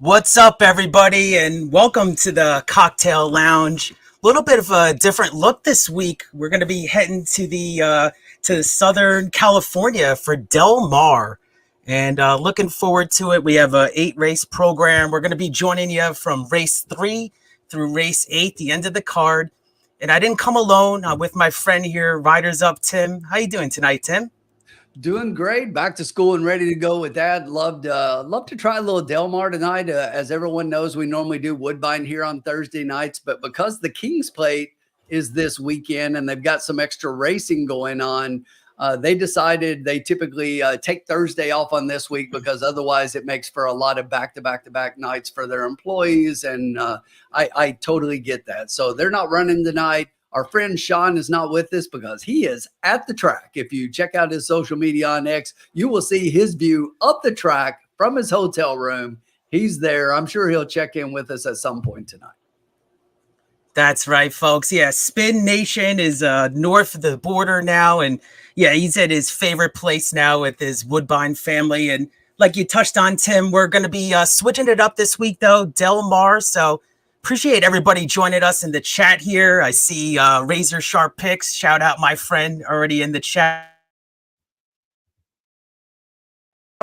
What's up, everybody, and welcome to the Cocktail Lounge. A little bit of a different look this week. We're going to be heading to Southern California for Del Mar, and looking forward to it. We have a 8-race program. We're going to be joining you from race 3 through race 8, the end of the card. And I didn't come alone. I'm with my friend here, Riders Up Tim. How you doing tonight, Tim? Doing great. Back to school and ready to go with that. Love to try a little Del Mar tonight. As everyone knows, we normally do Woodbine here on Thursday nights, but because the Kings Plate is this weekend and they've got some extra racing going on, they decided they typically take Thursday off on this week because otherwise it makes for a lot of back-to-back-to-back nights for their employees, and I totally get that. So they're not running tonight. Our friend Sean is not with us because he is at the track. If you check out his social media on X, you will see his view of the track from his hotel room. He's there. I'm sure he'll check in with us at some point tonight. That's right, folks. Yeah, Spin Nation is north of the border now. And yeah, he's at his favorite place now with his Woodbine family. And like you touched on, Tim, we're going to be switching it up this week, though, Del Mar. So appreciate everybody joining us in the chat here. I see Razor Sharp Picks. Shout out my friend already in the chat.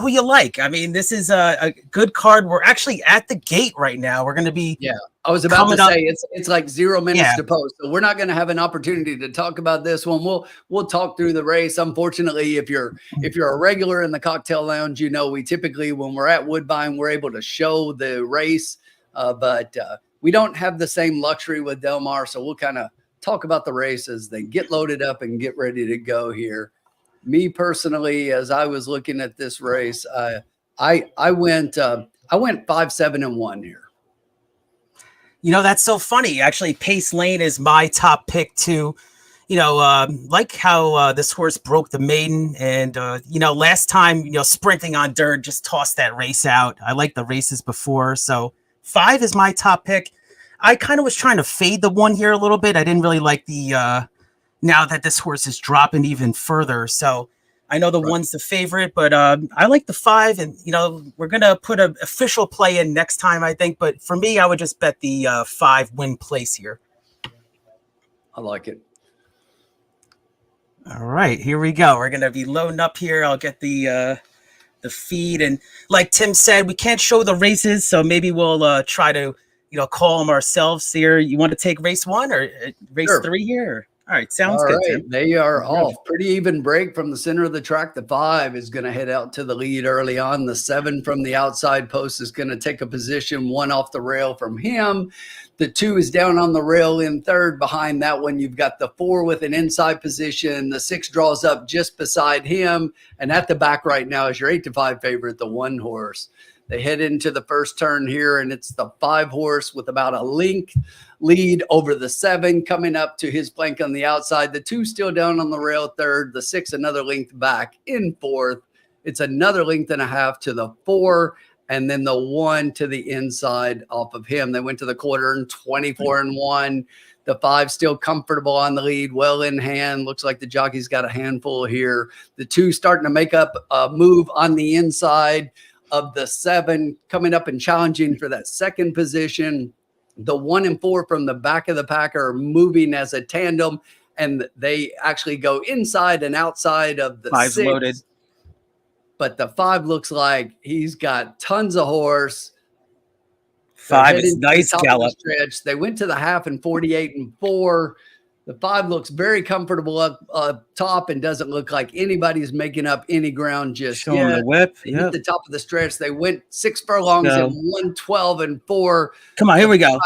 Who you like? I mean, this is a good card. We're actually at the gate right now. We're going to be I was about to say it's like 0 minutes to post, so we're not going to have an opportunity to talk about this one. We'll talk through the race. Unfortunately, if you're a regular in the Cocktail Lounge, you know we typically when we're at Woodbine we're able to show the race, but we don't have the same luxury with Del Mar, so we'll kind of talk about the race as they get loaded up and get ready to go here. Me personally, as I was looking at this race, I went 5-7-1 here. You know, that's so funny. Actually, Pace Lane is my top pick too. You know, like how this horse broke the maiden, and you know, last time, you know, sprinting on dirt just tossed that race out. I like the races before, so 5 is my top pick. I kind of was trying to fade the 1 here a little bit. I didn't really like the now that this horse is dropping even further. So I know the 1's the favorite, but I like the 5. And, you know, we're going to put an official play in next time, I think. But for me, I would just bet the 5 win place here. I like it. All right, here we go. We're going to be loading up here. I'll get the feed. And like Tim said, we can't show the races, so maybe we'll try to, you know, call them ourselves here. You want to take race 1 or race 3 here? All right, sounds good. Tim. They are off. Pretty even break from the center of the track. The 5 is going to head out to the lead early on. The 7 from the outside post is going to take a position 1 off the rail from him. The 2 is down on the rail in third. Behind that one, you've got the 4 with an inside position. The 6 draws up just beside him. And at the back right now is your 8-5 favorite, the 1 horse. They head into the first turn here, and it's the 5 horse with about a length lead over the 7 coming up to his flank on the outside. The 2 still down on the rail third. The 6 another length back in fourth. It's another length and a half to the 4, and then the 1 to the inside off of him. They went to the quarter and 24-1. The 5 still comfortable on the lead, well in hand. Looks like the jockey's got a handful here. The 2 starting to make up a move on the inside of the 7, coming up and challenging for that second position. The 1 and 4 from the back of the pack are moving as a tandem, and they actually go inside and outside of the 5's 6. loaded. But the 5 looks like he's got tons of horse. 5 is nice gallop. Stretch. They went to the half in 48-4. The 5 looks very comfortable up top and doesn't look like anybody's making up any ground just Showing yet. the whip. They hit the top of the stretch. They went 6 furlongs in 1:12-4. Come on, here we go.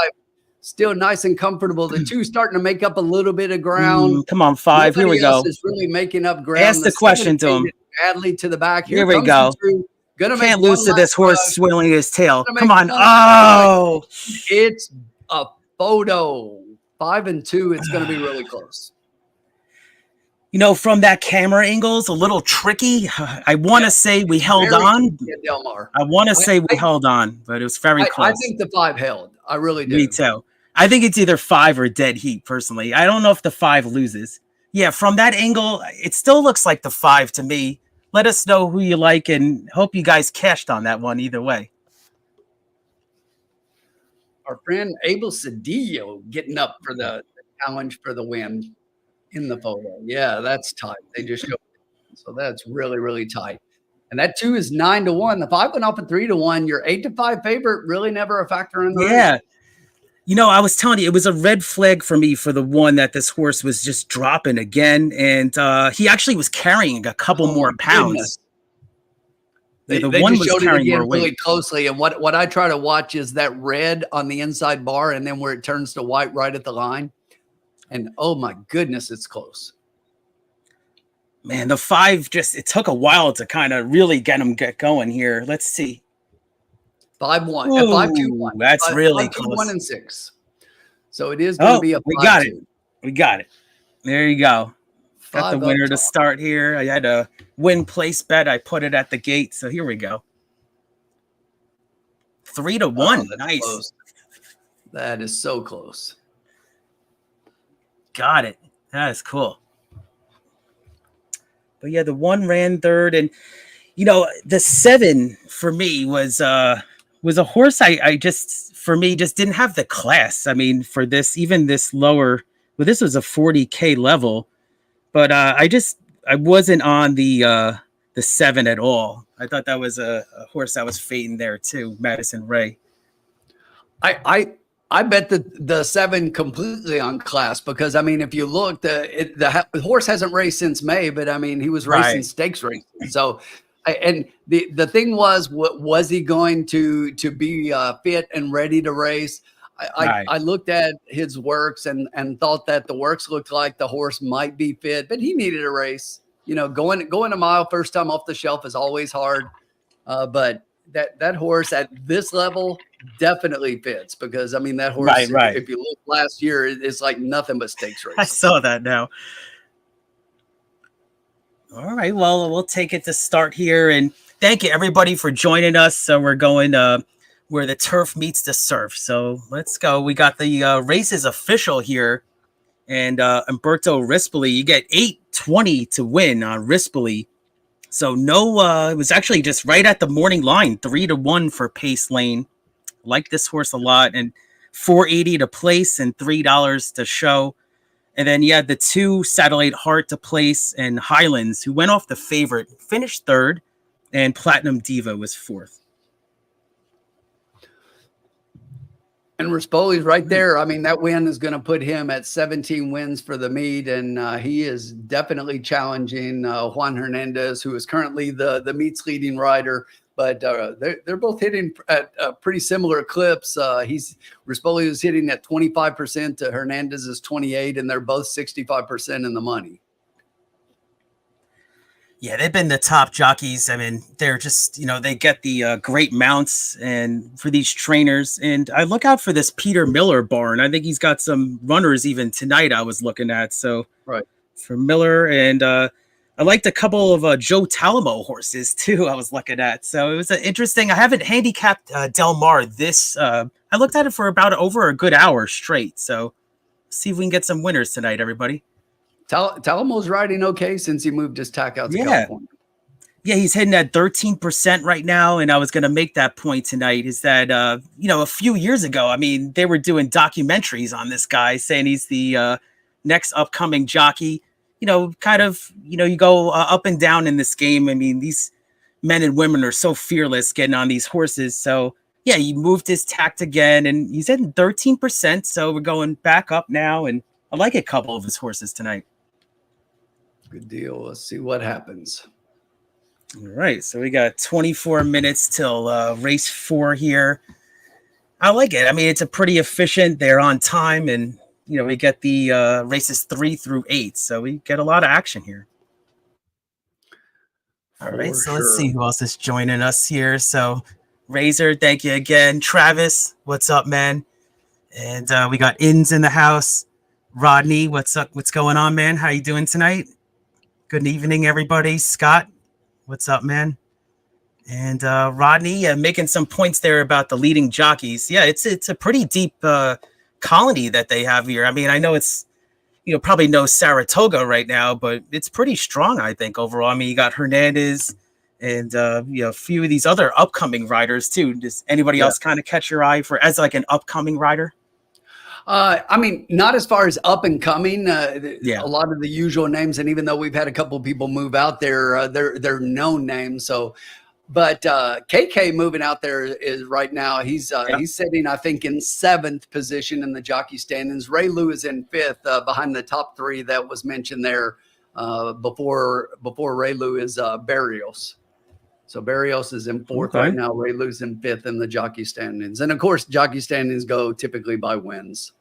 Still nice and comfortable. The 2 starting to make up a little bit of ground. Come on, 5. Nobody here we go. Is really making up ground. Ask the question to him. Badly to the back. Here we go. Can't lose to this horse swirling his tail. Come on. Oh, it's a photo. 5 and 2. It's going to be really close. You know, from that camera angle, it's a little tricky. I want to say we held on. Del Mar. I want to say we held on, but it was very close. I think the 5 held. I really do. Me too. I think it's either 5 or dead heat, personally. I don't know if the 5 loses. Yeah, from that angle, it still looks like the 5 to me. Let us know who you like, and hope you guys cashed on that one either way. Our friend Abel Cedillo getting up for the challenge for the win in the photo. Yeah, that's tight. They just showed it. So that's really, really tight. And that 2 is 9-1. The 5 went off at 3-1. Your 8-5 favorite really never a factor in the race. Yeah. I was telling you, it was a red flag for me for the one that this horse was just dropping again. And he actually was carrying a couple more pounds. They just showed it again really closely. And what I try to watch is that red on the inside bar and then where it turns to white right at the line. And oh my goodness, it's close. Man, the 5 it took a while to kind of really get going here. Let's see. 5-1. 5-2-1. That's really close. 1 and 6. So it is going to be a 5-2. We got it. There you go. Got the winner to start here. I had a win place bet. I put it at the gate. So here we go. 3-1. Nice. Close. That is so close. Got it. That is cool. But yeah, the 1 ran third, and the 7 for me was a horse I just didn't have the class. I mean, for this, even this lower, well, this was a 40K level, but I wasn't on the 7 at all. I thought that was a horse I was fading there too, Madison Ray. I bet the 7 completely on class because, I mean, if you look, the horse hasn't raced since May, but I mean, he was racing stakes racing. So, and the thing was he going to be fit and ready to race? I looked at his works and thought that the works looked like the horse might be fit, but he needed a race. Going a mile first time off the shelf is always hard, but that horse at this level definitely fits because, I mean, that horse, if you look last year, it's like nothing but stakes race. I saw that now. All right. Well, we'll take it to start here. And thank you, everybody, for joining us. So we're going where the turf meets the surf. So let's go. We got the races official here. And Umberto Rispoli, you get 820 to win on Rispoli. So it was actually just right at the morning line, 3-1 for Pace Lane. Like this horse a lot, and $4.80 to place and $3 to show. And then you had the 2 Satellite Heart to place and Highlands, who went off the favorite, finished 3rd, and Platinum Diva was 4th. And Rispoli's right there. I mean, that win is going to put him at 17 wins for the meet, and he is definitely challenging Juan Hernandez, who is currently the meet's leading rider. But they're both hitting at pretty similar clips. Rispoli is hitting at 25% to Hernandez's 28%, and they're both 65% in the money. Yeah, they've been the top jockeys. I mean, they're just, they get the great mounts and for these trainers. And I look out for this Peter Miller barn. I think he's got some runners even tonight I was looking at. So for Miller, and I liked a couple of Joe Talamo horses too I was looking at. So it was interesting. I haven't handicapped Del Mar I looked at it for about over a good hour straight. So see if we can get some winners tonight, everybody. Talamo's riding okay since he moved his tack out to California. Yeah, he's hitting at 13% right now. And I was going to make that point tonight is that, a few years ago, I mean, they were doing documentaries on this guy saying he's the next upcoming jockey. You go up and down in this game. I mean, these men and women are so fearless getting on these horses. So, yeah, he moved his tact again, and he's hitting 13%. So we're going back up now, and I like a couple of his horses tonight. Good deal. Let's see what happens. All right, so we got 24 minutes till race 4 here. I like it. I mean, it's a pretty efficient. They're on time, and we get the races 3 through 8, so we get a lot of action here. All right, so let's see who else is joining us here. So Razor, thank you again. Travis, what's up, man? And we got Inns in the house. Rodney, what's up? What's going on, man? How you doing tonight? Good evening, everybody. Scott, what's up, man? And Rodney, making some points there about the leading jockeys. Yeah, it's a pretty deep colony that they have here. I mean, I know it's probably no Saratoga right now, but it's pretty strong, I think, overall. I mean, you got Hernandez and a few of these other upcoming riders too. Does anybody else kind of catch your eye for as like an upcoming rider? I mean, not as far as up and coming. A Yeah. lot of the usual names, and even though we've had a couple of people move out there, they're known names. So, but KK moving out there is right now. He's sitting, I think, in 7th position in the jockey standings. Ray Lou is in 5th, behind the top 3 that was mentioned there before Ray Lou is Barrios. So Barrios is in 4th right now. Ray Lou's in 5th in the jockey standings. And of course, jockey standings go typically by wins,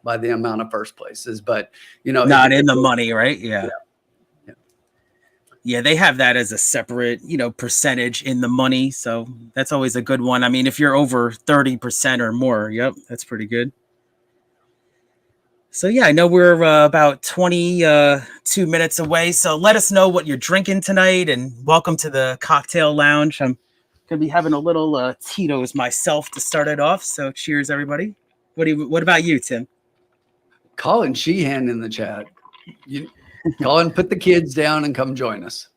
by the amount of first places. But, not in the money, right? Yeah. Yeah, they have that as a separate, percentage in the money. So that's always a good one. I mean, if you're over 30% or more, yep, that's pretty good. So, yeah, I know we're about 22 minutes away. So let us know what you're drinking tonight, and welcome to the cocktail lounge. I'm going to be having a little Tito's myself to start it off. So cheers, everybody. What about you, Tim? Colin Sheehan in the chat. Colin, put the kids down and come join us.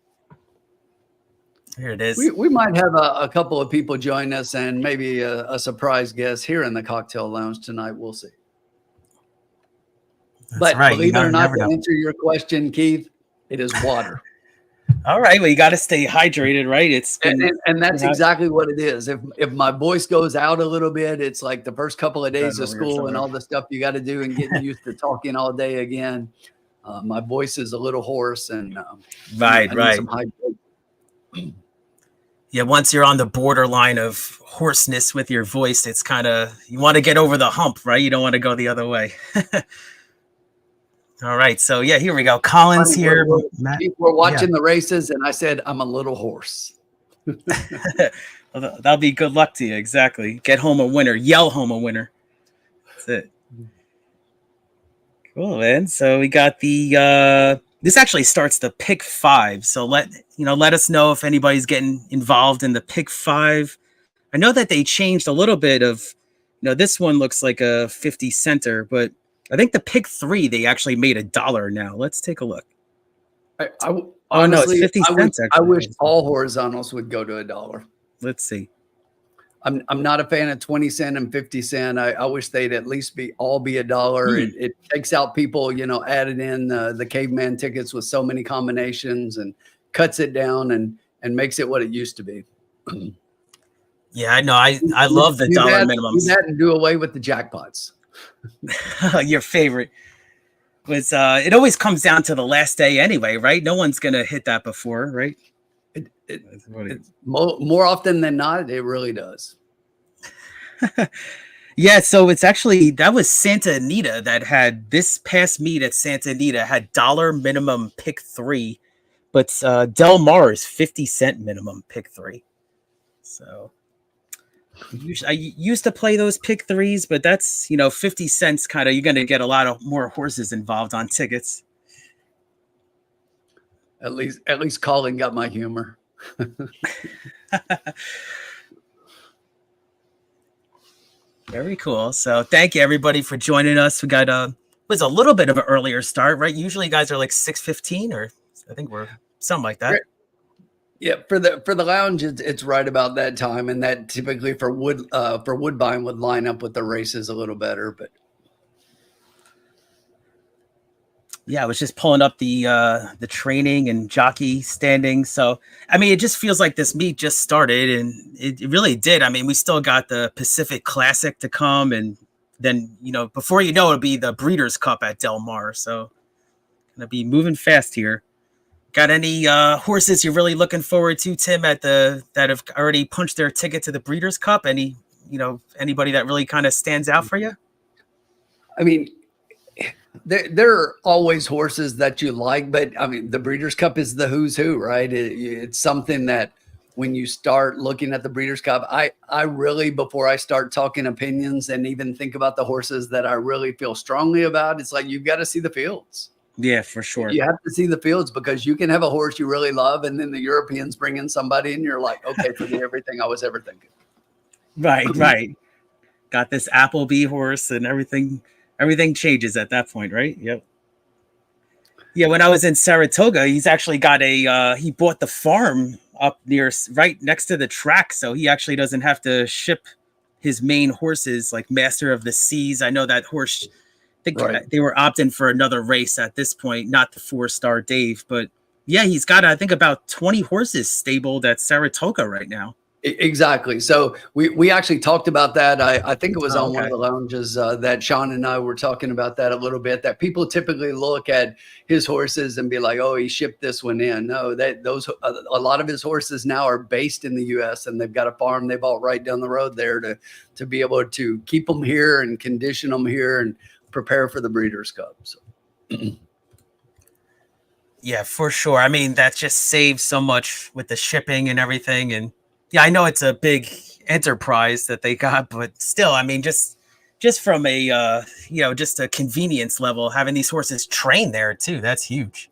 Here it is. We might have a couple of people join us, and maybe a surprise guest here in the cocktail lounge tonight. We'll see. But believe it or not, to answer your question, Keith, it is water. All right. Well, you got to stay hydrated, right? And that's exactly what it is. If my voice goes out a little bit, it's like the first couple of days of school and all the stuff you got to do and getting used to talking all day again. My voice is a little hoarse, and right. Yeah, once you're on the borderline of hoarseness with your voice, it's kind of, you want to get over the hump, right? You don't want to go the other way. All right, so yeah, here we go. Colin's here. We're watching the races, and I said I'm a little hoarse. That'll be good luck to you. Exactly. Get home a winner. Yell home a winner. That's it. Cool, man. So we got the this actually starts the pick 5. So let us know if anybody's getting involved in the pick 5. I know that they changed a little bit of, this one looks like a 50 center, but I think the pick 3 they actually made $1 now. Let's take a look. Honestly, it's 50 cents. I wish all horizontals would go to $1. Let's see. I'm not a fan of 20 cent and 50 cent. I wish they'd at least all be $1. It takes out people, added in the caveman tickets with so many combinations, and cuts it down and makes it what it used to be. Yeah, I know. I love the dollar minimums. Do that and do away with the jackpots. Your favorite was it always comes down to the last day anyway, right? No one's gonna hit that before, right? More often than not, it really does. Yeah, so it's actually, that was Santa Anita that had this past meet at Santa Anita had dollar minimum pick 3, but Del Mar's 50 cent minimum pick 3. So I used to play those pick 3s, but that's 50 cents kind of, you're going to get a lot of more horses involved on tickets. At least Colin got my humor. Very cool. So thank you everybody for joining us. We got was a little bit of an earlier start, right? Usually you guys are like 6:15, or I think we're something like that. Yeah, for the lounge, it's right about that time, and that typically for Woodbine would line up with the races a little better. But yeah, I was just pulling up the training and jockey standings. So I mean, it just feels like this meet just started, and it really did. I mean, we still got the Pacific Classic to come, and then before you know, it'll be the Breeders' Cup at Del Mar. So gonna be moving fast here. Got any horses you're really looking forward to, Tim, that have already punched their ticket to the Breeders' Cup? Anybody that really kind of stands out for you? I mean, there are always horses that you like, but I mean, the Breeders' Cup is the who's who, right? It's something that when you start looking at the Breeders' Cup, I really, before I start talking opinions and even think about the horses that I really feel strongly about, it's like, you've got to see the fields. Yeah, for sure. You have to see the fields, because you can have a horse you really love, and then the Europeans bring in somebody, and you're like, okay, forget everything I was ever thinking. Right. Got this Appleby horse, and everything changes at that point, right? Yep. Yeah, when I was in Saratoga, he's actually got he bought the farm up near right next to the track, so he actually doesn't have to ship his main horses like Master of the Seas. I know that horse. I think Right. they were opting for another race at this point, not the 4-star Dave, but yeah, he's got I think about 20 horses stabled at Saratoga right now. Exactly. So we actually talked about that. I think it was Oh, on one of okay. the lounges that Sean and I were talking about that a little bit. That people typically look at his horses and be like, "Oh, he shipped this one in." No, that those a lot of his horses now are based in the U.S. and they've got a farm they bought right down the road there to be able to keep them here and condition them here and prepare for the Breeders' Cup. So. Yeah, for sure. I mean, that just saves so much with the shipping and everything. And yeah, I know it's a big enterprise that they got, but still, I mean, just from a just a convenience level, having these horses train there too, that's huge.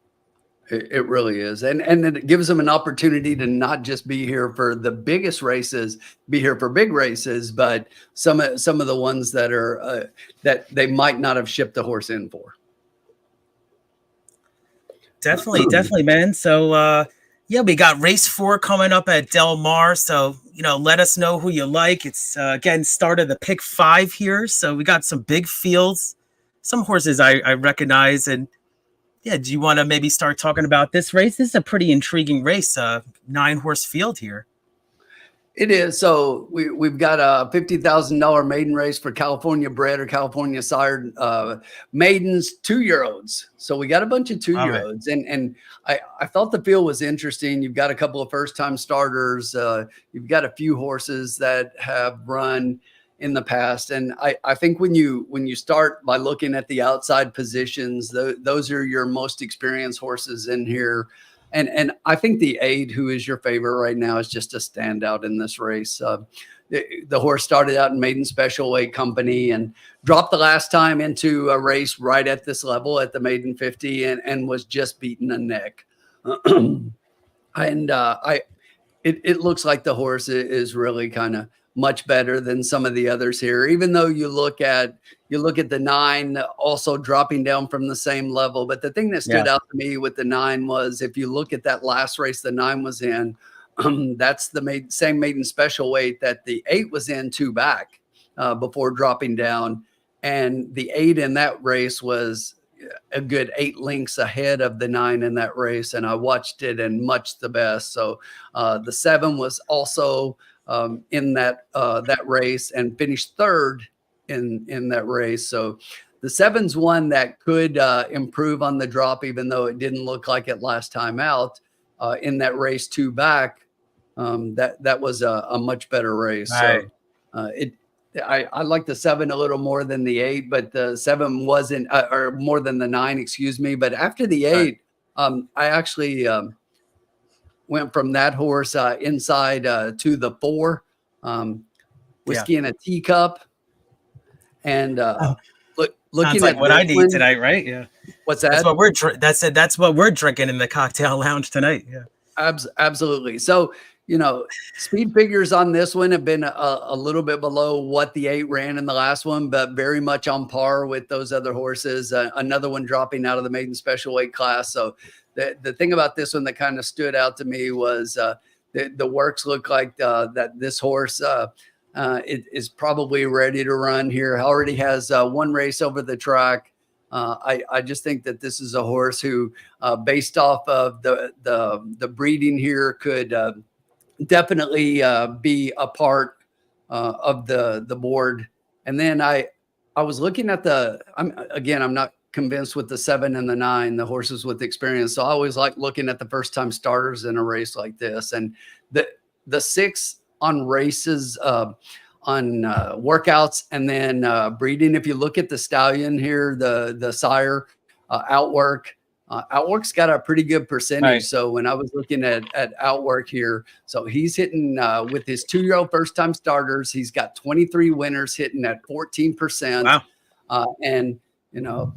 It really is. And it gives them an opportunity to not just be here for the biggest races, be here for big races, but some of the ones that are that they might not have shipped the horse in for. Definitely, man. So yeah, we got race 4 coming up at Del Mar. So, let us know who you like. It's again start of the pick 5 here. So we got some big fields, some horses I recognize. And yeah, do you want to maybe start talking about this race? This is a pretty intriguing race, 9-horse field here. It is. So we've got a $50,000 maiden race for California bred or California sired maidens, 2-year-olds. So we got a bunch of 2-year-olds, and I thought the field was interesting. You've got a couple of first time starters. You've got a few horses that have run in the past, and I think when you start by looking at the outside positions, those are your most experienced horses in here. And I think the 8, who is your favorite right now, is just a standout in this race. The horse started out in maiden special weight company and dropped the last time into a race right at this level at the maiden 50 and was just beaten a neck. And it looks like the horse is really kind of much better than some of the others here, even though you look at the 9 also dropping down from the same level. But the thing that stood out to me with the 9 was, if you look at that last race the 9 was in, that's the same maiden special weight that the 8 was in 2 back before dropping down. And the 8 in that race was a good 8 lengths ahead of the 9 in that race. And I watched it and much the best. So the 7 was also in that race and finished 3rd in that race. So the 7's one that could improve on the drop, even though it didn't look like it last time out in that race 2 back. That was a much better race. Right. So I like the 7 a little more than the 8, but the 7 wasn't, or more than the 9, excuse me. But after the 8, I actually went from that horse inside to the 4, Whiskey in a Teacup. And looking Sounds like at what I need one, tonight, right? Yeah. What's that? That's what we're drinking in the cocktail lounge tonight. Yeah. Absolutely. So, speed figures on this one have been a little bit below what the 8 ran in the last one, but very much on par with those other horses. Another one dropping out of the maiden special weight class. So the thing about this one that kind of stood out to me was the works look like that this horse is probably ready to run here. Already has 1 race over the track. I just think that this is a horse who, based off of the breeding here, could definitely be a part of the board. And then I was looking at I'm not convinced with the 7 and the 9, the horses with experience. So I always like looking at the first time starters in a race like this. And the 6 on races, on workouts, and then breeding. If you look at the stallion here, the sire, Outwork, Outwork's got a pretty good percentage. Right. So when I was looking at Outwork here, so he's hitting with his 2-year-old first time starters, he's got 23 winners hitting at 14%. Wow. And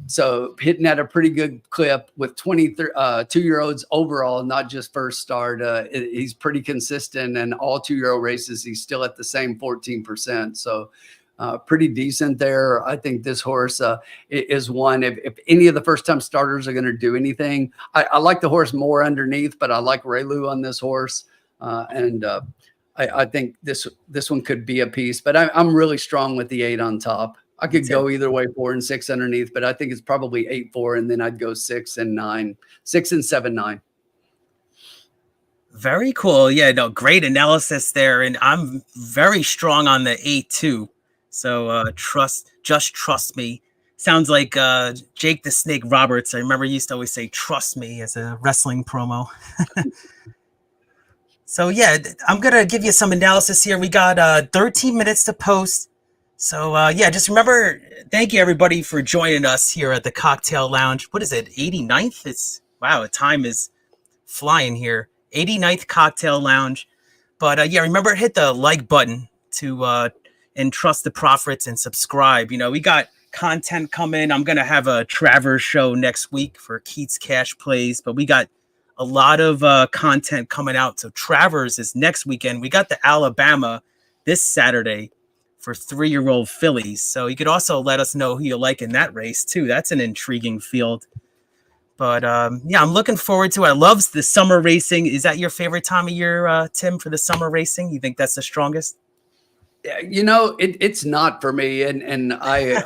so hitting at a pretty good clip with 2-year-olds overall, not just first start. He's pretty consistent, and all 2-year-old races, he's still at the same 14%. So pretty decent there. I think this horse is one. If any of the first time starters are going to do anything, I like the horse more underneath, but I like Raylu on this horse. And I think this one could be a piece, but I'm really strong with the 8 on top. I could go either way, 4 and 6 underneath, but I think it's probably 8-4, and then I'd go 6 and 9, 6 and 7, 9. Very cool. Yeah, no, great analysis there. And I'm very strong on the 8 too. So just trust me. Sounds like Jake the Snake Roberts. I remember he used to always say trust me as a wrestling promo. So yeah, I'm gonna give you some analysis here. We got 13 minutes to post. So yeah, just remember, thank you everybody for joining us here at the Cocktail Lounge. What is it, 89th? It's wow, time is flying here. 89th Cocktail Lounge. But yeah, remember, hit the like button to and trust the profits and subscribe. You know, we got content coming. I'm gonna have a Travers show next week for Keats Cash Plays, but we got a lot of content coming out. So Travers is next weekend. We got the Alabama this Saturday for 3-year-old fillies. So you could also let us know who you like in that race too. That's an intriguing field. But yeah, I'm looking forward to it. I love the summer racing. Is that your favorite time of year, Tim, for the summer racing? You think that's the strongest? Yeah, you know, it's not for me, and I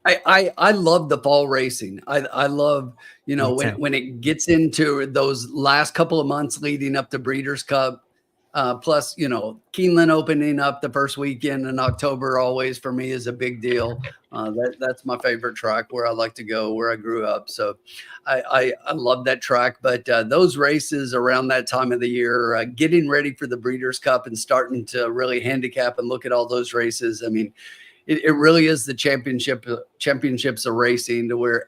I love the fall racing. I love, you know, when it gets into those last couple of months leading up to Breeders' Cup. Plus, you know, Keeneland opening up the first weekend in October always for me is a big deal. That's my favorite track where I like to go, where I grew up. So I love that track. But those races around that time of the year, getting ready for the Breeders' Cup and starting to really handicap and look at all those races. I mean, it really is the championships of racing, to where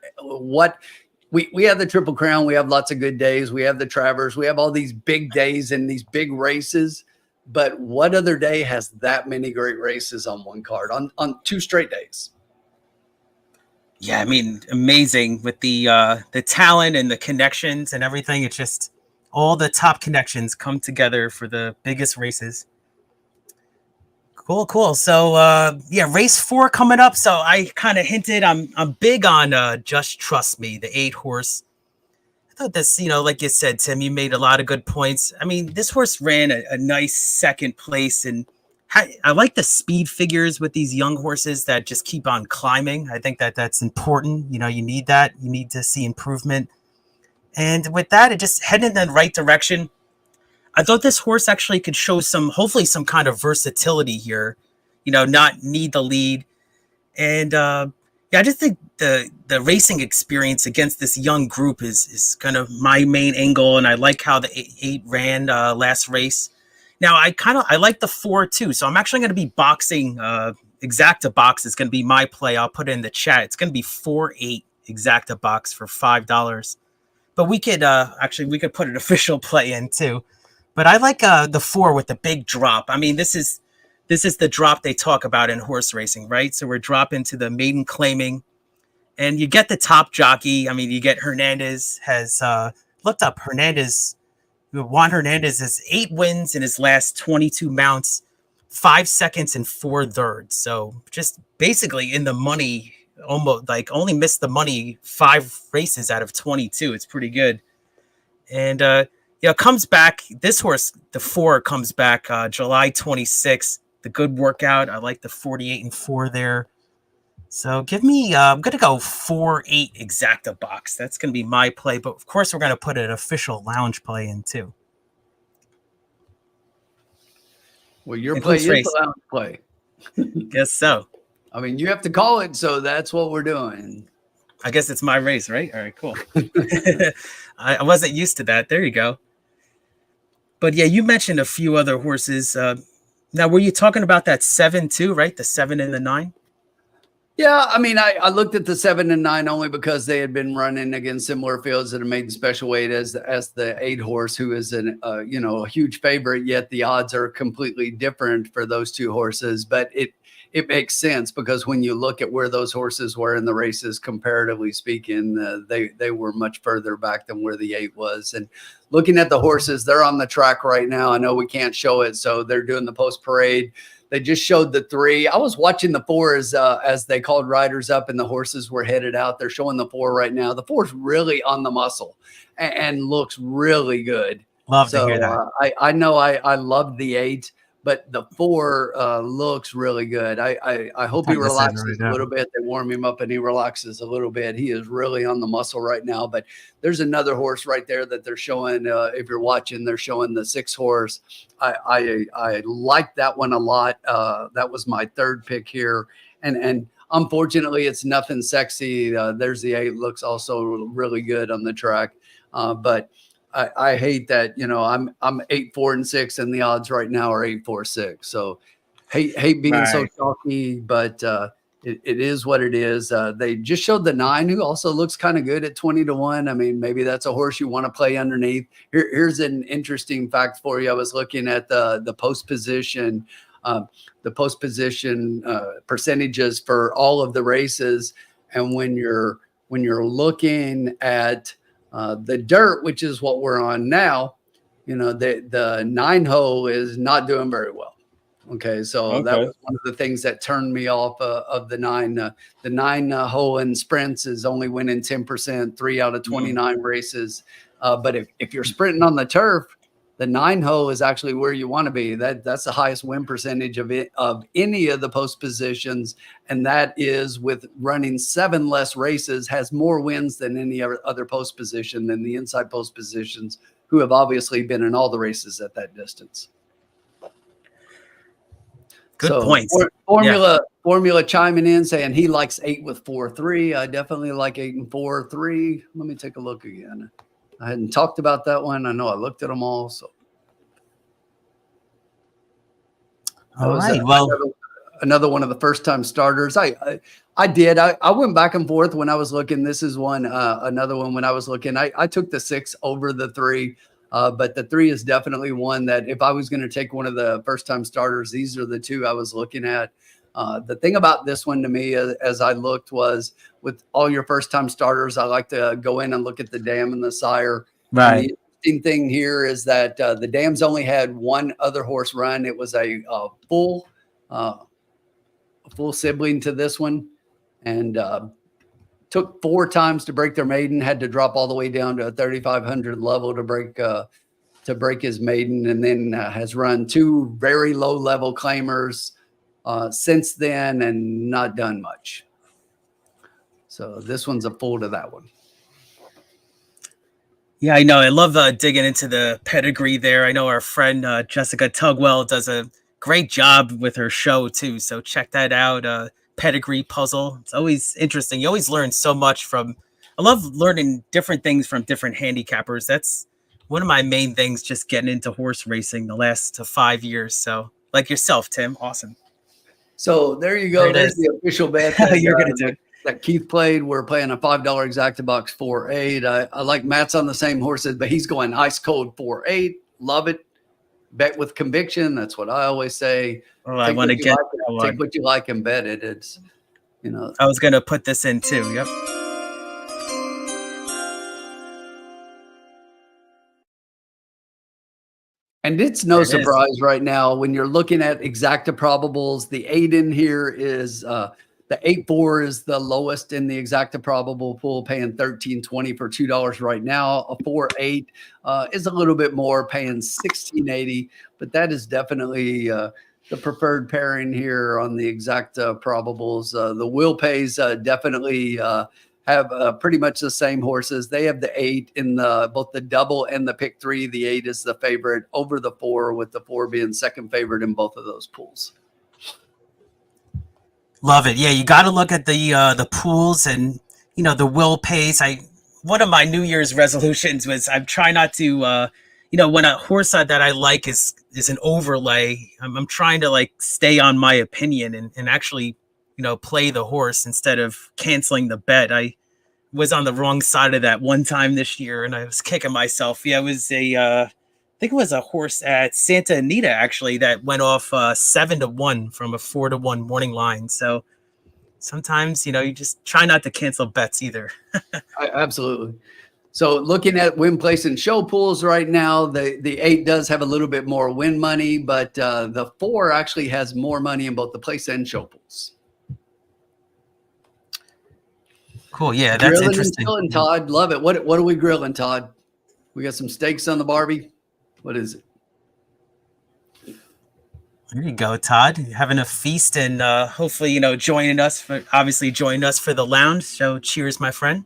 we have the Triple Crown. We have lots of good days. We have the Travers. We have all these big days and these big races. But what other day has that many great races on one card on 2 straight days? Yeah, I mean, amazing with the talent and the connections and everything. It's just all the top connections come together for the biggest races. Cool. So yeah, race 4 coming up. So I kind of hinted I'm big on Just Trust Me, the 8 horse. I thought this, you know, like you said, Tim, you made a lot of good points. I mean, this horse ran a nice second place, and I like the speed figures with these young horses that just keep on climbing. I think that's important. You know, you need that. You need to see improvement. And with that, it just headed in the right direction. I thought this horse actually could show hopefully some kind of versatility here, you know, not need the lead. And yeah, I just think the racing experience against this young group is kind of my main angle. And I like how the 8 ran last race. Now, I like the 4 too. So I'm actually going to be boxing. Exacta Box is going to be my play. I'll put it in the chat. It's going to be 4-8 Exacta Box for $5. But we could put an official play in too. But I like the 4 with the big drop. I mean, this is the drop they talk about in horse racing, right? So we're dropping to the maiden claiming, and you get the top jockey. I mean, you get Hernandez has looked up Juan Hernandez has 8 wins in his last 22 mounts, 5 seconds and 4 thirds. So just basically in the money, almost like only missed the money 5 races out of 22. It's pretty good. And comes back. This horse, the 4, comes back July 26th. The good workout. I like the 48 and 4 there. So give me, I'm going to go 4-8 Exacta Box. That's going to be my play. But of course, we're going to put an official lounge play in too. Well, your play is the lounge play. Guess so. I mean, you have to call it. So that's what we're doing. I guess it's my race, right? All right, cool. I wasn't used to that. There you go. But yeah, you mentioned a few other horses. Now, were you talking about that 7 too, right? The 7 and the 9? Yeah, I mean, I looked at the 7 and 9 only because they had been running against similar fields that have made the special weight as the 8 horse, who is a huge favorite. Yet the odds are completely different for those 2 horses. But it makes sense because when you look at where those horses were in the races, comparatively speaking, they were much further back than where the 8 was. And looking at the horses, they're on the track right now. I know we can't show it, so they're doing the post parade. They just showed the 3. I was watching the 4 as they called riders up and the horses were headed out. They're showing the 4 right now. The 4's really on the muscle and looks really good. Love to hear So that. I know I love the 8, but the 4 looks really good. I hope he Putting this in right relaxes a now. little bit. They warm him up and he relaxes a little bit. He is really on the muscle right now. But there's another horse right there that they're showing. If you're watching, they're showing the 6 horse. I like that one a lot. That was my 3rd pick here, and unfortunately, it's nothing sexy. There's the 8, looks also really good on the track, but I hate that, I'm 8, 4, and 6, and the odds right now are 8, 4, 6. So hate being so Right. chalky, but it is what it is. They just showed the 9, who also looks kind of good at 20-1. I mean, maybe that's a horse you want to play underneath. Here's an interesting fact for you. I was looking at the post position, percentages for all of the races, and when you're looking at the dirt, which is what we're on now, the 9 hole is not doing very well. Okay, so that Okay. was one of the things that turned me off of the 9. The 9 hole in sprints is only winning 10%, 3 out of 29 races. But if you're sprinting on the turf, the 9 hole is actually where you want to be. That's the highest win percentage of any of the post positions, and that is with running 7 less races, has more wins than any other post position than the inside post positions, who have obviously been in all the races at that distance. Good points. Formula chiming in saying he likes 8 with 4-3. I definitely like 8 and 4-3. Let me take a look again. I hadn't talked about that one. I know I looked at them all. So All right. Well, another one of the first time starters. I did. I went back and forth when I was looking. This is one, another one when I was looking. I took the 6 over the 3. But the 3 is definitely one that if I was going to take one of the first time starters, these are the 2 I was looking at. The thing about this one to me, as I looked, was with all your first time starters, I like to go in and look at the dam and the sire. right. And the interesting thing here is that the dams only had one other horse run. It was a full sibling to this one, and took 4 times to break their maiden. Had to drop all the way down to a 3,500 level to break his maiden, and then has run 2 very low level claimers since then and not done much. So this one's a full to that one. Yeah, I know. I love digging into the pedigree there. I know our friend Jessica Tugwell does a great job with her show too. So check that out. Pedigree puzzle. It's always interesting. You always learn so much from. I love learning different things from different handicappers. That's one of my main things. Just getting into horse racing the last 5 years. So like yourself, Tim. Awesome. So there you go. There's the official bet that, You're gonna do. that Keith played. We're playing a $5 exacta box 4-8. I like Matt's on the same horses, but he's going ice cold 4-8. Love it. Bet with conviction. That's what I always say. Oh, I want to get. Take what you like and bet it. It's, I was gonna put this in too. Yep. And it's no surprise right now when you're looking at exacta probables. The 8 in here is the 8-4 is the lowest in the exacta probable pool, paying $13.20 for $2 right now. A 4-8 is a little bit more, paying $16.80, but that is definitely the preferred pairing here on the exacta probables. The will pays definitely have pretty much the same horses. They have the 8 in both the double and the pick 3. The 8 is the favorite over the 4, with the 4 being second favorite in both of those pools. Love it. Yeah, you got to look at the pools and the will pays. One of my New Year's resolutions was I'm trying not to when a horse that I like is an overlay, I'm trying to like stay on my opinion and actually play the horse instead of canceling the bet. I was on the wrong side of that one time this year, and I was kicking myself. Yeah, it was I think it was a horse at Santa Anita actually that went off 7-1 from a 4-1 morning line. So sometimes you just try not to cancel bets either. Absolutely. So looking at win, place, and show pools right now, the 8 does have a little bit more win money, but the 4 actually has more money in both the place and show pools. Cool. Yeah, that's grilling interesting. And Todd, love it. What are we grilling, Todd? We got some steaks on the Barbie. What is it? There you go, Todd. You're having a feast and hopefully, joining us for the lounge. So cheers, my friend.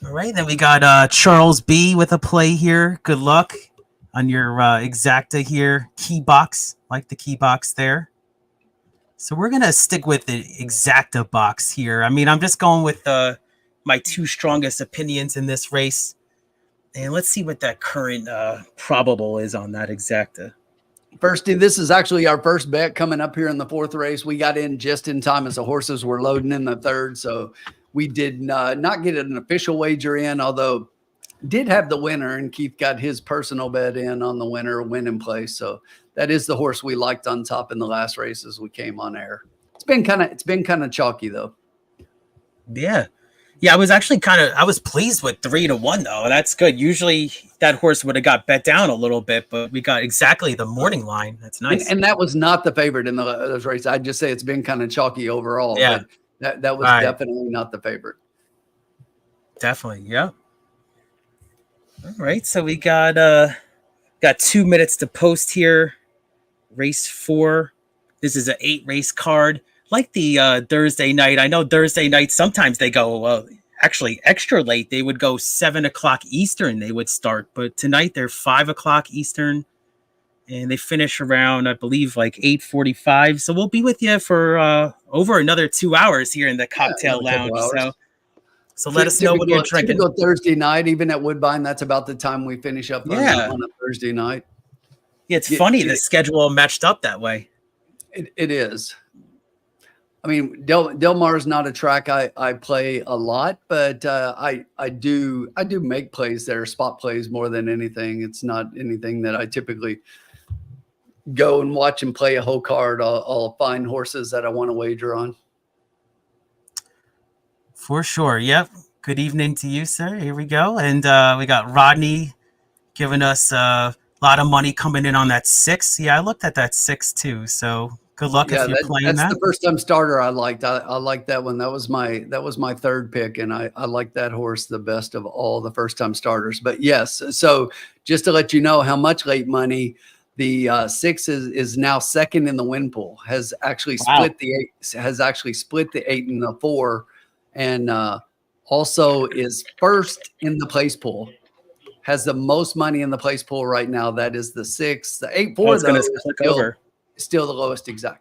All right, then we got Charles B with a play here. Good luck on your exacta here. Key box, like the key box there. So we're gonna stick with the exacta box here. I mean, I'm just going with my two strongest opinions in this race, and let's see what that current probable is on that exacta. Firsty, this is actually our first bet coming up here in the fourth race. We got in just in time as the horses were loading in the third, so we did not get an official wager in, although did have the winner, and Keith got his personal bet in on the winner win in place. So that is the horse we liked on top in the last race as we came on air. It's been kind of chalky though. Yeah. I was actually I was pleased with 3-1 though. That's good. Usually that horse would have got bet down a little bit, but we got exactly the morning line. That's nice. And that was not the favorite in those races. I'd just say it's been kind of chalky overall. Yeah. But that was definitely not the favorite. Definitely. Yeah. All right. So we got 2 minutes to post here. Race 4. This is an 8-race card. Like the Thursday night. I know Thursday night, sometimes they go actually extra late. They would go 7 o'clock Eastern. They would start. But tonight they're 5 o'clock Eastern. And they finish around, I believe, like 8:45. So we'll be with you for over another 2 hours here in the cocktail lounge. So let us know what you're drinking. Typical Thursday night, even at Woodbine, that's about the time we finish up on a Thursday night. Yeah, it's funny. The schedule matched up that way. It is. I mean, Del Mar is not a track I play a lot, but I do make plays there, spot plays more than anything. It's not anything that I typically go and watch and play a whole card. I'll find horses that I want to wager on. For sure. Yep. Good evening to you, sir. Here we go. And we got Rodney giving us a lot of money coming in on that 6. Yeah, I looked at that 6 too. So good luck if you're playing that. That's the first time starter I liked. I liked that one. That was my third pick, and I like that horse the best of all the first time starters. But yes, so just to let you know how much late money, the 6 is now second in the win pool. Has actually split the 8. Has actually split the 8 and the 4, and also is first in the place pool. Has the most money in the place pool right now. That is the 6. The 8-4 though is still the lowest exacta.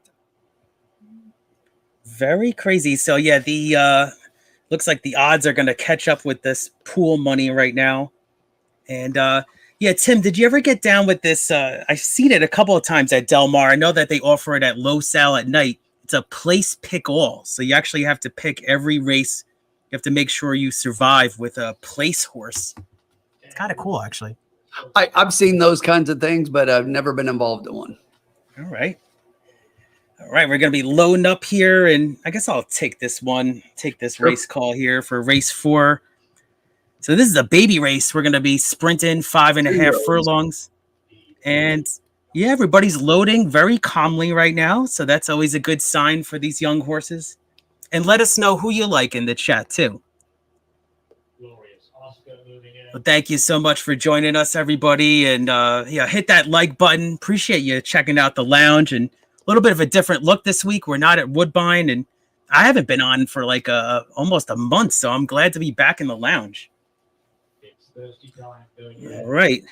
Very crazy. So yeah, the looks like the odds are going to catch up with this pool money right now. And yeah, Tim, did you ever get down with this? I've seen it a couple of times at Del Mar. I know that they offer it at Low Sal at night. It's a place pick all. So you actually have to pick every race. You have to make sure you survive with a place horse. It's kind of cool, actually. I've seen those kinds of things, but I've never been involved in one. All right. We're going to be loading up here, and I guess I'll take this race call here for race 4. So this is a baby race. We're going to be sprinting 5.5 furlongs. And yeah, everybody's loading very calmly right now. So that's always a good sign for these young horses. And let us know who you like in the chat too. Well, thank you so much for joining us, everybody. And hit that like button. Appreciate you checking out the lounge, and a little bit of a different look this week. We're not at Woodbine, and I haven't been on for like almost a month. So I'm glad to be back in the lounge. All right.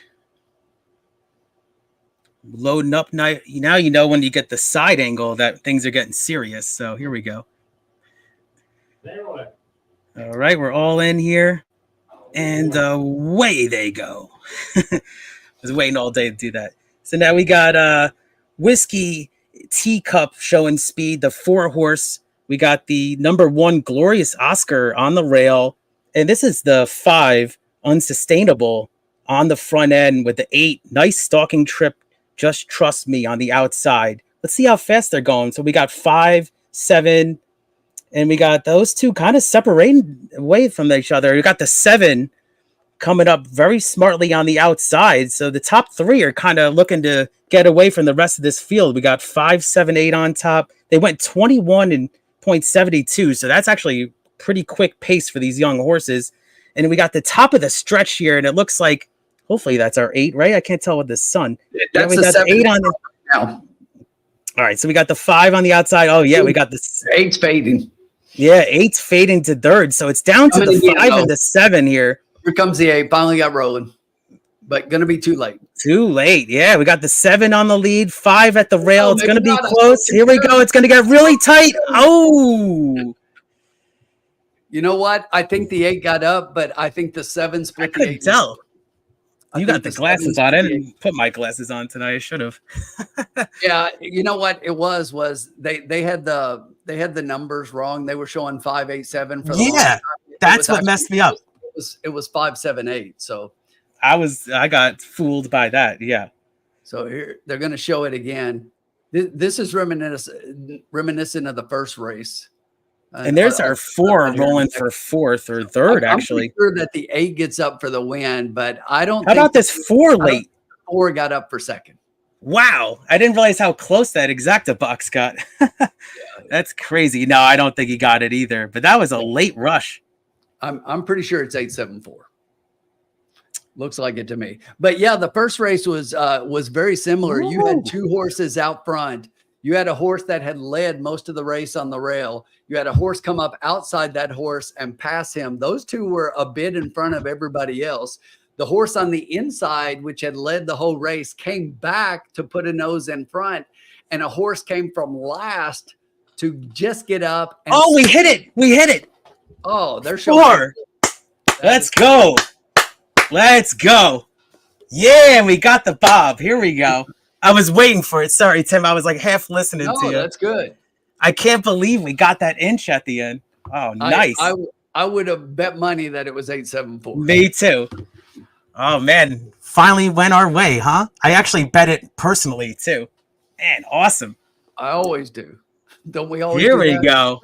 Loading up now. You know when you get the side angle that things are getting serious. So here we go. All right, we're all in here. And away they go. I was waiting all day to do that. So now we got Whiskey Teacup showing speed, the 4-horse. We got the number 1 Glorious Oscar on the rail. And this is the 5 Unsustainable on the front end with the 8. Nice stalking trip. Just Trust Me on the outside. Let's see how fast they're going. So we got 5, 7, and we got those two kind of separating away from each other. We got the 7 coming up very smartly on the outside. So the top 3 are kind of looking to get away from the rest of this field. We got 5, 7, 8 on top. They went 21 and 0.72. So that's actually pretty quick pace for these young horses. And we got the top of the stretch here, and it looks like Hopefully that's our 8, right? I can't tell with the sun. Yeah, That's we the got the 7 8 on the. now. All right, so we got the 5 on the outside. Oh yeah, we got this. 8's fading. Yeah, 8's fading to third, so it's down to Coming the again, 5 though. and the 7 here. Here comes the 8. Finally got rolling, but gonna be too late. Too late. Yeah, we got the 7 on the lead, 5 at the rail. It's going to be not. close. Here we go. It's going to get really tight. Oh, You know what? I think the 8 got up, but I think the 7 I split the couldn't 8. tell. I You think got the the glasses 7 on. I split the 8. didn't put my glasses on tonight. I should have. Yeah, you know what it was they had the numbers wrong. They were showing 587 for the longest Yeah, time. that's what messed me up. It was 578. So I got fooled by that. Yeah. so here they're going to show it again. This is reminiscent of the first race. And there's our 4 rolling for 4th or 3rd, actually. I'm sure that the 8 gets up for the win, but I don't. How about this 4 late? 4 got up for second. Wow, I didn't realize how close that exacta box got. That's crazy. No, I don't think he got it either. But that was a late rush. I'm pretty sure it's 874. Looks like it to me. But yeah, the first race was very similar. Ooh. You had 2 horses out front. You had a horse that had led most of the race on the rail. You had a horse come up outside that horse and pass him. Those 2 were a bit in front of everybody else. The horse on the inside, which had led the whole race, came back to put a nose in front. And a horse came from last to just get up. And we hit it. We hit it. Oh, they're showing 4. Let's go. Let's go. Yeah, we got the bob. Here we go. I was waiting for it. Sorry, Tim. I was like half listening to you. That's good. I can't believe we got that inch at the end. Oh, nice. I would have bet money that it was 874. Me too. Oh, man. Finally went our way, huh? I actually bet it personally, too. Man, awesome. I always do. Don't we always Here do we that? go.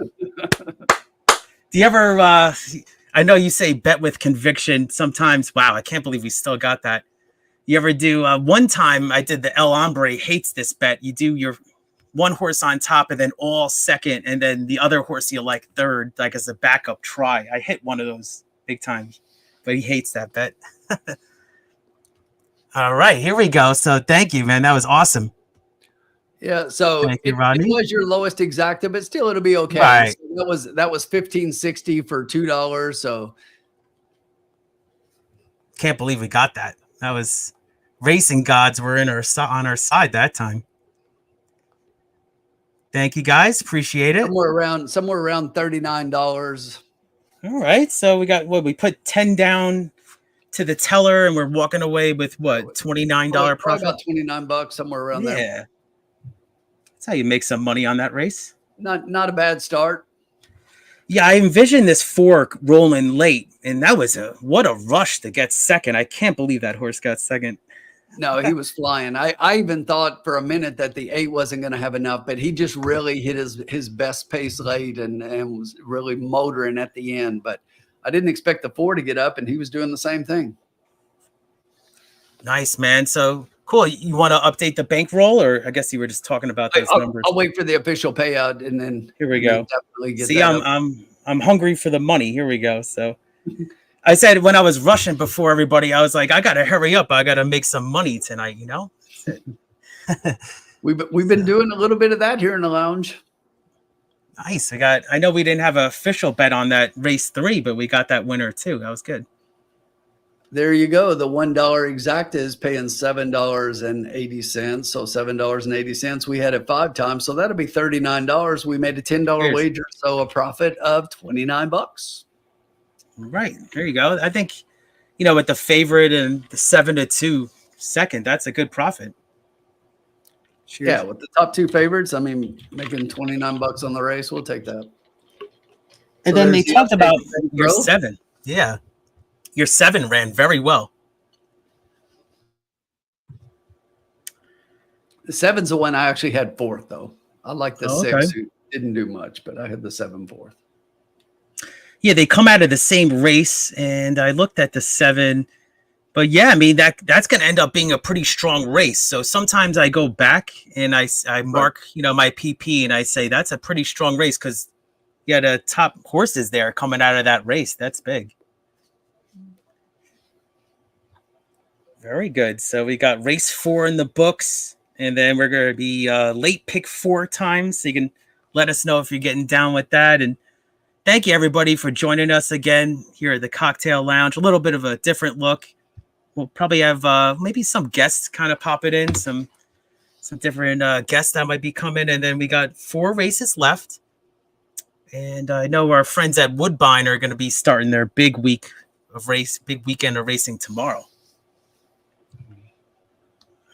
Do you ever, I know you say bet with conviction sometimes. Wow, I can't believe we still got that. You ever do, one time I did the El Hombre hates this bet. You do your 1 horse on top and then all second, and then the other horse you like third, like as a backup try. I hit one of those big time, but he hates that bet. All right, here we go. So thank you, man. That was awesome. Yeah, so Thank you, it Rodney. was your lowest exacta, but still it'll be okay. Right. So that was $15.60 for $2. So Can't believe we got that. That was racing gods were on our side that time. Thank you guys. Appreciate it. somewhere around $39. All right. So we got we put 10 down to the teller and we're walking away with what, $29 Probably profit? about $29, somewhere around there. Yeah. That's how you make some money on that race. Not a bad start. Yeah, I envisioned this 4 rolling late, and that was what a rush to get second. I can't believe that horse got second. No, he was flying. I even thought for a minute that the 8 wasn't going to have enough, but he just really hit his best pace late and was really motoring at the end. But I didn't expect the 4 to get up, and he was doing the same thing. Nice, man. So cool. You want to update the bankroll, or I guess you were just talking about those numbers. I'll wait for the official payout, and then Here we go. Definitely get See, that up. I'm hungry for the money. Here we go. So I said when I was rushing before everybody, I was like, I gotta hurry up. I gotta make some money tonight, you know? We've been doing a little bit of that here in the lounge. Nice. I know we didn't have an official bet on that race 3, but we got that winner too. That was good. There you go. The $1 exacta is paying $7.80. So $7.80. We had it 5 times. So that'll be $39. We made a $10 wager. So a profit of $29. Right. There you go. I think, with the favorite and the 7-2 second, that's a good profit. Cheers. Yeah. With the top 2 favorites, I mean, making $29 on the race, we'll take that. And then they talked about your 7. Yeah. Your 7 ran very well. The 7's the one I actually had 4th, though. I like the 6, okay. who didn't do much, but I had the 7 4th. Yeah, they come out of the same race, and I looked at the 7. But yeah, I mean, that's going to end up being a pretty strong race. So sometimes I go back and I mark, my PP, and I say that's a pretty strong race because you had the top horses there coming out of that race. That's big. Very good. So we got race 4 in the books, and then we're going to be late pick 4 times. So you can let us know if you're getting down with that. And thank you, everybody, for joining us again here at the Cocktail Lounge. A little bit of a different look. We'll probably have maybe some guests kind of popping in, some different guests that might be coming. And then we got 4 races left. And I know our friends at Woodbine are going to be starting their big weekend of racing tomorrow.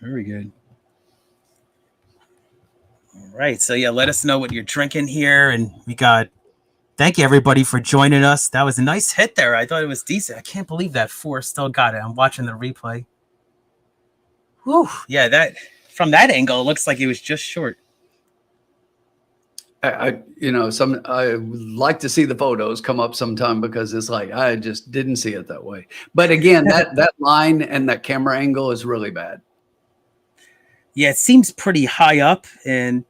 Very good. All right. So, yeah, let us know what you're drinking here. And thank you, everybody, for joining us. That was a nice hit there. I thought it was decent. I can't believe that 4 still got it. I'm watching the replay. Whew. Yeah, from that angle, it looks like it was just short. I would like to see the photos come up sometime, because it's like I just didn't see it that way. But again, that line and that camera angle is really bad. Yeah, it seems pretty high up. And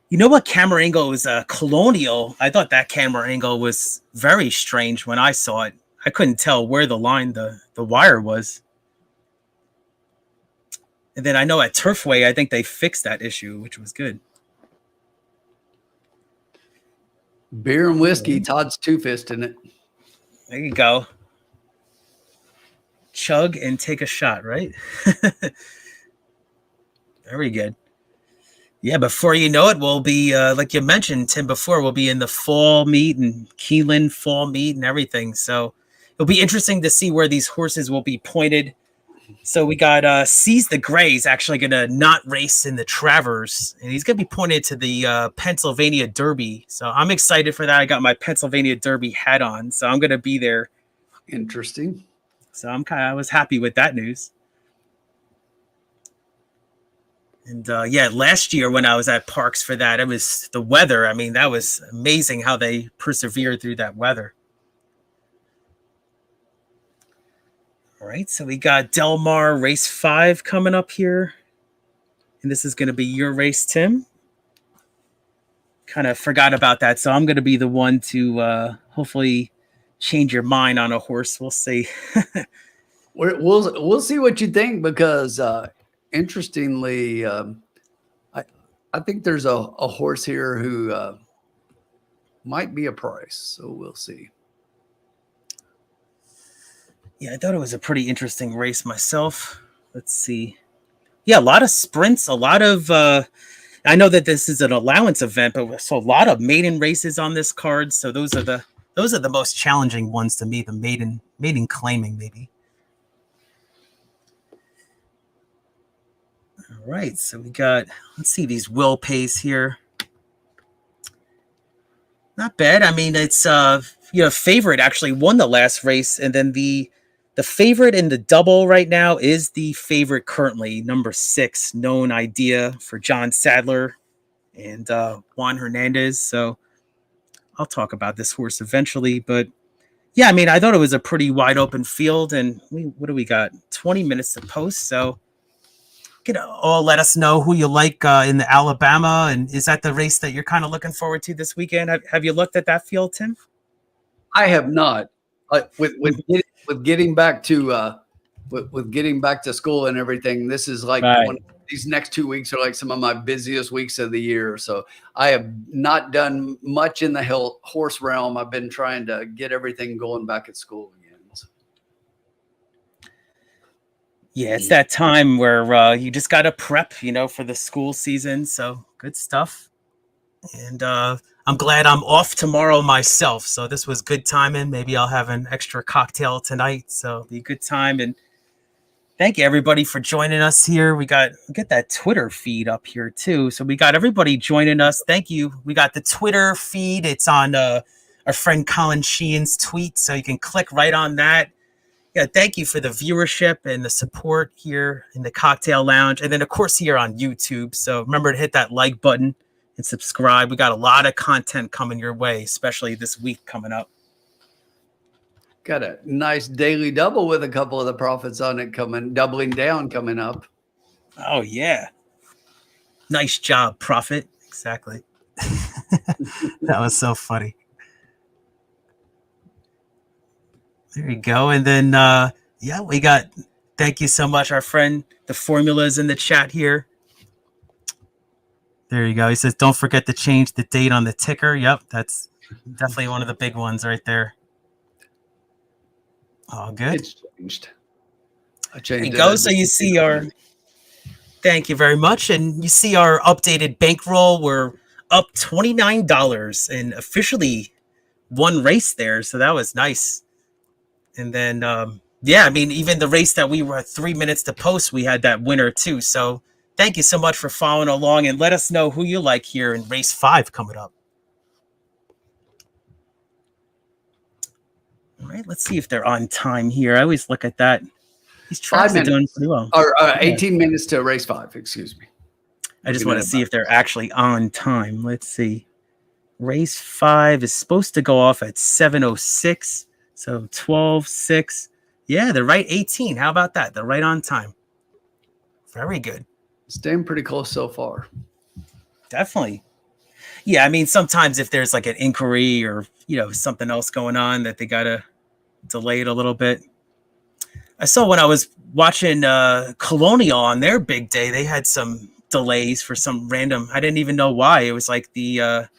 you know what camera angle was? Colonial. I thought that camera angle was very strange when I saw it. I couldn't tell where the wire was. And then I know at Turfway, I think they fixed that issue, which was good. Beer and whiskey, Todd's two-fisting it. There you go. Chug and take a shot, right? Very good. Yeah, before you know it, we'll be, like you mentioned, Tim, before, we'll be in the fall meet and Keeneland fall meet and everything. So it'll be interesting to see where these horses will be pointed. So we got Seize the Gray is actually going to not race in the Travers, and he's going to be pointed to the Pennsylvania Derby. So I'm excited for that. I got my Pennsylvania Derby hat on, so I'm going to be there. Interesting. So I was happy with that news. And yeah, last year when I was at Parks for that, it was the weather. I mean, that was amazing how they persevered through that weather. All right, so we got Del Mar race 5 coming up here. And this is going to be your race, Tim. Kind of forgot about that. So I'm going to be the one to hopefully change your mind on a horse. We'll see. We'll see what you think, because interestingly, I think there's a horse here who might be a price. So we'll see. Yeah, I thought it was a pretty interesting race myself. Let's see. Yeah, a lot of sprints, a lot of I know that this is an allowance event, but so a lot of maiden races on this card. So those are the most challenging ones to me, the maiden claiming maybe. All right, so we got, let's see these will pays here. Not bad. I mean, it's favorite actually won the last race, and then the favorite in the double right now is the favorite currently, number 6, Known Idea, for John Sadler and Juan Hernandez. So I'll talk about this horse eventually. But yeah, I mean, I thought it was a pretty wide open field. And what do we got? 20 minutes to post. So you can all let us know who you like in the Alabama. And is that the race that you're kind of looking forward to this weekend? Have you looked at that field, Tim? I have not. With getting back to getting back to school and everything, this is like right. These next 2 weeks are like some of my busiest weeks of the year. So I have not done much in the horse realm. I've been trying to get everything going back at school again. So. Yeah, it's that time where you just got to prep, for the school season. So good stuff. And I'm glad I'm off tomorrow myself. So this was good timing. Maybe I'll have an extra cocktail tonight. So it'll be a good time. And thank you, everybody, for joining us here. We get that Twitter feed up here, too. So we got everybody joining us. Thank you. We got the Twitter feed. It's on our friend Colin Sheehan's tweet. So you can click right on that. Yeah, thank you for the viewership and the support here in the Cocktail Lounge. And then, of course, here on YouTube. So remember to hit that like button and subscribe. We got a lot of content coming your way, especially this week coming up. Got a nice daily double with a couple of the profits on it doubling down coming up. Oh, yeah. Nice job, Prophet. Exactly. That was so funny. There you go. And then, we got Thank you so much, our friend. The formula is in the chat here. There you go. He says, don't forget to change the date on the ticker. Yep, that's definitely one of the big ones right there. All good. It's changed. I changed There you go. So you see our, thank you very much. And you see our updated bankroll. We're up $29 and officially one race there. So that was nice. And then, yeah, I mean, even the race that we were 3 minutes to post, we had that winner too. So thank you so much for following along, and let us know who you like here in race 5 coming up. All right, let's see if they're on time here. I always look at that. These tracks are doing pretty well. Or 18 minutes to race 5, excuse me. I just want to see if they're actually on time. Let's see. Race 5 is supposed to go off at 7:06. So 12:06. Yeah, they're right 18. How about that? They're right on time. Very good. Staying pretty close so far. Definitely. Yeah, I mean, sometimes if there's like an inquiry or, something else going on that they got to delay it a little bit. I saw when I was watching Colonial on their big day, they had some delays for some random, I didn't even know why. It was like the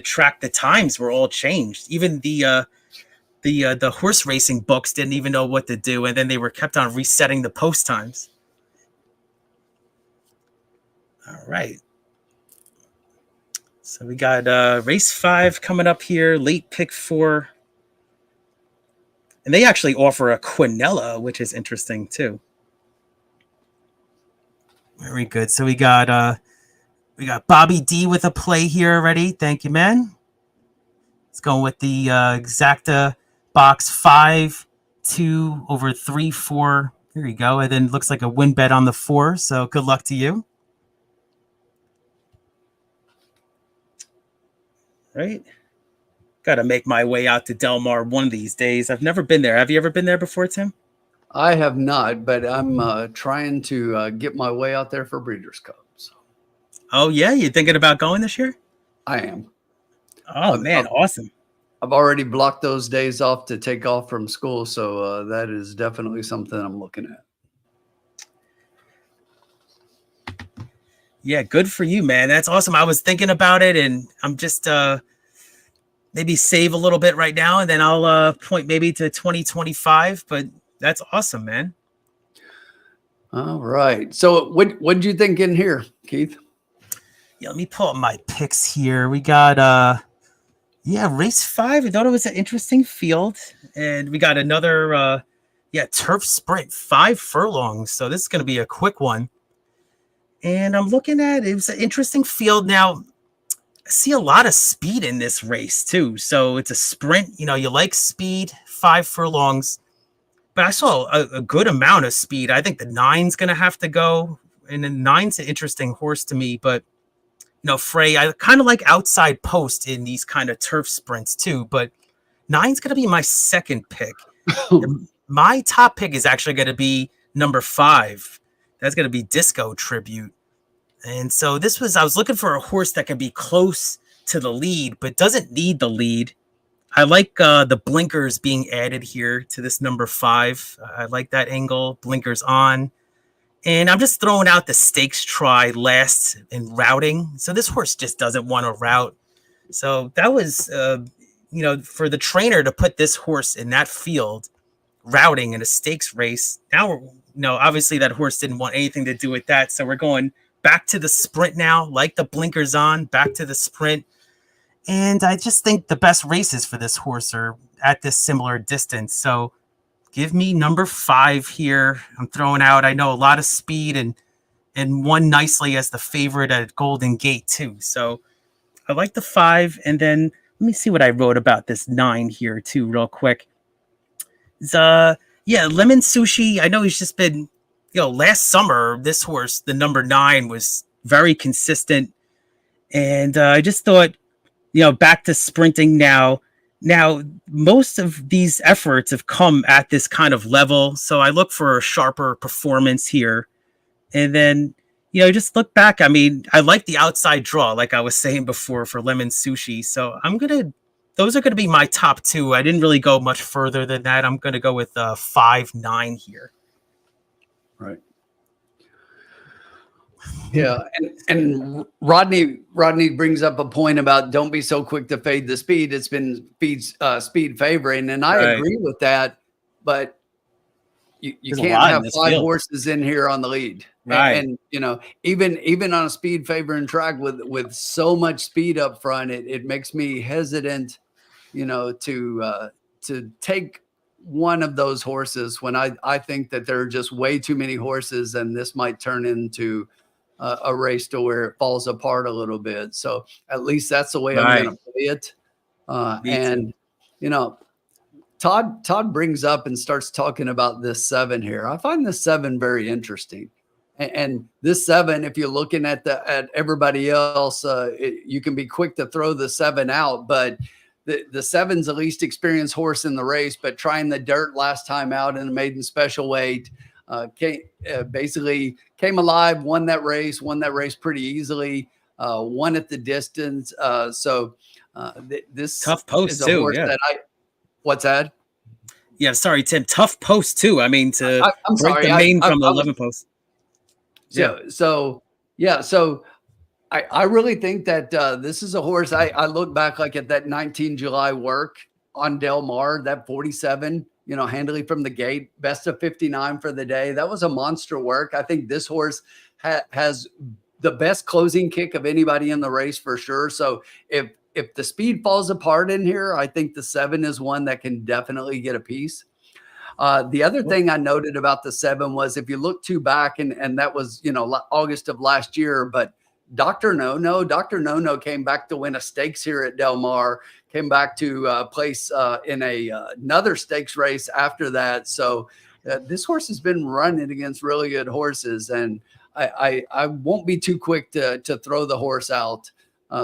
track, the times were all changed. Even the horse racing books didn't even know what to do. And then they were kept on resetting the post times. All right. So we got race 5 coming up here, late pick 4. And they actually offer a quinella, which is interesting too. Very good. So we got Bobby D with a play here already. Thank you, man. It's going with the exacta box 5, 2 over 3, 4. Here you go. And then it looks like a win bet on the 4. So good luck to you. Right? Got to make my way out to Del Mar one of these days. I've never been there. Have you ever been there before, Tim? I have not, but I'm trying to get my way out there for Breeders' Cup. So. Oh, yeah? You thinking about going this year? I am. Oh, man. Awesome. I've already blocked those days off to take off from school. So that is definitely something I'm looking at. Yeah, good for you, man. That's awesome. I was thinking about it, and I'm just maybe save a little bit right now, and then I'll point maybe to 2025. But that's awesome, man. All right. So what did you think in here, Keith? Yeah, let me pull up my picks here. We got race 5. I thought it was an interesting field, and we got another turf sprint, 5 furlongs. So this is going to be a quick one. And I'm looking at it was an interesting field. Now, I see a lot of speed in this race, too. So it's a sprint. You like speed, 5 furlongs. But I saw a good amount of speed. I think the 9's going to have to go. And the 9's an interesting horse to me. But, Frey, I kind of like outside post in these kind of turf sprints, too. But 9's going to be my second pick. My top pick is actually going to be number 5. That's going to be Disco Tribute. And so I was looking for a horse that can be close to the lead, but doesn't need the lead. I like the blinkers being added here to this number 5. I like that angle, blinkers on. And I'm just throwing out the stakes try last in routing. So this horse just doesn't want to route. So that was, for the trainer to put this horse in that field, routing in a stakes race. Now obviously that horse didn't want anything to do with that. So we're going back to the sprint now, like the blinkers on, back to the sprint. And I just think the best races for this horse are at this similar distance. So give me number 5 here. I'm throwing out, I know, a lot of speed and won nicely as the favorite at Golden Gate too. So I like the 5. And then let me see what I wrote about this 9 here too, real quick. Lemon Sushi. I know he's just been, last summer, this horse, the number 9, was very consistent. And I just thought, back to sprinting now. Now, most of these efforts have come at this kind of level. So I look for a sharper performance here. And then, just look back. I mean, I like the outside draw, like I was saying before, for Lemon Sushi. So those are going to be my top 2. I didn't really go much further than that. I'm going to go with 5, 9 here. Right. Yeah, and Rodney brings up a point about don't be so quick to fade the speed. It's been speed favoring, and I Right. agree with that. But you There's a can't lot in have this five field. horses in here on the lead, Right. and you know even on a speed favoring track with so much speed up front, it makes me hesitant, you know, to take one of those horses when I think that there are just way too many horses, and this might turn into a race to where it falls apart a little bit. So at least that's the way I'm going Right. to play it. Me too. And you know, Todd brings up and starts talking about this 7 here. I find this 7 very interesting. And this 7, if you're looking at everybody else, you can be quick to throw the 7 out, but the 7's the least experienced horse in the race, but trying the dirt last time out in a maiden special weight, basically came alive, won that race pretty easily, won at the distance. This Tough post is a too. horse Yeah. that what's that? Yeah. Sorry, Tim. Tough post too. I mean, to I'm break sorry. the main from the I was, 11 post. So I really think that this is a horse. I look back like at that 19 July work on Del Mar, that 47, you know, handily from the gate, best of 59 for the day. That was a monster work. I think this horse has the best closing kick of anybody in the race for sure. So if the speed falls apart in here, I think the 7 is one that can definitely get a piece. The other thing I noted about the 7 was if you look back, and that was, you know, August of last year, but Dr. No came back to win a stakes here at Del Mar, came back to place in another stakes race after that. So this horse has been running against really good horses, and I won't be too quick to throw the horse out.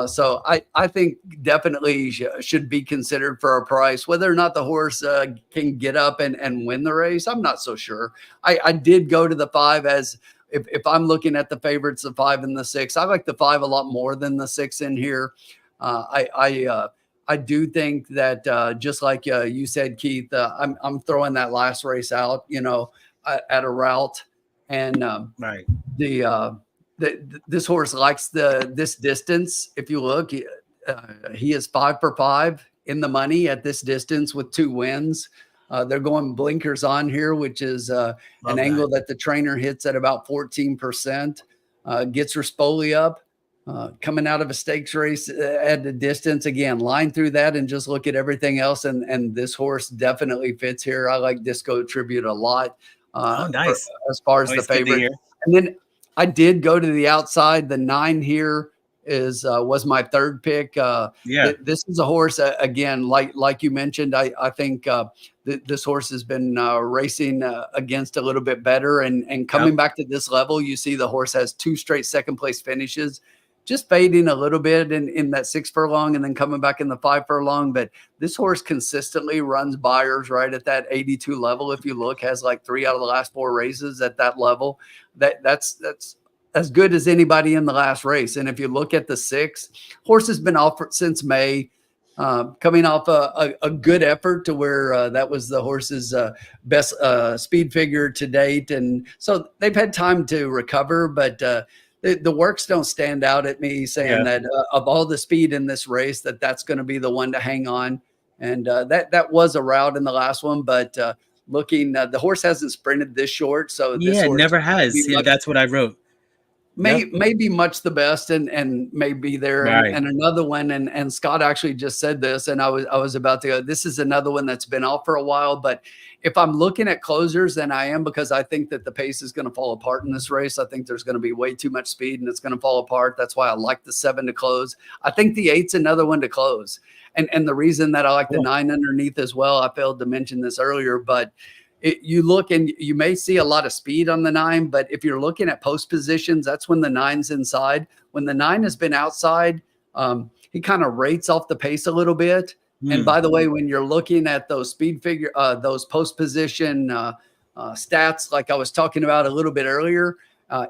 So I think definitely should be considered for a price. Whether or not the horse can get up and win the race, I'm not so sure. I did go to the 5 as if I'm looking at the favorites, the 5 and the 6. I like the 5 a lot more than the 6 in here. I do think that just like you said, Keith, I'm throwing that last race out, you know, at a route, and Right. This horse likes this distance. If you look, he is 5 for 5 in the money at this distance with 2 wins. They're going blinkers on here, which is an angle that the trainer hits at about 14%. Gets Rispoli up, coming out of a stakes race at a distance. Again, line through that and just look at everything else. And this horse definitely fits here. I like Disco Tribute a lot. Nice. As far as the favorite. And then I did go to the outside. The 9 here was my third pick. This is a horse again, like you mentioned. I think this horse has been racing against a little bit better and coming back to this level. You see the horse has 2 straight second place finishes, just fading a little bit in that 6 furlong and then coming back in the 5 furlong. But this horse consistently runs buyers right at that 82 level. If you look, has like 3 out of the last 4 races at that level. That's as good as anybody in the last race. And if you look at the 6, horse has been off since May, coming off a good effort to where that was the horse's best speed figure to date. And so they've had time to recover, but the works don't stand out at me saying that of all the speed in this race, that's going to be the one to hang on. And that was a route in the last one, but looking, the horse hasn't sprinted this short. So this horse never has. Yeah, that's what I wrote. May be much the best and may be there. Right. And another one, and Scott actually just said this, and I was about to go, this is another one that's been off for a while, but if I'm looking at closers, then I am, because I think that the pace is going to fall apart in this race. I think there's going to be way too much speed and it's going to fall apart. That's why I like the 7 to close. I think the 8's another one to close. And the reason that I like the 9 underneath as well, I failed to mention this earlier, but you look and you may see a lot of speed on the 9, but if you're looking at post positions, that's when the 9's inside. When the 9 has been outside, he kind of rates off the pace a little bit. And by the way, when you're looking at those speed figure, those post position stats, like I was talking about a little bit earlier,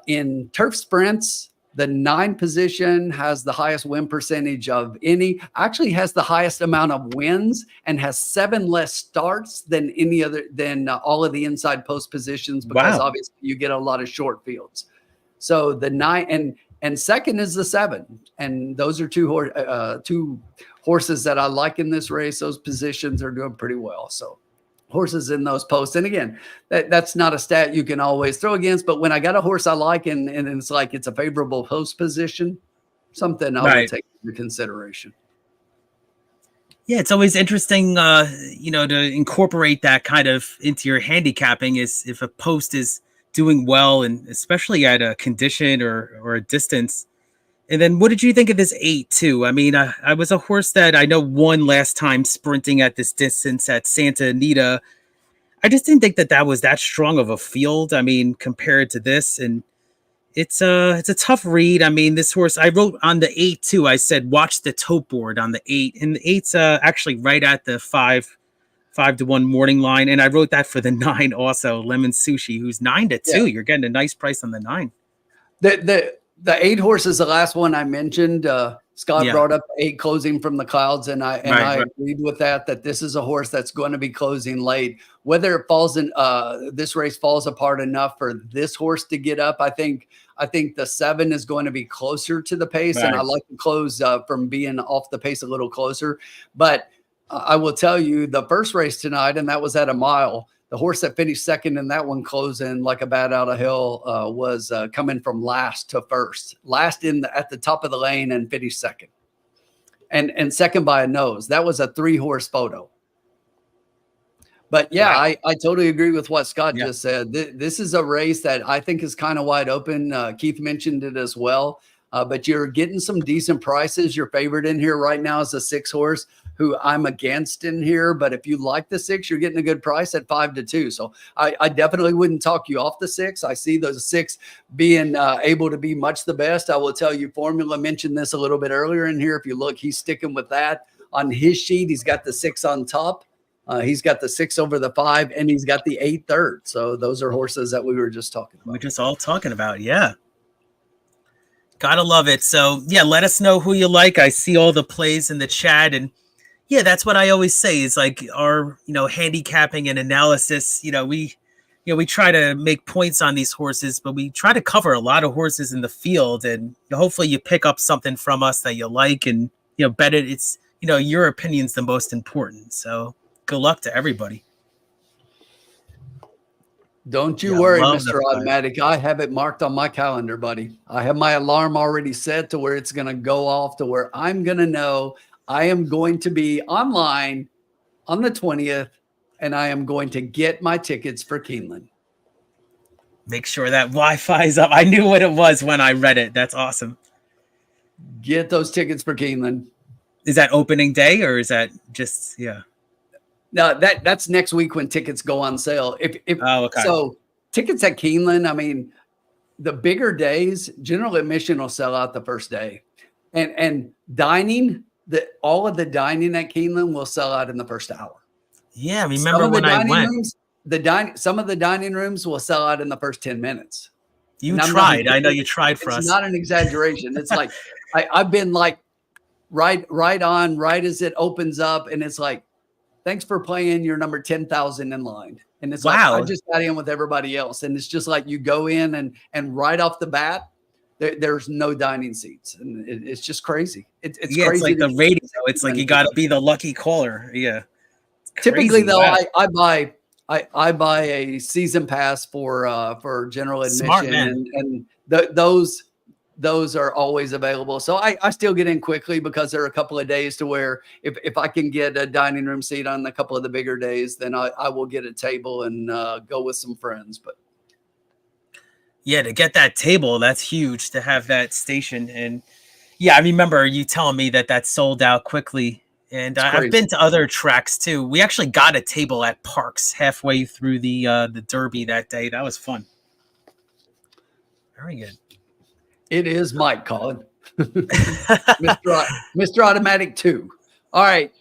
in turf sprints, The 9 position has the highest win percentage of any, actually has the highest amount of wins and has 7 less starts than any other, than all of the inside post positions, because Wow. obviously you get a lot of short fields. So the 9 and second is the 7. And those are two horses that I like in this race. Those positions are doing pretty well. So horses in those posts. And again, that's not a stat you can always throw against, but when I got a horse I like and it's like it's a favorable post position, something I would take into consideration. Yeah, it's always interesting, to incorporate that kind of into your handicapping, is if a post is doing well, and especially at a condition or a distance. And then what did you think of this 8 too? I mean, I was a horse that I know won last time sprinting at this distance at Santa Anita. I just didn't think that was that strong of a field. I mean, compared to this, and it's a tough read. I mean, this horse, I wrote on the 8 too. I said, watch the tote board on the 8, and the 8's actually right at the 5-1 morning line. And I wrote that for the 9 also, Lemon Sushi, who's 9-2. Yeah. You're getting a nice price on the 9. The 8 horse is the last one I mentioned. Scott brought up 8 closing from the clouds, and I agreed with that this is a horse that's going to be closing late. Whether it falls in this race falls apart enough for this horse to get up, I think the 7 is going to be closer to the pace, and I like to close from being off the pace a little closer. But I will tell you, the first race tonight, and that was at a mile, the horse that finished second in that one, closing like a bat out of hell, was coming from last to first. Last at the top of the lane and finished second. And second by a nose. That was a 3-horse photo. But yeah, wow. I totally agree with what Scott just said. This is a race that I think is kind of wide open. Keith mentioned it as well. But you're getting some decent prices. Your favorite in here right now is a 6 horse, who I'm against in here. But if you like the 6, you're getting a good price at 5-2. So I definitely wouldn't talk you off the 6. I see those 6 being able to be much the best. I will tell you, Formula mentioned this a little bit earlier in here. If you look, he's sticking with that on his sheet. He's got the 6 on top. He's got the 6 over the 5, and he's got the 8 third. So those are horses that we were just talking about. We're just all talking about, yeah. Gotta love it. So yeah, let us know who you like. I see all the plays in the chat, and yeah, that's what I always say is like our, handicapping and analysis. We try to make points on these horses, but we try to cover a lot of horses in the field, and hopefully you pick up something from us that you like, and bet it. It's your opinion's the most important. So good luck to everybody. Don't you worry, Mr. Automatic. I have it marked on my calendar, buddy. I have my alarm already set to where it's going to go off, to where I'm going to know I am going to be online on the 20th, and I am going to get my tickets for Keeneland. Make sure that Wi-Fi is up. I knew what it was when I read it. That's awesome. Get those tickets for Keeneland. Is that opening day, or is that just, No, that's next week when tickets go on sale. So tickets at Keeneland, I mean, the bigger days, general admission will sell out the first day, and dining, all of the dining at Keeneland will sell out in the first hour. Yeah, remember when I went? Some of the dining rooms will sell out in the first 10 minutes. You tried. I know you tried for us. It's not an exaggeration. It's like I've been like right as it opens up, and it's like, thanks for playing your number 10,000 in line. And it's like, I just got in with everybody else. And it's just like you go in and right off the bat, there's no dining seats. And it's just crazy. It's crazy. It's like the radio. It's like you got to be the lucky caller. Yeah. Typically, though, I buy a season pass for general admission. And those are always available. So I still get in quickly because there are a couple of days to where if I can get a dining room seat on a couple of the bigger days, then I will get a table and go with some friends. But yeah, to get that table, that's huge to have that station. And yeah, I remember you telling me that sold out quickly. And I've been to other tracks too. We actually got a table at Parks halfway through the Derby that day. That was fun. Very good. It is Mike calling. Mr. Automatic 2. All right.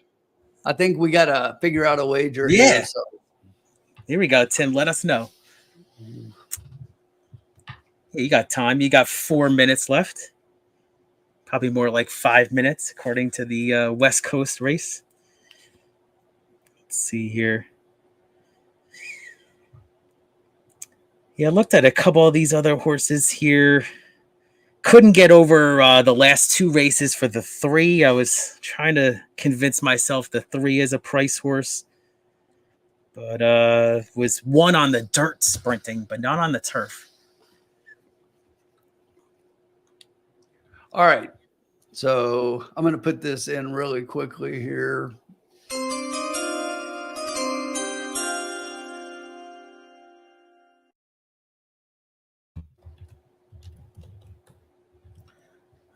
I think we got to figure out a wager here. So. Here we go, Tim. Let us know. Yeah, you got time. You got 4 minutes left. Probably more like 5 minutes, according to the West Coast race. Let's see here. Yeah, I looked at a couple of these other horses here. Couldn't get over the last 2 races for the 3. I was trying to convince myself the 3 is a price horse, but was one on the dirt sprinting, but not on the turf. All right. So I'm going to put this in really quickly here.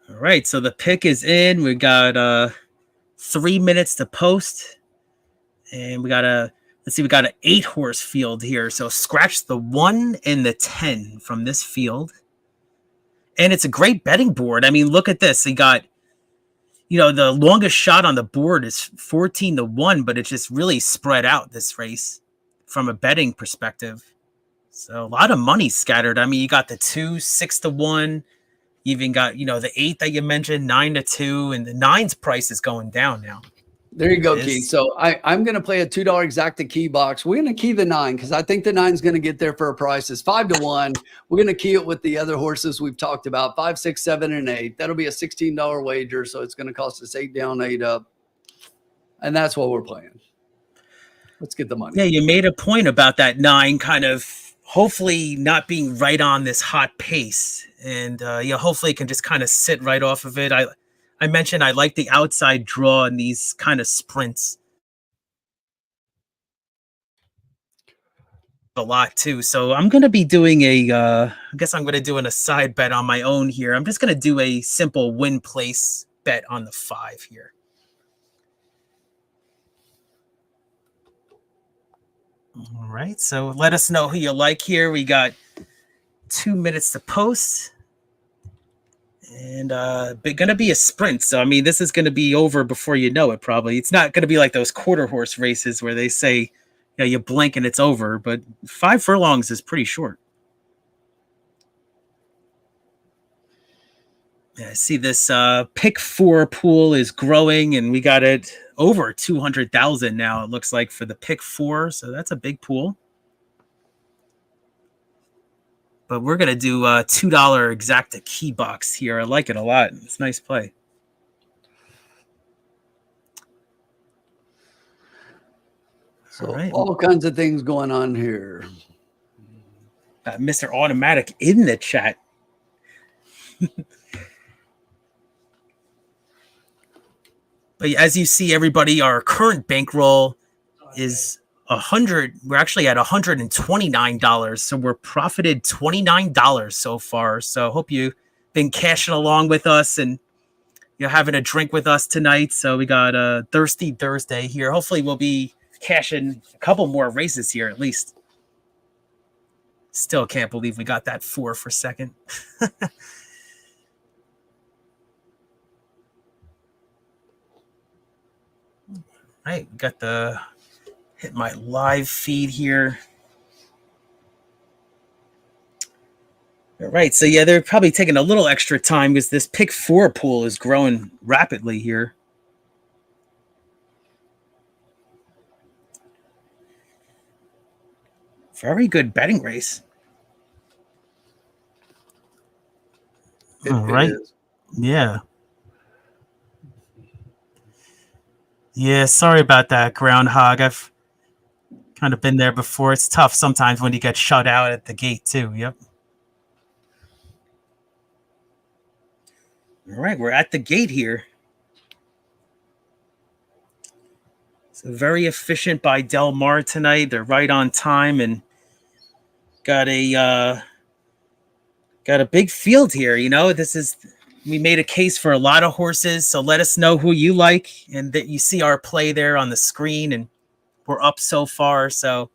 All right, so the pick is in. We got 3 minutes to post, and we got a we got an 8 horse field here. So scratch the 1 and the 10 from this field, and it's a great betting board. I mean, look at this. They got, the longest shot on the board is 14-1, but it's just really spread out this race from a betting perspective. So a lot of money scattered. I mean, you got the 2, 6-1. You even got, the 8 that you mentioned, 9-2, and the 9's price is going down now. There you go, Keith. So I'm going to play a $2 exacta key box. We're going to key the 9 because I think the 9's going to get there for a price. It's 5-1. We're going to key it with the other horses we've talked about, 5, 6, 7, and 8. That'll be a $16 wager. So it's going to cost us 8 down, 8 up. And that's what we're playing. Let's get the money. Yeah, you made a point about that 9 kind of hopefully not being right on this hot pace. And hopefully it can just kind of sit right off of it. I mentioned I like the outside draw in these kind of sprints a lot too. So I'm going to be doing I guess I'm going to do a side bet on my own here. I'm just going to do a simple win place bet on the 5 here. All right, so let us know who you like here. We got 2 minutes to post. And going to be a sprint. So, I mean, this is going to be over before you know it, probably. It's not going to be like those quarter horse races where they say, you blink and it's over. But 5 furlongs is pretty short. Yeah, I see this pick 4 pool is growing, and we got it over 200,000 now, it looks like, for the pick 4. So that's a big pool. But we're going to do a $2 exacta key box here. I like it a lot. It's a nice play. So all kinds of things going on here. Mr. Automatic in the chat. But as you see, everybody, our current bankroll is 100. We're actually at $129. So we're profited $29 so far. So hope you've been cashing along with us and you're having a drink with us tonight. So we got a Thirsty Thursday here. Hopefully we'll be cashing a couple more races here at least. Still can't believe we got that 4 for second. All right, we got the hit my live feed here. All right, so yeah, they're probably taking a little extra time because this pick 4 pool is growing rapidly here. Very good betting race. All right. Yeah. Yeah, sorry about that, Groundhog. I've kind of been there before. It's tough sometimes when you get shut out at the gate too. Yep. All right, we're at the gate here. So very efficient by Del Mar tonight. They're right on time and got a big field here. We made a case for a lot of horses. So let us know who you like and that you see our play there on the screen, and we're up so far. So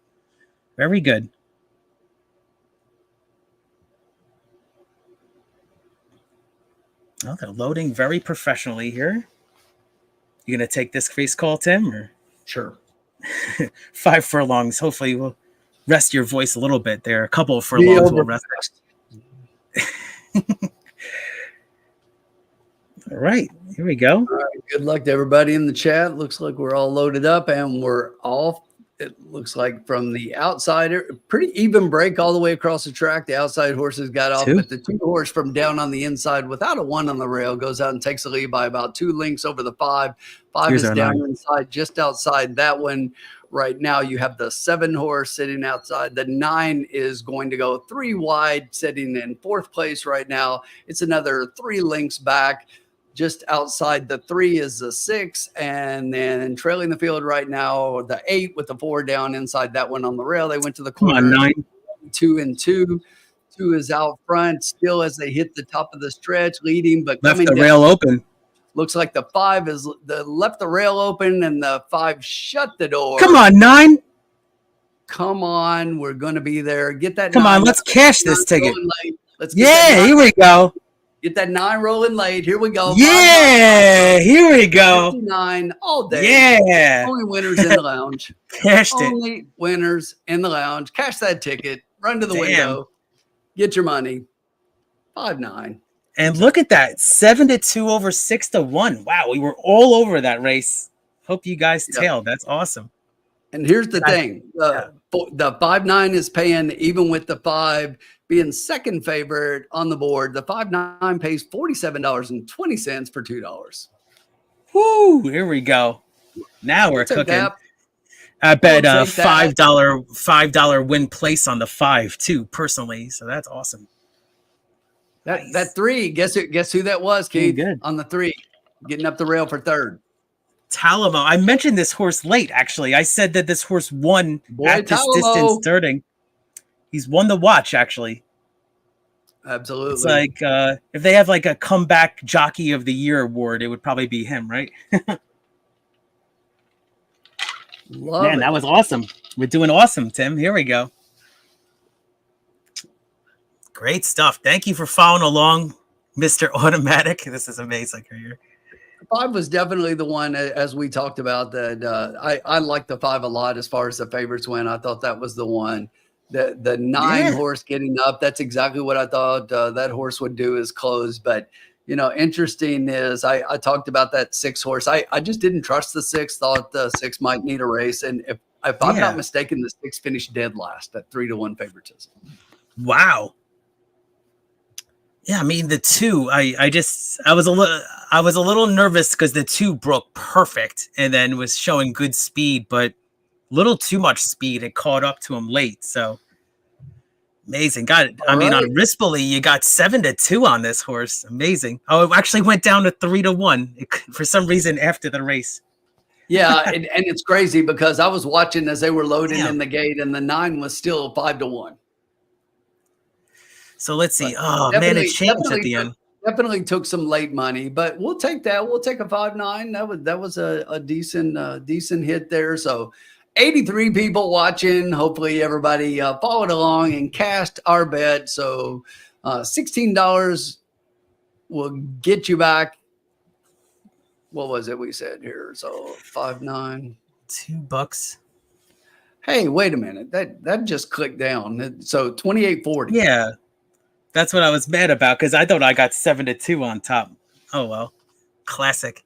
very good. Oh, they're loading very professionally here. You going to take this face call, Tim? Or? Sure. 5 furlongs. Hopefully we'll rest your voice a little bit there. A couple of furlongs will rest. All right, here we go. All right, good luck to everybody in the chat. Looks like we're all loaded up and we're off. It looks like from the outsider, pretty even break all the way across the track. The outside horses got off, Two. but the 2 horse from down on the inside without a 1 on the rail goes out and takes the lead by about 2 lengths over the 5. 5 Here's is our down 9. inside, just outside that one. Right now, you have the 7 horse sitting outside. The 9 is going to go 3 wide, sitting in 4th place right now. It's another 3 lengths back. Just outside the 3 is the 6, and then trailing the field right now, the 8 with the 4 down inside that one on the rail. They went to the corner. Come on, 9. 2 and 2. 2 is out front still as they hit the top of the stretch, leading, but Left coming the down. rail open. Looks like the 5 is left the rail open, and the 5 shut the door. Come on, 9. Come on, we're going to be there. Get that. Come 9 on, let's cash this ticket. Let's get that 9. Yeah, here we go. Get that 9 rolling late. Here we go. Yeah, here we go. 59 all day. Yeah. Only winners in the lounge. Cashed it. Only winners in the lounge. Cash that ticket. Run to the Damn. window. Get your money. 5-9. And look at that. 7-2 over 6-1. Wow, we were all over that race. Hope you guys tailed. That's awesome. And here's the thing. The 5-9 is paying even with the 5 being second favorite on the board. The 5-9 pays $47.20 for $2. Woo, here we go. Now we're cooking. That. I bet We'll $5 win place on the 5 too, personally. So that's awesome. That 3, guess who that was, Keith? Good. On the 3, getting up the rail for 3rd. Talamo. I mentioned this horse late, actually. I said that this horse won at this distance starting. He's won the watch, actually. Absolutely. It's like if they have like a comeback jockey of the year award, it would probably be him, right? Man, that was awesome. We're doing awesome, Tim. Here we go. Great stuff. Thank you for following along, Mr. Automatic. This is amazing here. 5 was definitely the one, as we talked about, that I like the 5 a lot as far as the favorites went. I thought that was the one. The 9 horse getting up, that's exactly what I thought that horse would do, is close. But, interesting is I talked about that 6 horse. I just didn't trust the 6, thought the 6 might need a race. And if I'm not mistaken, the 6 finished dead last at 3-1 favoritism. Wow. Yeah, I mean the 2. I was a little nervous because the 2 broke perfect and then was showing good speed, but a little too much speed. It caught up to him late. So amazing. Got it. I mean, on Rispoli, you got 7-2 on this horse. Amazing. Oh, it actually went down to 3-1 for some reason after the race. Yeah, and it's crazy because I was watching as they were loading in the gate, and the 9 was still 5-1. So let's see. Oh man, it changed at the end. Definitely took some late money, but we'll take that. We'll take a 5-9. That was a decent hit there. So 83 people watching. Hopefully everybody followed along and cashed our bet. So $16 will get you back. What was it we said here? So 5-9. $2. Hey, wait a minute. That just clicked down. So 28.40. Yeah. That's what I was mad about because I thought I got 7-2 on top. Oh, well. Classic.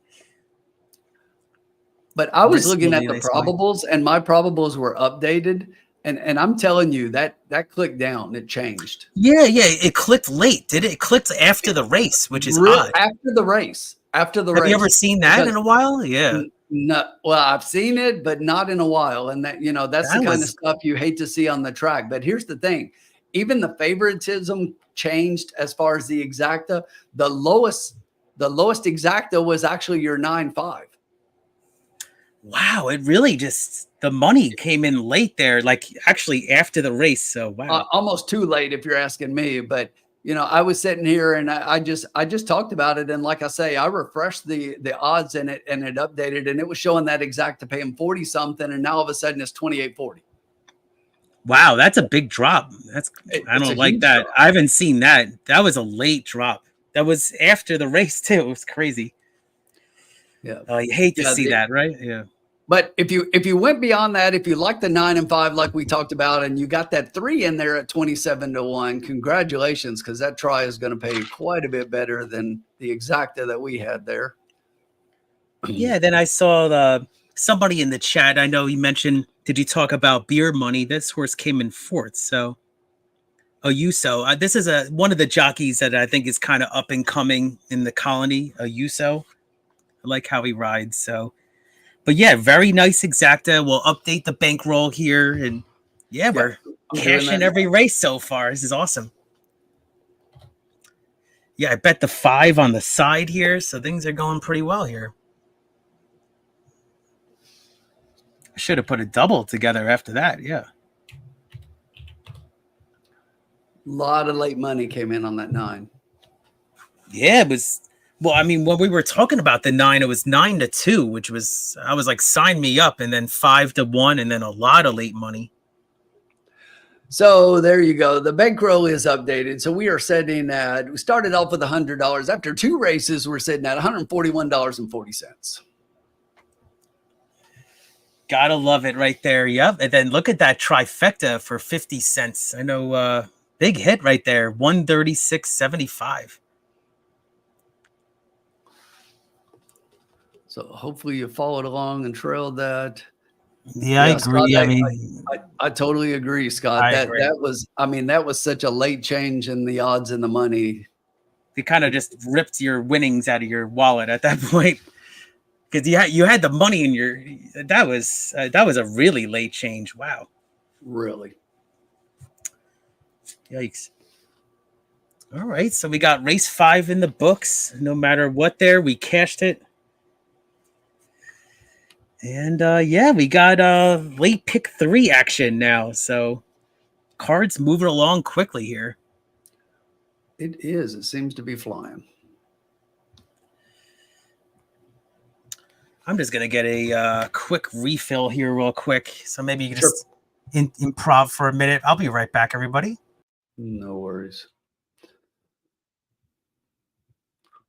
But I was looking at the probables, and my probables were updated. And I'm telling you, that clicked down. It changed. Yeah. It clicked late, did it? It clicked after the race, which is odd. After the race. Have you ever seen that in a while? Yeah. No, well, I've seen it, but not in a while. And that's the kind of stuff you hate to see on the track. But here's the thing. Even the favoritism changed as far as the exacta. The lowest exacta was actually your 9-5. Wow, it really just the money came in late there, like actually after the race. So wow, almost too late if you're asking me. But I was sitting here and I just talked about it, and like I say, I refreshed the odds in it and it updated, and it was showing that exacta paying 40 something, and now all of a sudden it's 28.40. Wow, that's a big drop. I don't like that. Drop. I haven't seen that. That was a late drop. That was after the race too. It was crazy. Yeah. You hate to see that, right? Yeah. But if you went beyond that, if you like the 9 and 5, like we talked about, and you got that 3 in there at 27-1, congratulations, because that try is going to pay quite a bit better than the exacta that we had there. Yeah, then I saw somebody in the chat. I know you mentioned, did you talk about beer money? This horse came in fourth. So, Ayuso. This is one of the jockeys that I think is kind of up and coming in the colony. Ayuso. I like how he rides. So, but yeah, very nice exacta. We'll update the bankroll here, and yeah, we're cashing every race so far. This is awesome. Yeah, I bet the 5 on the side here, so things are going pretty well here. I should have put a double together after that. Yeah. A lot of late money came in on that 9. Yeah, it was. Well, I mean, when we were talking about the 9, it was 9-2, which was, I was like, sign me up, and then 5-1, and then a lot of late money. So there you go. The bankroll is updated. So we are sitting at, we started off with $100. After 2 races, we're sitting at $141.40. Gotta love it right there. Yep. And then look at that trifecta for 50 cents. I know, big hit right there. 136.75. So hopefully you followed along and trailed that. Yeah, I agree. Scott, I totally agree, Scott. That was, I mean, that was such a late change in the odds and the money. It kind of just ripped your winnings out of your wallet at that point. Because you had the money in your, that was a really late change. Wow. Really. Yikes. All right. So we got race 5 in the books. No matter what there, we cashed it. And yeah, we got late pick 3 action now. So cards moving along quickly here. It is. It seems to be flying. I'm just going to get a quick refill here real quick. So maybe you can just improv for a minute. I'll be right back, everybody. No worries.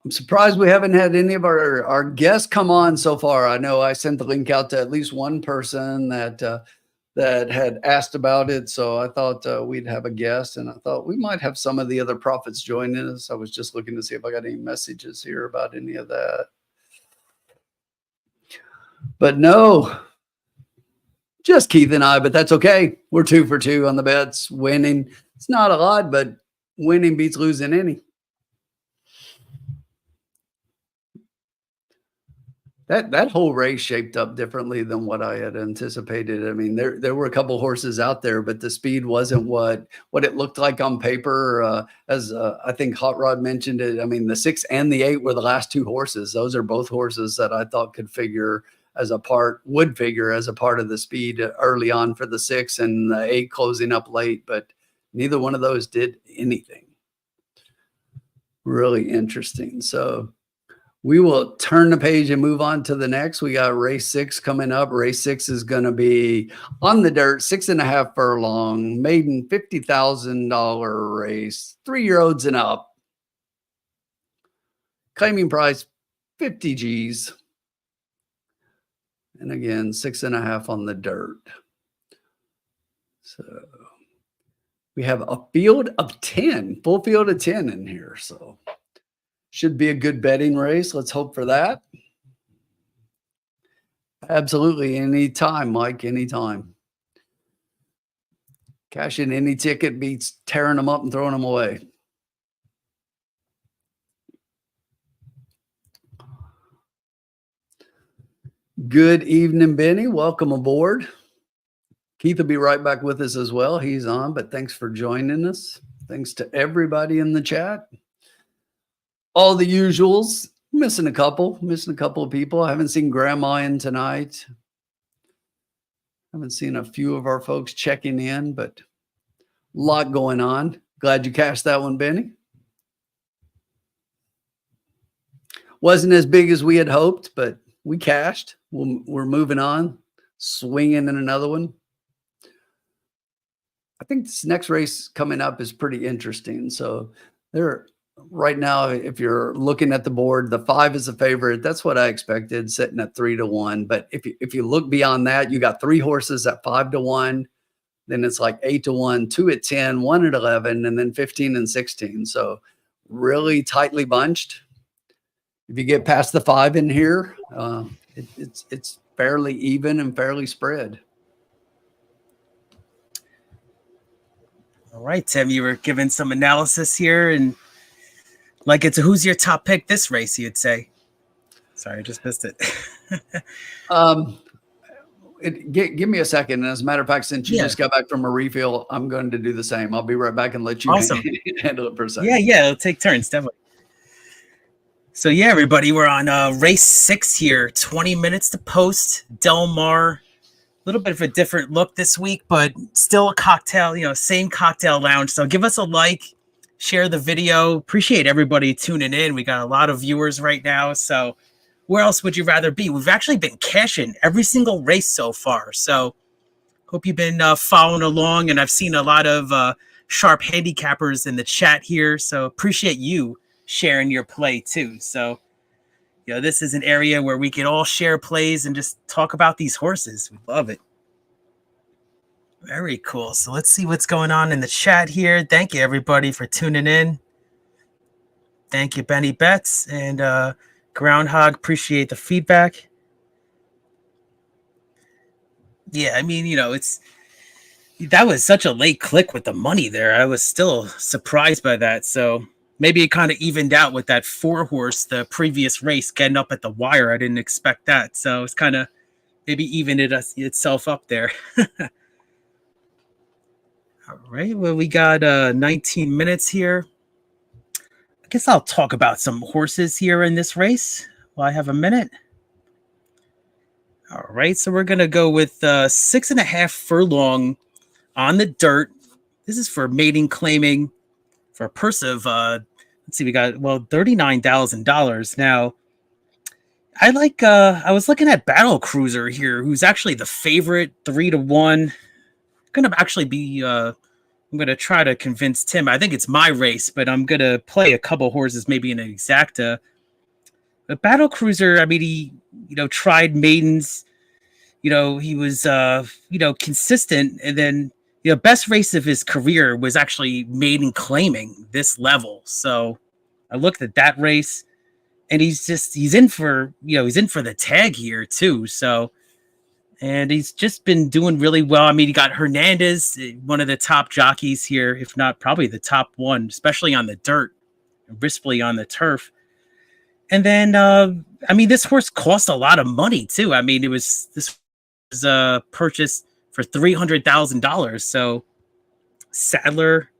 I'm surprised we haven't had any of our guests come on so far. I know I sent the link out to at least one person that had asked about it. So I thought we'd have a guest, and I thought we might have some of the other prophets joining us. I was just looking to see if I got any messages here about any of that. But no, just Keith and I, but that's okay. We're 2 for 2 on the bets. Winning, it's not a lot, but winning beats losing any. That whole race shaped up differently than what I had anticipated. I mean, there were a couple horses out there, but the speed wasn't what it looked like on paper. As I think Hot Rod mentioned it, I mean, the 6 and the 8 were the last 2 horses. Those are both horses that I thought would figure as a part of the speed early on for the 6 and the 8 closing up late, but neither one of those did anything. Really interesting. So we will turn the page and move on to the next. We got race 6 coming up. Race 6 is going to be on the dirt, 6.5 furlong, maiden $50,000 race, 3-year-olds and up. Claiming price 50 G's. And again, 6.5 on the dirt. So we have a field of 10, full field of 10 in here. So should be a good betting race. Let's hope for that. Absolutely. Anytime, Mike, anytime. Cashing any ticket beats tearing them up and throwing them away. Good evening, Benny. Welcome aboard. Keith will be right back with us as well. He's on, but thanks for joining us. Thanks to everybody in the chat. All the usuals. Missing a couple of people. I haven't seen Grandma in tonight. Haven't seen a few of our folks checking in, but a lot going on. Glad you cashed that one, Benny. Wasn't as big as we had hoped, but we cashed. We're moving on, swinging in another one. I think this next race coming up is pretty interesting. So there are Right now, if you're looking at the board, the 5 is a favorite. That's what I expected, sitting at 3-1. But if you look beyond that, you got 3 horses at 5-1. Then it's like 8-1, 2 at 10, 1 at 11, and then 15 and 16. So really tightly bunched. If you get past the 5 in here, it's fairly even and fairly spread. All right, Tim, you were giving some analysis here, and like it's who's your top pick this race, you'd say. Sorry, I just missed it. Give me a second. And as a matter of fact, since you just got back from a refill, I'm going to do the same. I'll be right back and let you handle it for a second. Yeah, it'll take turns, definitely. So yeah, everybody, we're on race 6 here. 20 minutes to post. Del Mar, a little bit of a different look this week, but still a cocktail, same cocktail lounge. So give us a like, share the video. Appreciate everybody tuning in. We got a lot of viewers right now. So where else would you rather be? We've actually been cashing every single race so far. So hope you've been following along. And I've seen a lot of sharp handicappers in the chat here. So appreciate you sharing your play too. So, this is an area where we can all share plays and just talk about these horses. We love it. Very cool. So let's see what's going on in the chat here. Thank you, everybody, for tuning in. Thank you, Benny Betts and Groundhog. Appreciate the feedback. Yeah, I mean, that was such a late click with the money there. I was still surprised by that. So maybe it kind of evened out with that 4-horse, the previous race, getting up at the wire. I didn't expect that. So it's kind of maybe evened itself up there. All right. Well, we got 19 minutes here. I guess I'll talk about some horses here in this race while I have a minute. All right. So we're going to go with 6.5 furlong on the dirt. This is for maiden claiming for a purse of, let's see, we got, $39,000. Now, I was looking at Battle Cruiser here, who's actually the favorite, 3-1. Going to actually be, I'm going to try to convince Tim. I think it's my race, but I'm going to play a couple horses, maybe in an exacta. But Battle Cruiser, I mean, he, tried maidens. He was, consistent. And then, best race of his career was actually maiden claiming this level. So I looked at that race, and he's in for the tag here too. So, and he's just been doing really well. I mean, he got Hernandez, one of the top jockeys here, if not probably the top one, especially on the dirt, Rispoli on the turf. And then, this horse cost a lot of money too. I mean, this was purchased for $300,000. So Sadler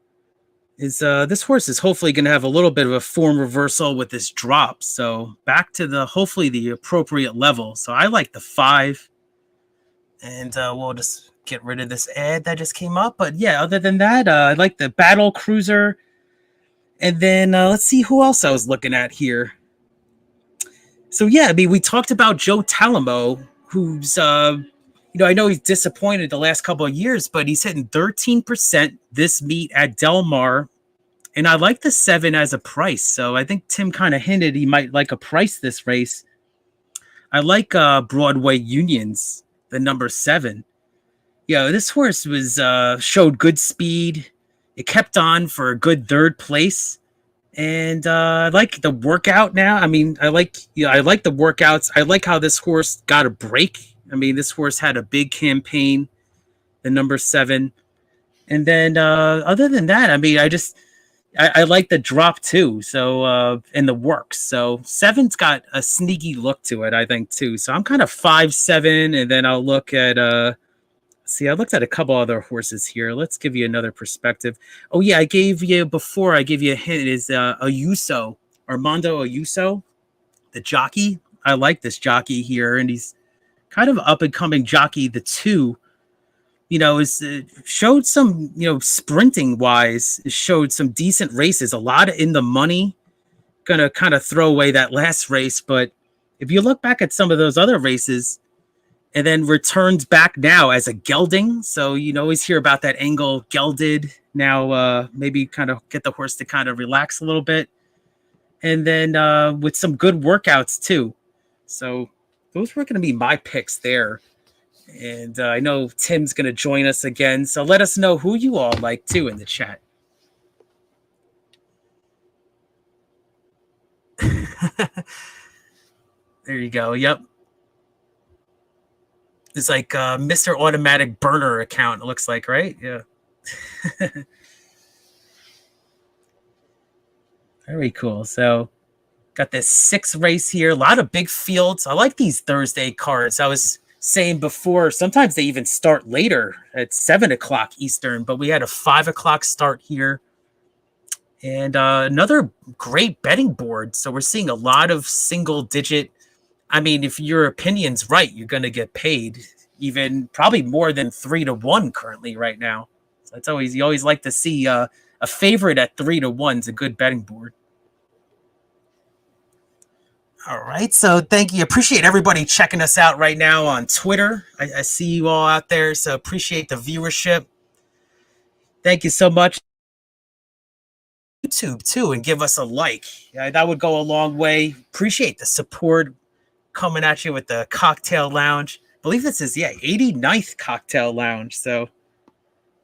is this horse is hopefully going to have a little bit of a form reversal with this drop. So back to hopefully the appropriate level. So I like the 5. And we'll just get rid of this ad that just came up. But yeah, other than that, I like the Battle Cruiser. And then let's see who else I was looking at here. So yeah, I mean, we talked about Joe Talamo, who's, I know he's disappointed the last couple of years, but he's hitting 13% this meet at Del Mar. And I like the 7 as a price. So I think Tim kind of hinted he might like a price this race. I like Broadway Unions, the number 7. This horse was showed good speed. It kept on for a good 3rd place. And I like the workout now. I mean, I like the workouts. I like how this horse got a break. I mean, this horse had a big campaign, the number 7. And then other than that, I mean, I like the drop too. So, and the works. So 7's got a sneaky look to it, I think too. So I'm kind of 5-7. And then I'll look at, I looked at a couple other horses here. Let's give you another perspective. Oh yeah. I gave you a hint is Ayuso, Armando Ayuso, the jockey. I like this jockey here. And he's kind of up and coming jockey. The 2, is showed some, sprinting wise, showed some decent races, a lot in the money. Gonna kind of throw away that last race, but if you look back at some of those other races, and then returns back now as a gelding, so you always hear about that angle gelded. Now maybe kind of get the horse to kind of relax a little bit. and then with some good workouts too. So those were going to be my picks there. And I know Tim's going to join us again. So let us know who you all like too in the chat. There you go. Yep. It's like Mr. Automatic Burner account, it looks like, right? Yeah. Very cool. So got this 6th race here. A lot of big fields. I like these Thursday cards. I was saying before, sometimes they even start later at 7 o'clock Eastern, but we had a 5 o'clock start here. And another great betting board. So we're seeing a lot of single digit. I mean, if your opinion's right, you're going to get paid even probably more than 3-1 currently right now. So that's always, you always like to see a favorite at 3-1 is a good betting board. All right. So thank you. Appreciate everybody checking us out right now on Twitter. I see you all out there. So appreciate the viewership. Thank you so much. YouTube too, and give us a like. Yeah, that would go a long way. Appreciate the support coming at you with the cocktail lounge. I believe this is 89th cocktail lounge. So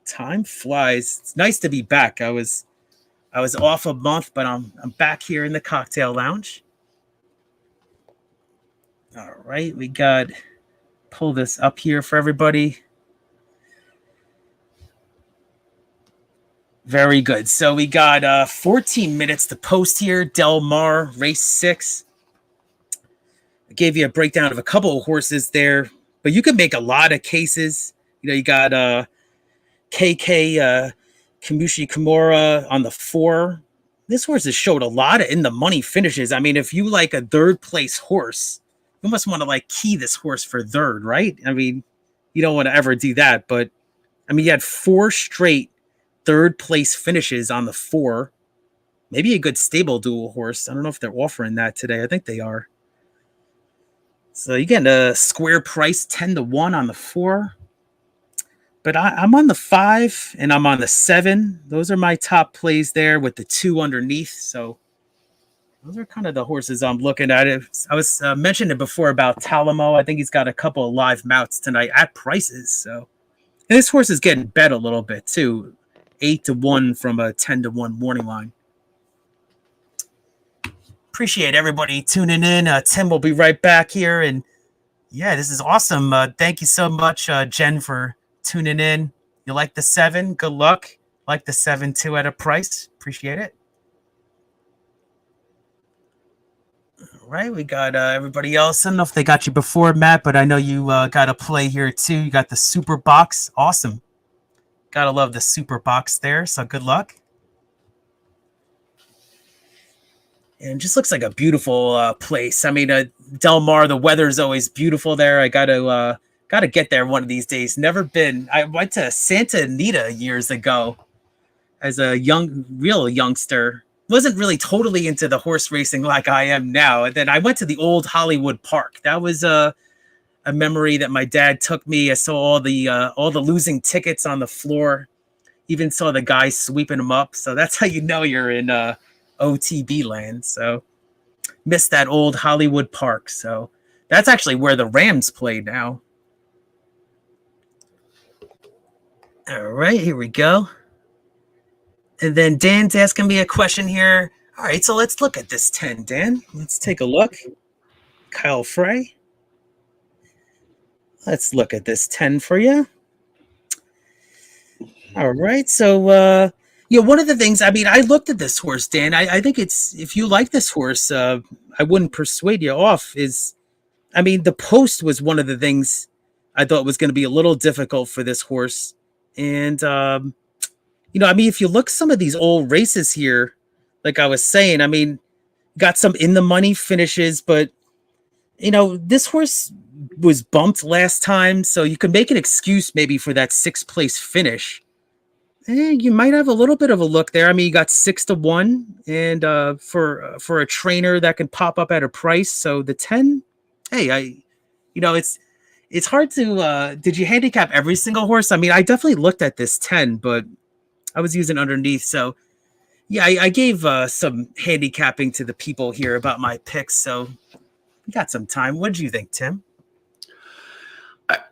time flies. It's nice to be back. I was off a month, but I'm back here in the cocktail lounge. All right, we got pull this up here for everybody. Very good. So we got 14 minutes to post here. Del Mar, race 6. I gave you a breakdown of a couple of horses there, but you could make a lot of cases. You know, you got KK Kamushi Kimura on the 4. This horse has showed a lot of in the money finishes. I mean, if you like a 3rd place horse, you must want to like key this horse for 3rd, right? I mean, you don't want to ever do that, but I mean, you had 4 straight 3rd place finishes on the 4. Maybe a good stable dual horse. I don't know if they're offering that today. I think they are. So you get a square price 10-1 on the 4. But I'm on the 5 and I'm on the 7. Those are my top plays there with the 2 underneath. So those are kind of the horses I'm looking at. I was mentioning before about Talamo. I think he's got a couple of live mounts tonight at prices. So and this horse is getting bet a little bit too. 8-1 from a 10-1 morning line. Appreciate everybody tuning in. Tim will be right back here. And yeah, this is awesome. Thank you so much, Jen, for tuning in. You like the 7? Good luck. Like the 7 too at a price. Appreciate it. All right, we got everybody else. I don't know if they got you before, Matt, but I know you got a play here too. You got the super box. Awesome. Gotta love the super box there. So good luck. And just looks like a beautiful place. I mean, Del Mar, the weather's always beautiful there. I gotta get there one of these days. Never been. I went to Santa Anita years ago as a real youngster. Wasn't really totally into the horse racing like I am now. And then I went to the old Hollywood Park. That was a memory that my dad took me. I saw all the losing tickets on the floor. Even saw the guys sweeping them up. So that's how you know you're in OTB land. So missed that old Hollywood Park. So that's actually where the Rams play now. All right, here we go. And then Dan's asking me a question here. All right, so let's look at this 10, Dan. Let's take a look. Kyle Frey. Let's look at this 10 for you. All right, so one of the things, I mean, I looked at this horse, Dan. I think if you like this horse, I wouldn't persuade you off. I mean, the post was one of the things I thought was going to be a little difficult for this horse. And, I mean, if you look some of these old races here, like I was saying, I mean, got some in the money finishes, but, this horse was bumped last time. So you can make an excuse maybe for that 6th place finish. You might have a little bit of a look there. I mean, you got 6-1 and for a trainer that can pop up at a price. So the 10, hey, it's hard to, did you handicap every single horse? I mean, I definitely looked at this 10, but I was using underneath. So Yeah, I gave some handicapping to the people here about my picks, so we got some time. What did you think, Tim?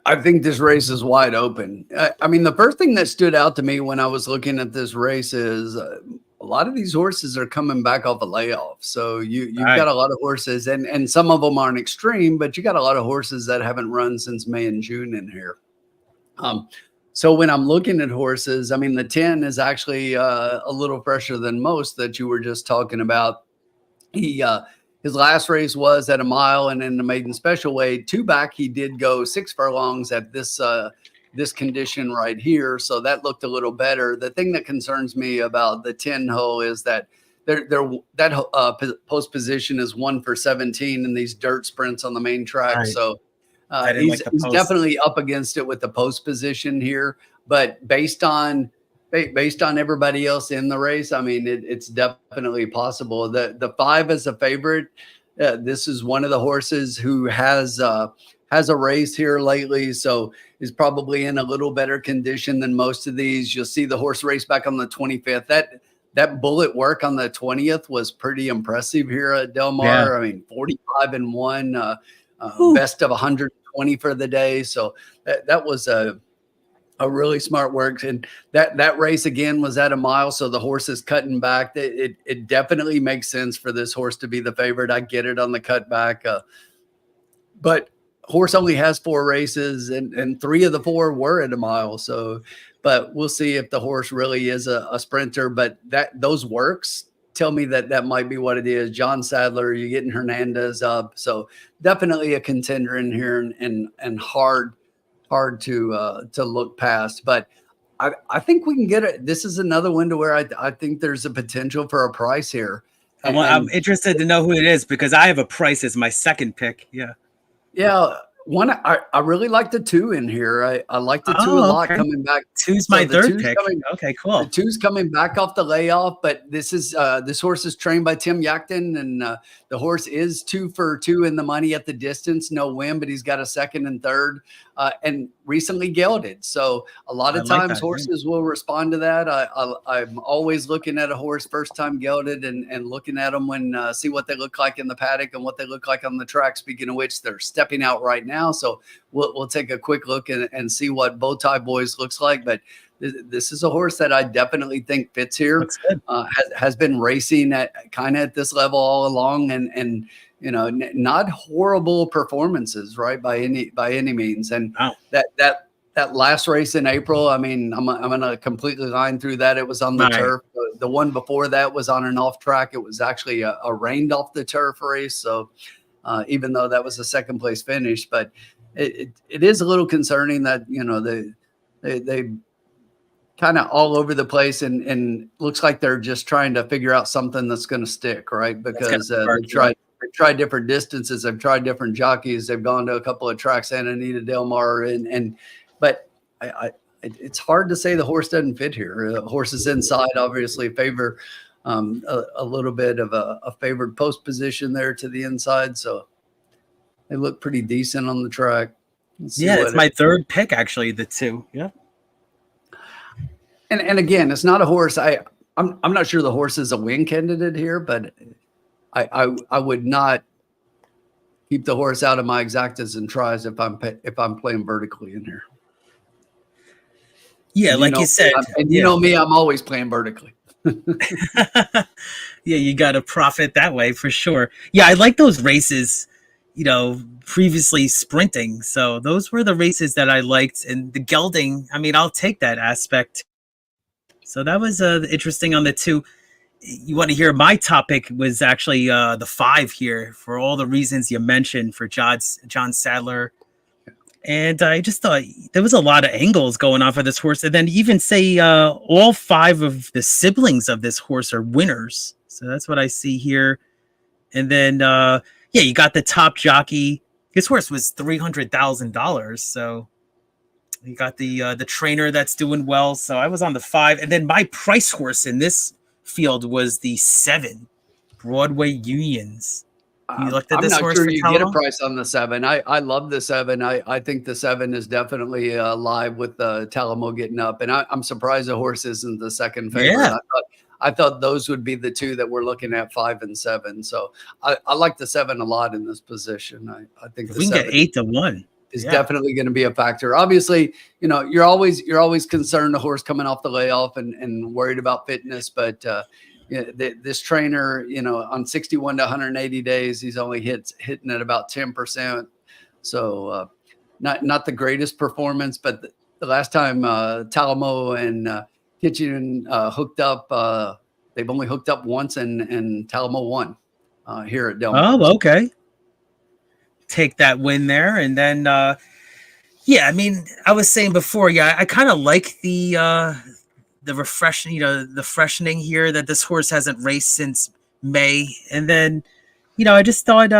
I think this race is wide open. I mean, the first thing that stood out to me when I was looking at this race is a lot of these horses are coming back off a layoff. So you've got Right. a lot of horses, and some of them aren't extreme, but you got a lot of horses that haven't run since May and June in here. Um, so when I'm looking at horses, I mean, the 10 is actually a little fresher than most that you were just talking about. He his last race was at a mile and in the maiden special weight. Two back, he did go 6 furlongs at this condition right here, so that looked a little better. The thing that concerns me about the 10 hole is that post position is 1 for 17 in these dirt sprints on the main track. Right. So I didn't he's like the he's post. definitely up against it with the post position here, but based on everybody else in the race, I mean, it's definitely possible. The 5 is a favorite. This is one of the horses who has a race here lately, so is probably in a little better condition than most of these. You'll see the horse race back on the 25th. That bullet work on the 20th was pretty impressive here at Del Yeah. Mar. I mean, 45-1, Whew. best of 120 for the day. So that was a really smart work. And that race again was at a mile, so the horse is cutting back. It definitely makes sense for this horse to be the favorite. I get it on the cutback, but horse only has 4 races, and 3 of the 4 were at a mile. So, but we'll see if the horse really is a sprinter. But those works tell me that might be what it is. John Sadler, you're getting Hernandez up, so definitely a contender in here, and hard to look past. But I think we can get it. This is another window where I think there's a potential for a price here. I'm interested to know who it is because I have a price as my second pick. Yeah. Yeah, I really like the 2 in here. I like the 2 a lot coming back. Two's So my the third 2's pick. Okay, The cool. 2's coming back off the layoff, but this horse is trained by Tim Yackton, and the horse is 2 for 2 in the money at the distance. No win, but he's got a second and third, and recently gelded. So a lot I of like times that, yeah. horses will respond to that. I'm always looking at a horse first time gelded and looking at them when see what they look like in the paddock and what they look like on the track. Speaking of which, they're stepping out right now, so we'll take a quick look and see what Bowtie Boys looks like. But this is a horse that I definitely think fits here. Looks good. Has been racing at kind of at this level all along, and you know, not horrible performances, right, by any means. And Wow. that last race in April, I mean, I'm gonna completely line through that. It was on the Right. turf. The one before that was on an off track. It was actually a rained off the turf race. So even though that was a second place finish, but it is a little concerning that, you know, they kind of all over the place, and looks like they're just trying to figure out something that's going to stick, right? Because they've tried different distances, they've tried different jockeys, they've gone to a couple of tracks, Santa Anita, Del Mar, but it's hard to say the horse doesn't fit here. Horses inside obviously favor a little bit of a favored post position there to the inside, so they look pretty decent on the track. Yeah, it's my third pick, actually, the 2. Yeah. And again, it's not a horse. I'm not sure the horse is a win candidate here, but I would not keep the horse out of my exactas and tries if I'm playing vertically in here. Yeah, like you said, you know me, I'm always playing vertically. Yeah, you got to profit that way for sure. Yeah, I like those races, you know, previously sprinting. So those were the races that I liked, and the gelding, I mean, I'll take that aspect. So that was interesting on the 2. You want to hear my topic was actually the 5 here for all the reasons you mentioned for John Sadler. And I just thought there was a lot of angles going on for this horse. And then even say all 5 of the siblings of this horse are winners. So that's what I see here. And then, yeah, you got the top jockey. This horse was $300,000. So you got the trainer that's doing well. So I was on the 5. And then my price horse in this field was the 7, Broadway Unions. You looked at this horse I'm not sure for you how get a long? price on the 7. I love the 7. I think the 7 is definitely live with Talamo getting up, and I'm surprised the horse isn't the second favorite. Yeah. I thought those would be the two that we're looking at, 5 and 7. So I like the 7 a lot in this position. I think If the we can 7 get 8-1, is definitely going to be a factor. Obviously, you're always concerned the horse coming off the layoff and worried about fitness, but this trainer, on 61 to 180 days, he's only hitting at about 10%. So not the greatest performance, but the last time Talamo and Kitchen hooked up, they've only hooked up once, and Talamo won here at Del Mar. Oh, okay. Take that win there, and then yeah, I mean, I was saying before, yeah, I kind of like the refreshing, the freshening here that this horse hasn't raced since May, and then I just thought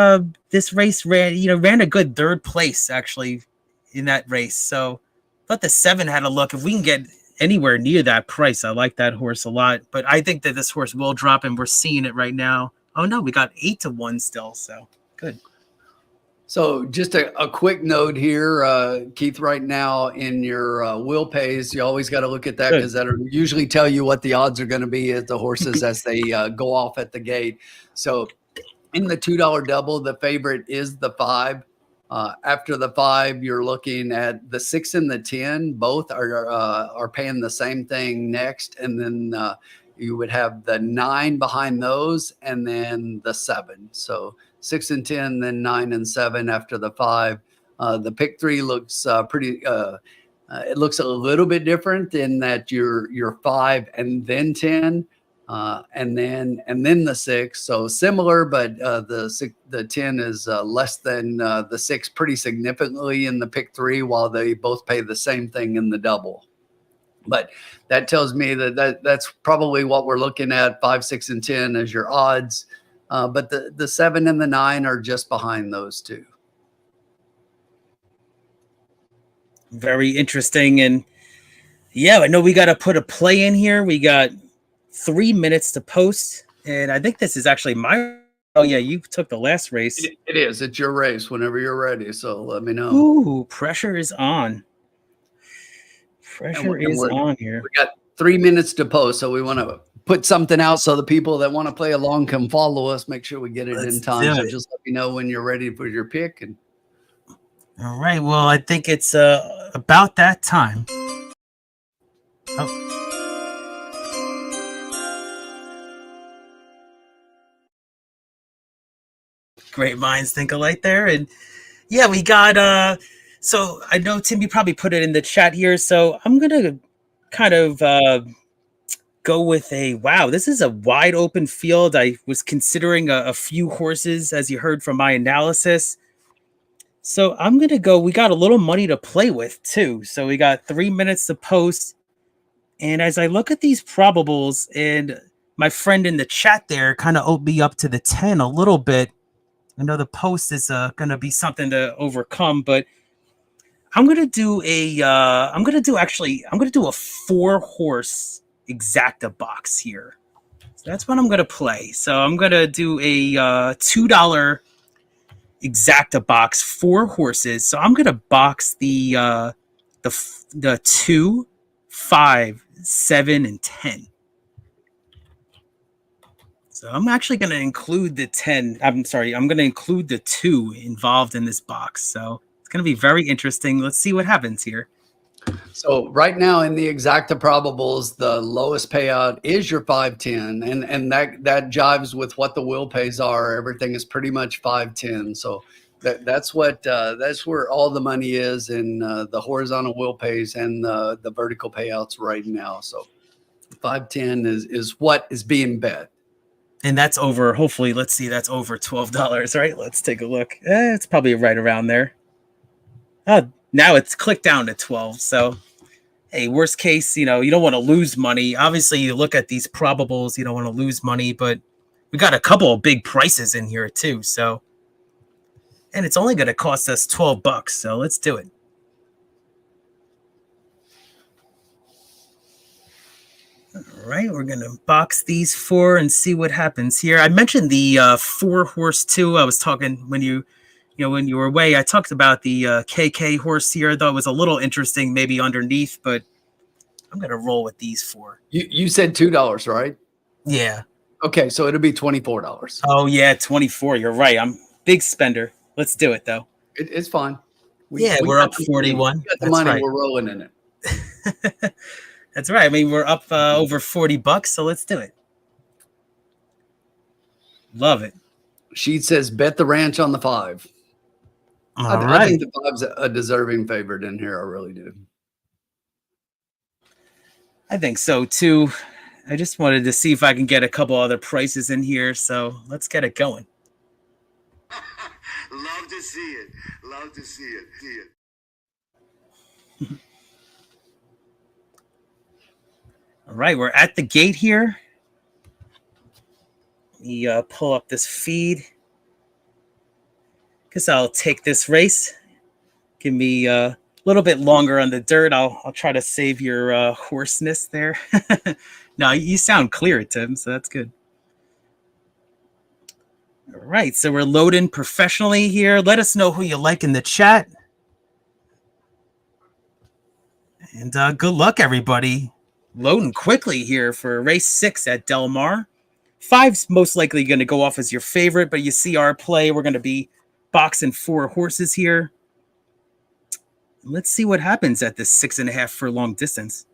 this race ran a good third place actually in that race, so I thought the 7 had a look. If we can get anywhere near that price, I like that horse a lot, but I think that this horse will drop, and we're seeing it right now. Oh no, we got 8-1 still, so good. So just a quick note here, Keith, right now in your will pays, you always got to look at that because that'll usually tell you what the odds are going to be at the horses as they go off at the gate. So in the $2 double, the favorite is the 5. After the 5, you're looking at the 6 and the 10. Both are paying the same thing next. And then you would have the 9 behind those and then the 7. So 6 and 10, then 9 and 7 after the 5. The pick 3 looks pretty. It looks a little bit different in that you're 5 and then 10, and then the 6. So similar, but the 10 is less than the 6 pretty significantly in the pick 3, while they both pay the same thing in the double. But that tells me that's probably what we're looking at, 5, 6, and 10 as your odds. But the 7 and the 9 are just behind those two. Very interesting. And yeah, I know we got to put a play in here. We got 3 minutes to post. And I think this is actually oh yeah, you took the last race. It is. It's your race whenever you're ready. So let me know. Ooh, pressure is on. Pressure is on here. We got 3 minutes to post. So we want to put something out so the people that want to play along can follow us. Make sure we get it in time. So just let me know when you're ready for your pick. And all right. Well, I think it's about that time. Oh. Great minds think alike there. And yeah, we got so I know Tim, you probably put it in the chat here. So I'm gonna kind of go with wow, this is a wide open field. I was considering a few horses, as you heard from my analysis. So I'm going to go, we got a little money to play with too. So we got 3 minutes to post. And as I look at these probables, and my friend in the chat there kind of opened me up to the 10 a little bit. I know the post is going to be something to overcome, but I'm going to do I'm going to do a 4-horse exacta box here. So that's what I'm going to play. So I'm going to do a $2 exacta box, 4 horses. So I'm going to box the 2, 5, 7, and 10. So I'm actually going to include the 10. I'm sorry. I'm going to include the 2 involved in this box. So it's going to be very interesting. Let's see what happens here. So right now in the exacta probables, the lowest payout is your 5-10, and that jives with what the will pays are. Everything is pretty much 5-10. So that's where all the money is in the horizontal will pays and the vertical payouts right now. So 5-10 is what is being bet. And that's over, hopefully, let's see, that's over $12, right? Let's take a look. It's probably right around there. Now it's clicked down to 12. So, hey, worst case, you don't want to lose money. Obviously, you look at these probables, you don't want to lose money, but we got a couple of big prices in here too. So, and it's only going to cost us $12. So let's do it. All right, we're going to box these 4 and see what happens here. I mentioned the 4-horse too. I was talking when you were away, I talked about the KK horse here. I thought it was a little interesting, maybe underneath, but I'm going to roll with these 4. You said $2, right? Yeah. Okay, so it'll be $24. Oh yeah, 24. You're right. I'm big spender. Let's do it though. It's fine. Yeah, We we're got up the money. We 41. got the That's money. right. We're rolling in it. That's right. I mean, we're up over $40, so let's do it. Love it. She says, bet the ranch on the 5. All I think right. the 5's a deserving favorite in here. I really do. I think so too. I just wanted to see if I can get a couple other prices in here, so let's get it going. Love to see it. Love to see it. See it. All right, we're at the gate here. Let me pull up this feed. Guess I'll take this race. Give me a little bit longer on the dirt. I'll try to save your hoarseness there. No, you sound clear, Tim, so that's good. All right, so we're loading professionally here. Let us know who you like in the chat. And good luck, everybody. Loading quickly here for race 6 at Del Mar. 5's most likely going to go off as your favorite, but you see our play. We're going to be boxing 4 horses here. Let's see what happens at this 6.5 furlong distance.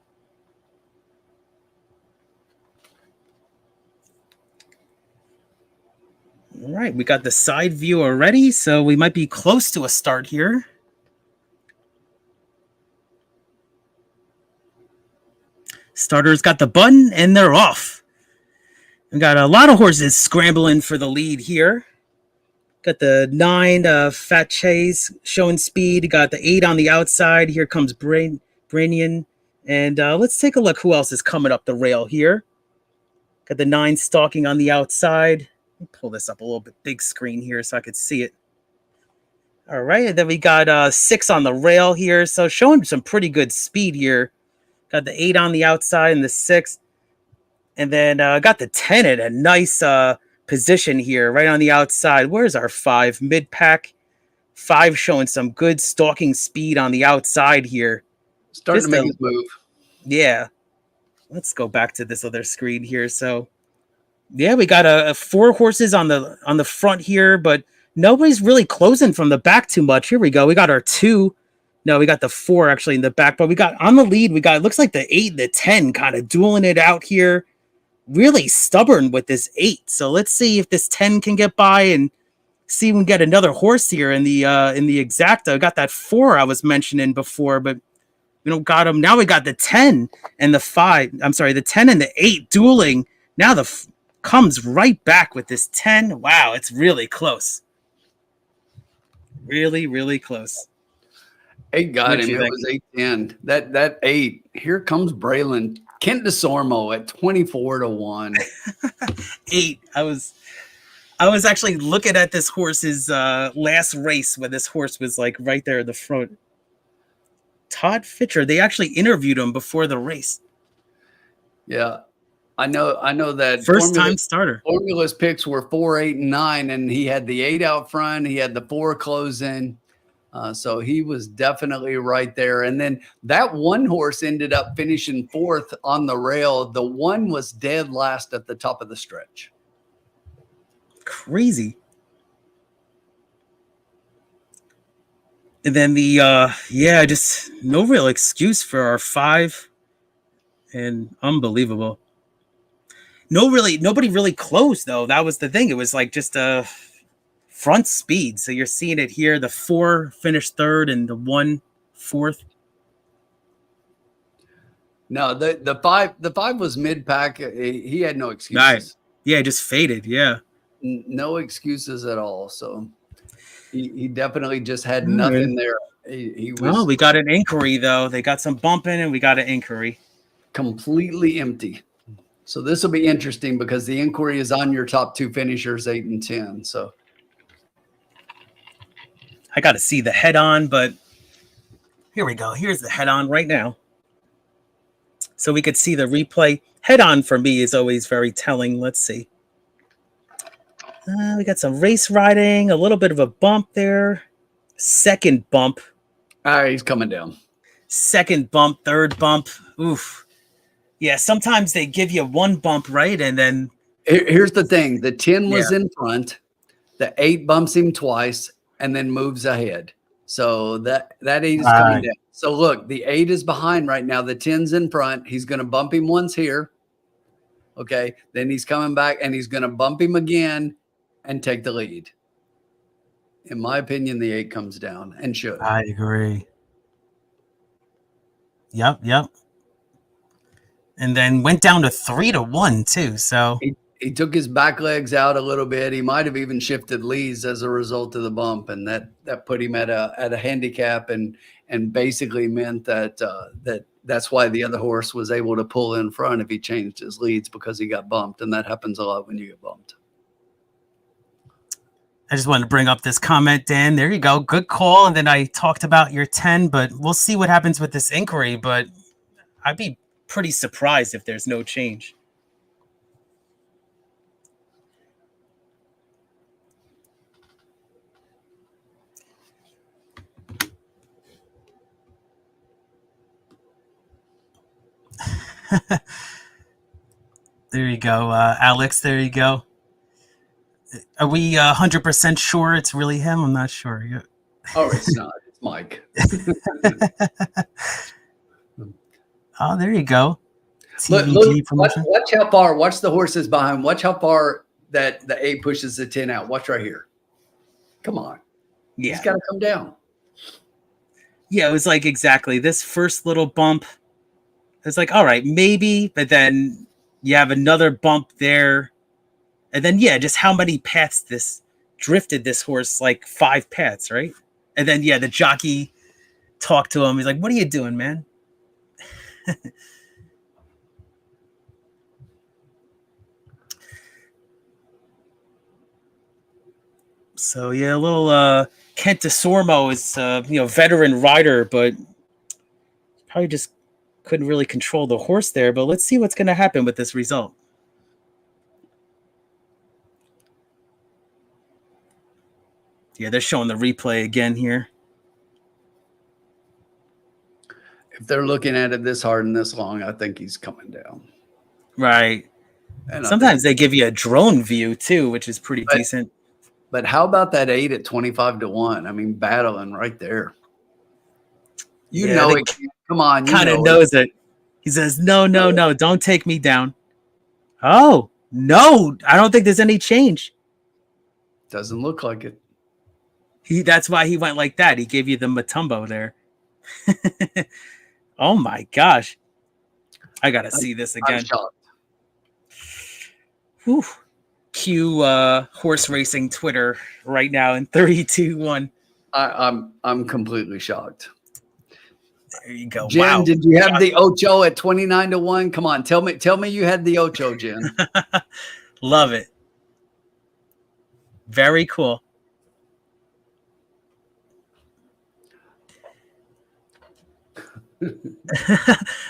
All right, we got the side view already, so we might be close to a start here. Starters got the button, and they're off. We got a lot of horses scrambling for the lead here. Got the 9 Fat Chase showing speed. Got the 8 on the outside. Here comes Brainian. And let's take a look who else is coming up the rail here. Got the 9 stalking on the outside. Let me pull this up a little bit big screen here so I could see it. All right, and then we got 6 on the rail here. So showing some pretty good speed here. Got the 8 on the outside and the 6. And then got the 10 at a nice position here, right on the outside. Where's our 5? Mid-pack. 5 showing some good stalking speed on the outside here. Starting to make his move. Yeah. Let's go back to this other screen here. So, yeah, we got a 4 horses on the front here, but nobody's really closing from the back too much. Here we go. We got our 2. No, we got the 4 actually in the back, but we got on the lead. We got, it looks like the 8 and the 10 kind of dueling it out here. Really stubborn with this 8. So let's see if this 10 can get by and see if we can get another horse here in the exacta. Got that 4 I was mentioning before, but we don't got him. Now we got the 10 and the 5. I'm sorry, the 10 and the 8 dueling. Now comes right back with this 10. Wow, it's really close. Really, really close. 8 got him. It was 8-10. That 8. Here comes Braylon. Kent DeSormo at 24-1. 8. I was actually looking at this horse's last race when this horse was like right there in the front. Todd Fitcher. They actually interviewed him before the race. Yeah, I know that first time starter. Formula's picks were 4, 8, and 9, and he had the 8 out front. He had the 4 close in. So he was definitely right there. And then that 1 horse ended up finishing 4th on the rail. The 1 was dead last at the top of the stretch. Crazy. And then the just no real excuse for our 5. And unbelievable. Nobody really closed though. That was the thing. It was like just a front speed. So you're seeing it here. The 4 finished 3rd and the 1 4th. No, the 5 was mid pack. He had no excuses. Right. Yeah, just faded. Yeah. No excuses at all. So he definitely just had nothing there. He was. Oh, we got an inquiry though. They got some bumping and we got an inquiry. Completely empty. So this will be interesting because the inquiry is on your top 2 finishers, 8 and 10. So I got to see the head on, but here we go. Here's the head on right now. So we could see the replay. Head on for me is always very telling. Let's see. We got some race riding, a little bit of a bump there. Second bump. All right, he's coming down. Second bump, third bump. Oof. Yeah, sometimes they give you one bump, right? And then Here's the thing. The 10 was yeah. in front. The 8 bumps him twice and then moves ahead. So that 8 is coming Right. down. So look, the 8 is behind right now. The 10's in front. He's going to bump him once here. Okay. Then he's coming back and he's going to bump him again and take the lead. In my opinion, the 8 comes down and should. I agree. Yep. And then went down to 3-1 too. So He took his back legs out a little bit. He might have even shifted leads as a result of the bump, and that put him at a handicap, and basically meant that that's why the other horse was able to pull in front if he changed his leads, because he got bumped, and that happens a lot when you get bumped. I just wanted to bring up this comment, Dan. There you go. Good call. And then I talked about your 10, but we'll see what happens with this inquiry. But I'd be pretty surprised if there's no change. There you go, Alex. There you go. Are we 100% sure it's really him? I'm not sure. Yeah. Oh, it's not. It's Mike. Oh, there you go. Look, watch how far. Watch the horses behind. Watch how far that the 8 pushes the 10 out. Watch right here. Come on. Yeah. He's got to come down. Yeah, it was like exactly this first little bump. It's like, all right, maybe, but then you have another bump there. And then, yeah, just how many paths this drifted this horse, like 5 paths, right? And then, yeah, the jockey talked to him. He's like, what are you doing, man? So, yeah, a little Kent DeSormo is, veteran rider, but probably just couldn't really control the horse there. But let's see what's going to happen with this result. Yeah, they're showing the replay again here. If they're looking at it this hard and this long, I think he's coming down. Right. And sometimes they give you a drone view too, which is pretty decent. But how about that 8 at 25-1? I mean, battling right there. You know it. Come on. Kind of knows it. He says, no, don't take me down. Oh, no, I don't think there's any change. Doesn't look like it. That's why he went like that. He gave you the Matumbo there. Oh my gosh. I gotta see this again. Whew. Cue horse racing Twitter right now in 3-2-1. I'm completely shocked. There you go. Jen, wow. Did you have the Ocho at 29-1? Come on, tell me you had the Ocho, Jen. Love it. Very cool.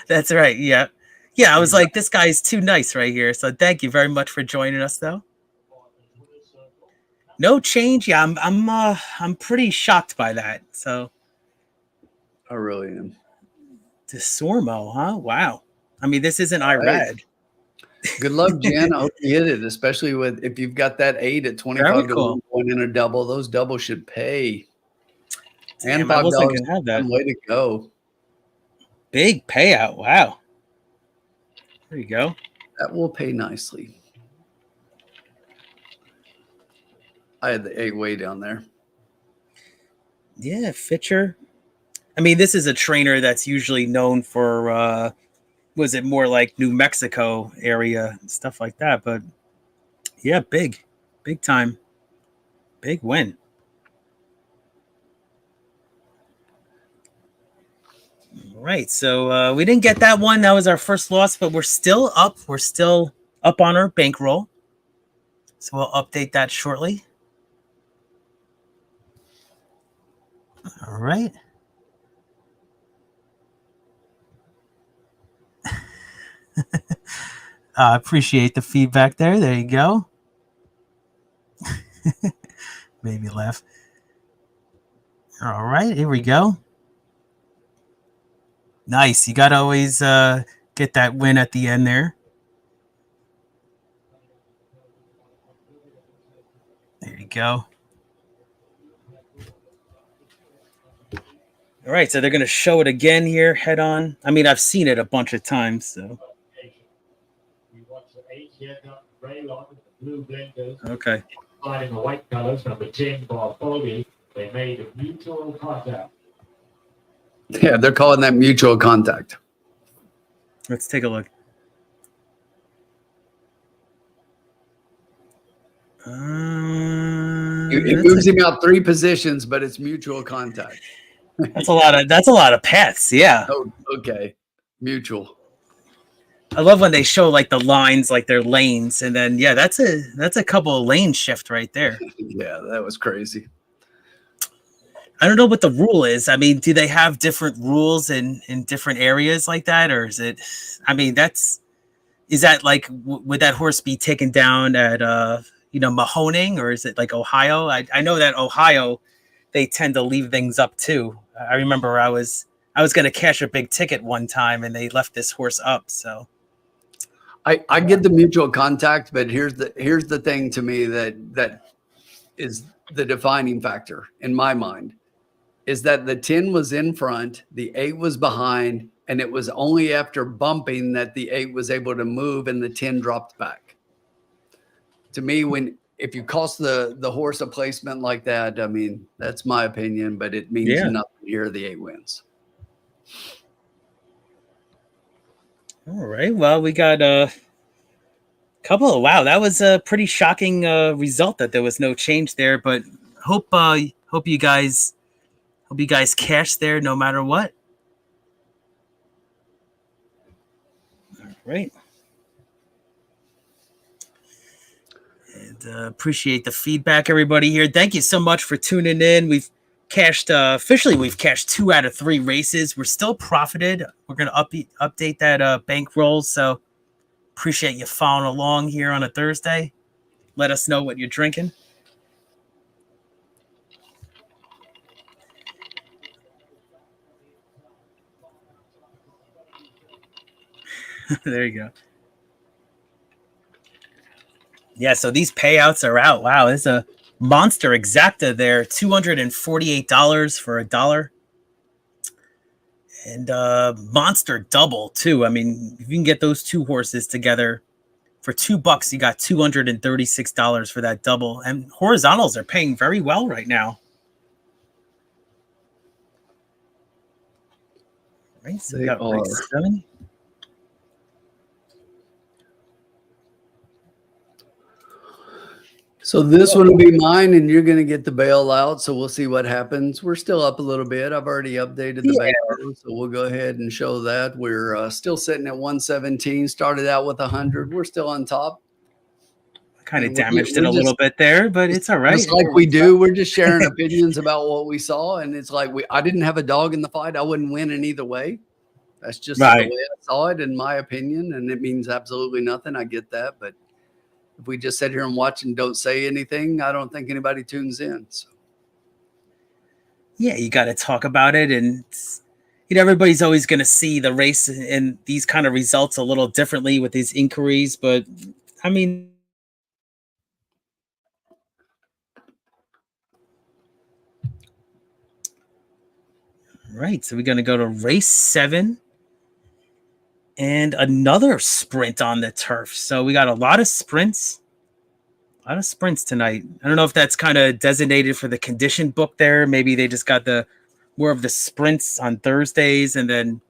That's right. Yeah. Yeah, I was like, this guy's too nice right here. So thank you very much for joining us, though. No change. Yeah, I'm pretty shocked by that. So I really am. DeSormo, huh? Wow. I mean, this isn't Irad. Right. Good luck, Jen. I hope you hit it, especially if you've got that 8 at 25 to 1 in a double. Those doubles should pay. And Damn, $5 can have that. Way to go. Big payout. Wow. There you go. That will pay nicely. I had the 8 way down there. Yeah, Fitcher. I mean, this is a trainer that's usually known for, was it more like New Mexico area and stuff like that? But yeah, big time. Big win. All right, so we didn't get that one. That was our first loss, but we're still up. We're still up on our bankroll. So we'll update that shortly. All right. I appreciate the feedback there. There you go. Made me laugh. All right, here we go. Nice. You got to always get that win at the end there. There you go. All right, so they're going to show it again here, head on. I mean, I've seen it a bunch of times, so. Okay. In the white colors, number 10 for Foley, they made a mutual contact. Yeah, they're calling that mutual contact. Let's take a look. It moves him out 3 positions, but it's mutual contact. That's a lot of paths. Yeah. Oh, okay. Mutual. I love when they show like the lines, like their lanes, and then that's a couple of lane shift right there. Yeah, that was crazy. I don't know what the rule is. I mean, do they have different rules in different areas like that, or is it? I mean, is that like would that horse be taken down at Mahoning, or is it like Ohio? I know that Ohio, they tend to leave things up too. I remember I was going to cash a big ticket one time, and they left this horse up. So I get the mutual contact, but here's the thing to me that is the defining factor in my mind is that the 10 was in front, the 8 was behind, and it was only after bumping that the 8 was able to move and the 10 dropped back. To me, if you cost the horse a placement like that, I mean, that's my opinion, but it means nothing here. The 8 wins. All right. Well, we got a couple of that was a pretty shocking result that there was no change there, but hope you guys cash there no matter what. All right. And appreciate the feedback, everybody here. Thank you so much for tuning in. We've cashed officially. We've cashed 2 out of 3 races. We're still profited. We're going to update that bankroll. So appreciate you following along here on a Thursday. Let us know what you're drinking. There you go. Yeah, so these payouts are out. Wow, there's a monster exacta there, $248 for $1. And monster double too. I mean, if you can get those 2 horses together for $2, you got $236 for that double. And horizontals are paying very well right now. Right, so we got race 7. So this one will be mine, and you're going to get the bailout. So we'll see what happens. We're still up a little bit. I've already updated the bankroll, so we'll go ahead and show that. We're still sitting at 117. Started out with 100. We're still on top. Kind of damaged it a little bit there, but it's all right. It's like we do. We're just sharing opinions about what we saw, and it's like I didn't have a dog in the fight. I wouldn't win in either way. That's just the way I saw it, in my opinion, and it means absolutely nothing. I get that, but if we just sit here and watch and don't say anything, I don't think anybody tunes in. So. Yeah, you got to talk about it. And, everybody's always going to see the race and these kind of results a little differently with these inquiries. But, I mean, right. So we're going to go to race 7. And another sprint on the turf. So we got a lot of sprints. A lot of sprints tonight. I don't know if that's kind of designated for the condition book there. Maybe they just got more of the sprints on Thursdays and then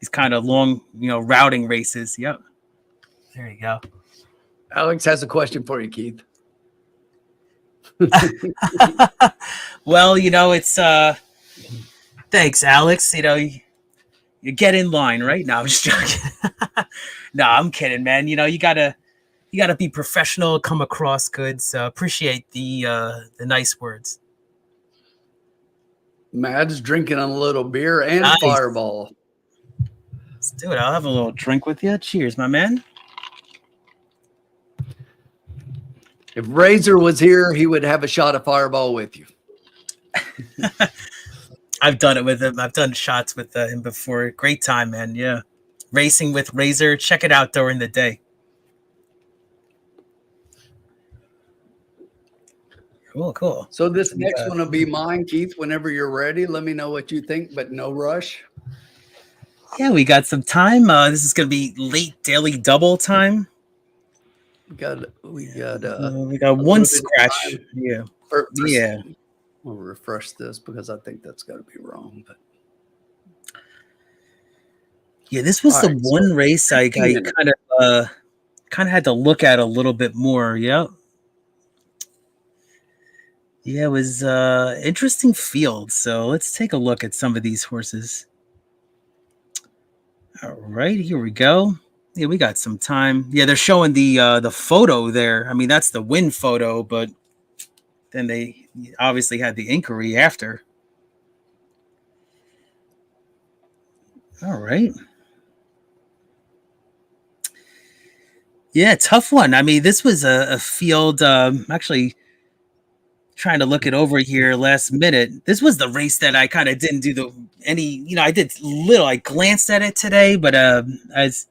these kind of long, routing races. Yep. There you go. Alex has a question for you, Keith. Well, it's thanks, Alex. You get in line, right? No, I'm just joking. No, I'm kidding, man. You gotta be professional, come across good. So appreciate the nice words. Mad's drinking a little beer and nice. Fireball. Let's do it. I'll have a little drink with you. Cheers, my man. If Razor was here, he would have a shot of Fireball with you. I've done it with him. I've done shots with him before. Great time, man. Yeah. Racing with Razor. Check it out during the day. Cool. So this next one will be mine, Keith. Whenever you're ready, let me know what you think, but no rush. Yeah, we got some time. This is going to be late daily double time. We got one scratch. Yeah. Yeah. We'll refresh this because I think that's got to be wrong. But yeah, this was the one race I kind of had to look at a little bit more. Yep. Yeah, it was interesting field. So let's take a look at some of these horses. All right, here we go. Yeah, we got some time. Yeah, they're showing the photo there. I mean, that's the win photo, but then they obviously had the inquiry after. All right. Yeah, tough one. I mean, this was a field. Actually, trying to look it over here last minute. This was the race that I kind of didn't do I did little. I glanced at it today, but as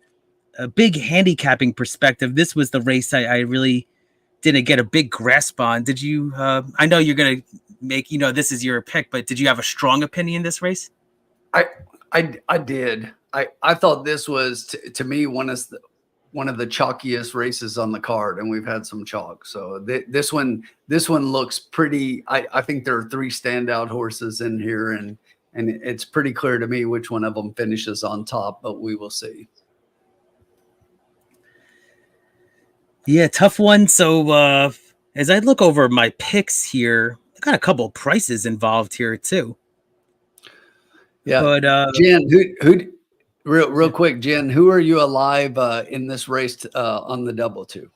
a big handicapping perspective, this was the race I really didn't get a big grasp on. Did you? I know you're gonna make this is your pick, but did you have a strong opinion in this race? I did. I thought this was to me one of the chalkiest races on the card, and we've had some chalk. So this one looks pretty. I think there are 3 standout horses in here, and it's pretty clear to me which one of them finishes on top, but we will see. Yeah, tough one. So as I look over my picks here, I got a couple of prices involved here too. Yeah, but Jen, who real quick, Jen, who are you alive in this race on the double to?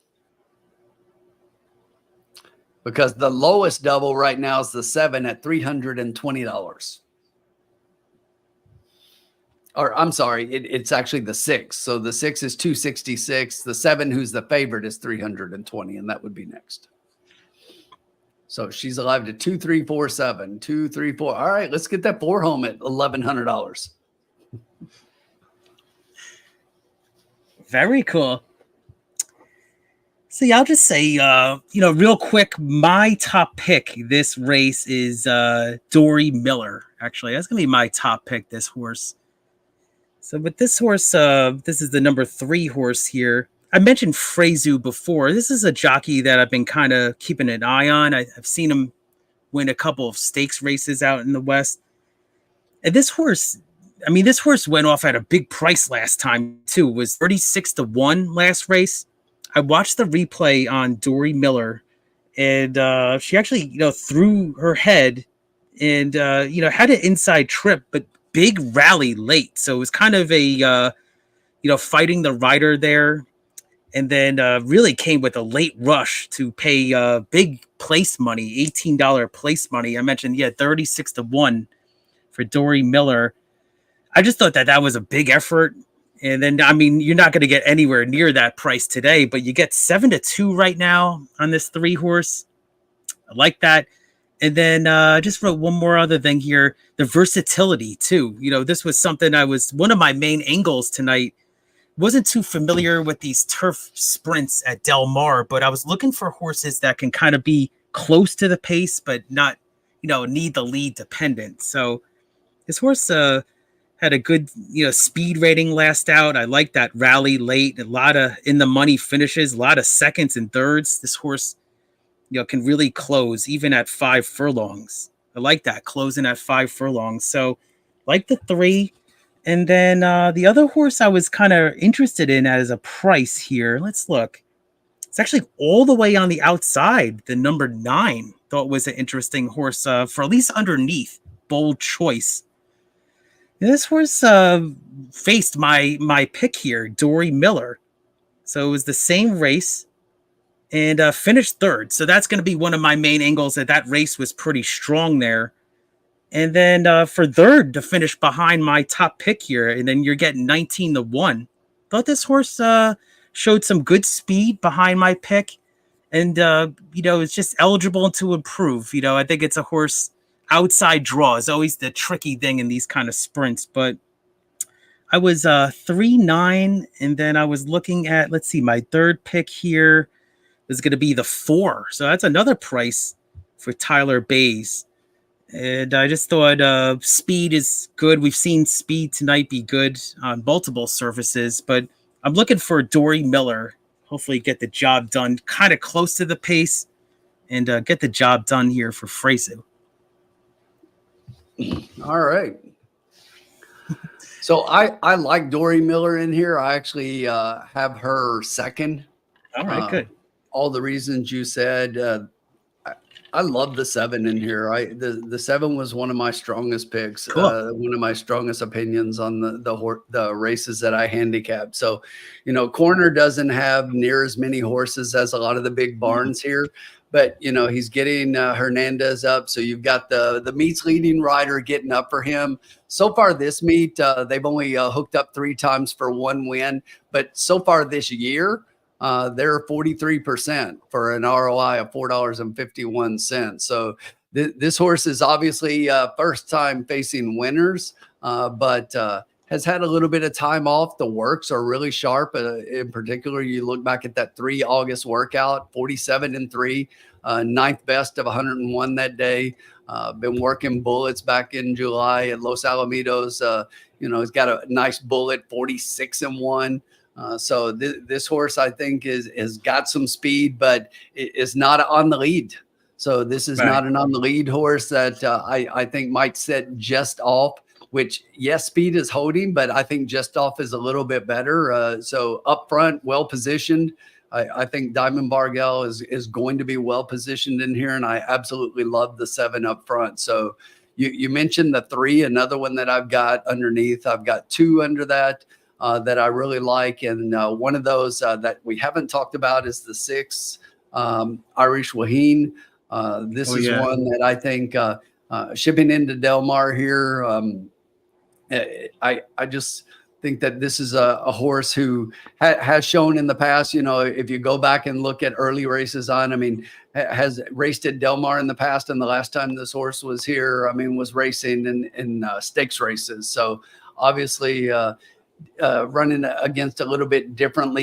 Because the lowest double right now is the 7 at $320. Or I'm sorry, it's actually the 6. So the 6 is 266. The 7, who's the favorite, is 320, and that would be next. So she's alive to 2347, 234. All right, let's get that 4 home at $1,100. Very cool. See, I'll just say, real quick, my top pick this race is Dory Miller. Actually, that's gonna be my top pick. This horse. So with this horse, this is the number 3 horse here. I mentioned Frezu before. This is a jockey that I've been kind of keeping an eye on. I've seen him win a couple of stakes races out in the West. And this horse went off at a big price last time too. It was 36-1 last race. I watched the replay on Dory Miller, and she actually, threw her head and, had an inside trip, but big rally late. So it was kind of a, fighting the rider there. And then really came with a late rush to pay big place money, $18 place money. I mentioned, 36-1 for Dory Miller. I just thought that was a big effort. And then, I mean, you're not going to get anywhere near that price today, but you get 7-2 right now on this 3 horse. I like that. And then I just wrote one more other thing here, the versatility too. This was something one of my main angles tonight. Wasn't too familiar with these turf sprints at Del Mar, but I was looking for horses that can kind of be close to the pace, but not, need the lead dependent. So this horse had a good, speed rating last out. I like that rally late, a lot of in the money finishes, a lot of seconds and thirds. This horse, can really close even at 5 furlongs. I like that, closing at 5 furlongs. So like the 3. And then the other horse I was kind of interested in as a price here. Let's look. It's actually all the way on the outside. The number 9 thought was an interesting horse for at least underneath. Bold Choice. And this horse faced my pick here, Dory Miller. So it was the same race and finished 3rd. So that's going to be one of my main angles, that race was pretty strong there. And then for 3rd to finish behind my top pick here, and then you're getting 19-1. Thought this horse showed some good speed behind my pick, and it's just eligible to improve. I think it's a horse outside draw is always the tricky thing in these kind of sprints, but I was 3-9, and then I was looking at, let's see, my third pick here is going to be the 4. So that's another price for Tyler Bays. And I just thought speed is good. We've seen speed tonight be good on multiple surfaces, but I'm looking for Dory Miller. Hopefully get the job done kind of close to the pace and get the job done here for Fraser. All right. So I like Dory Miller in here. I actually have her second. All right, good. All the reasons you said. I love the 7 in here. The 7 was one of my strongest picks. Cool. One of my strongest opinions on the races that I handicapped. So, Corner doesn't have near as many horses as a lot of the big barns here, but he's getting Hernandez up. So you've got the meet's leading rider getting up for him. So far this meet, they've only hooked up 3 times for 1 win, but so far this year, they're 43% for an ROI of $4.51. So this horse is obviously first time facing winners, but has had a little bit of time off. The works are really sharp. In particular, you look back at that 3 August workout, 47-3, 9th best of 101 that day. Been working bullets back in July at Los Alamitos. He's got a nice bullet, 46-1. So this horse, I think, has got some speed, but is not on the lead. So this is not an on the lead horse that I think might set just off, which, yes, speed is holding, but I think just off is a little bit better. So up front, well positioned. I think Diamond Bargell is going to be well positioned in here, and I absolutely love the 7 up front. So you mentioned the 3, another one that I've got underneath. I've got 2 under that. That I really like. And one of those that we haven't talked about is the 6, Irish Wahine. This is one that I think shipping into Del Mar here. I just think that this is a horse who has shown in the past, if you go back and look at early races has raced at Del Mar in the past. And the last time this horse was here, was racing in stakes races. So obviously, running against a little bit different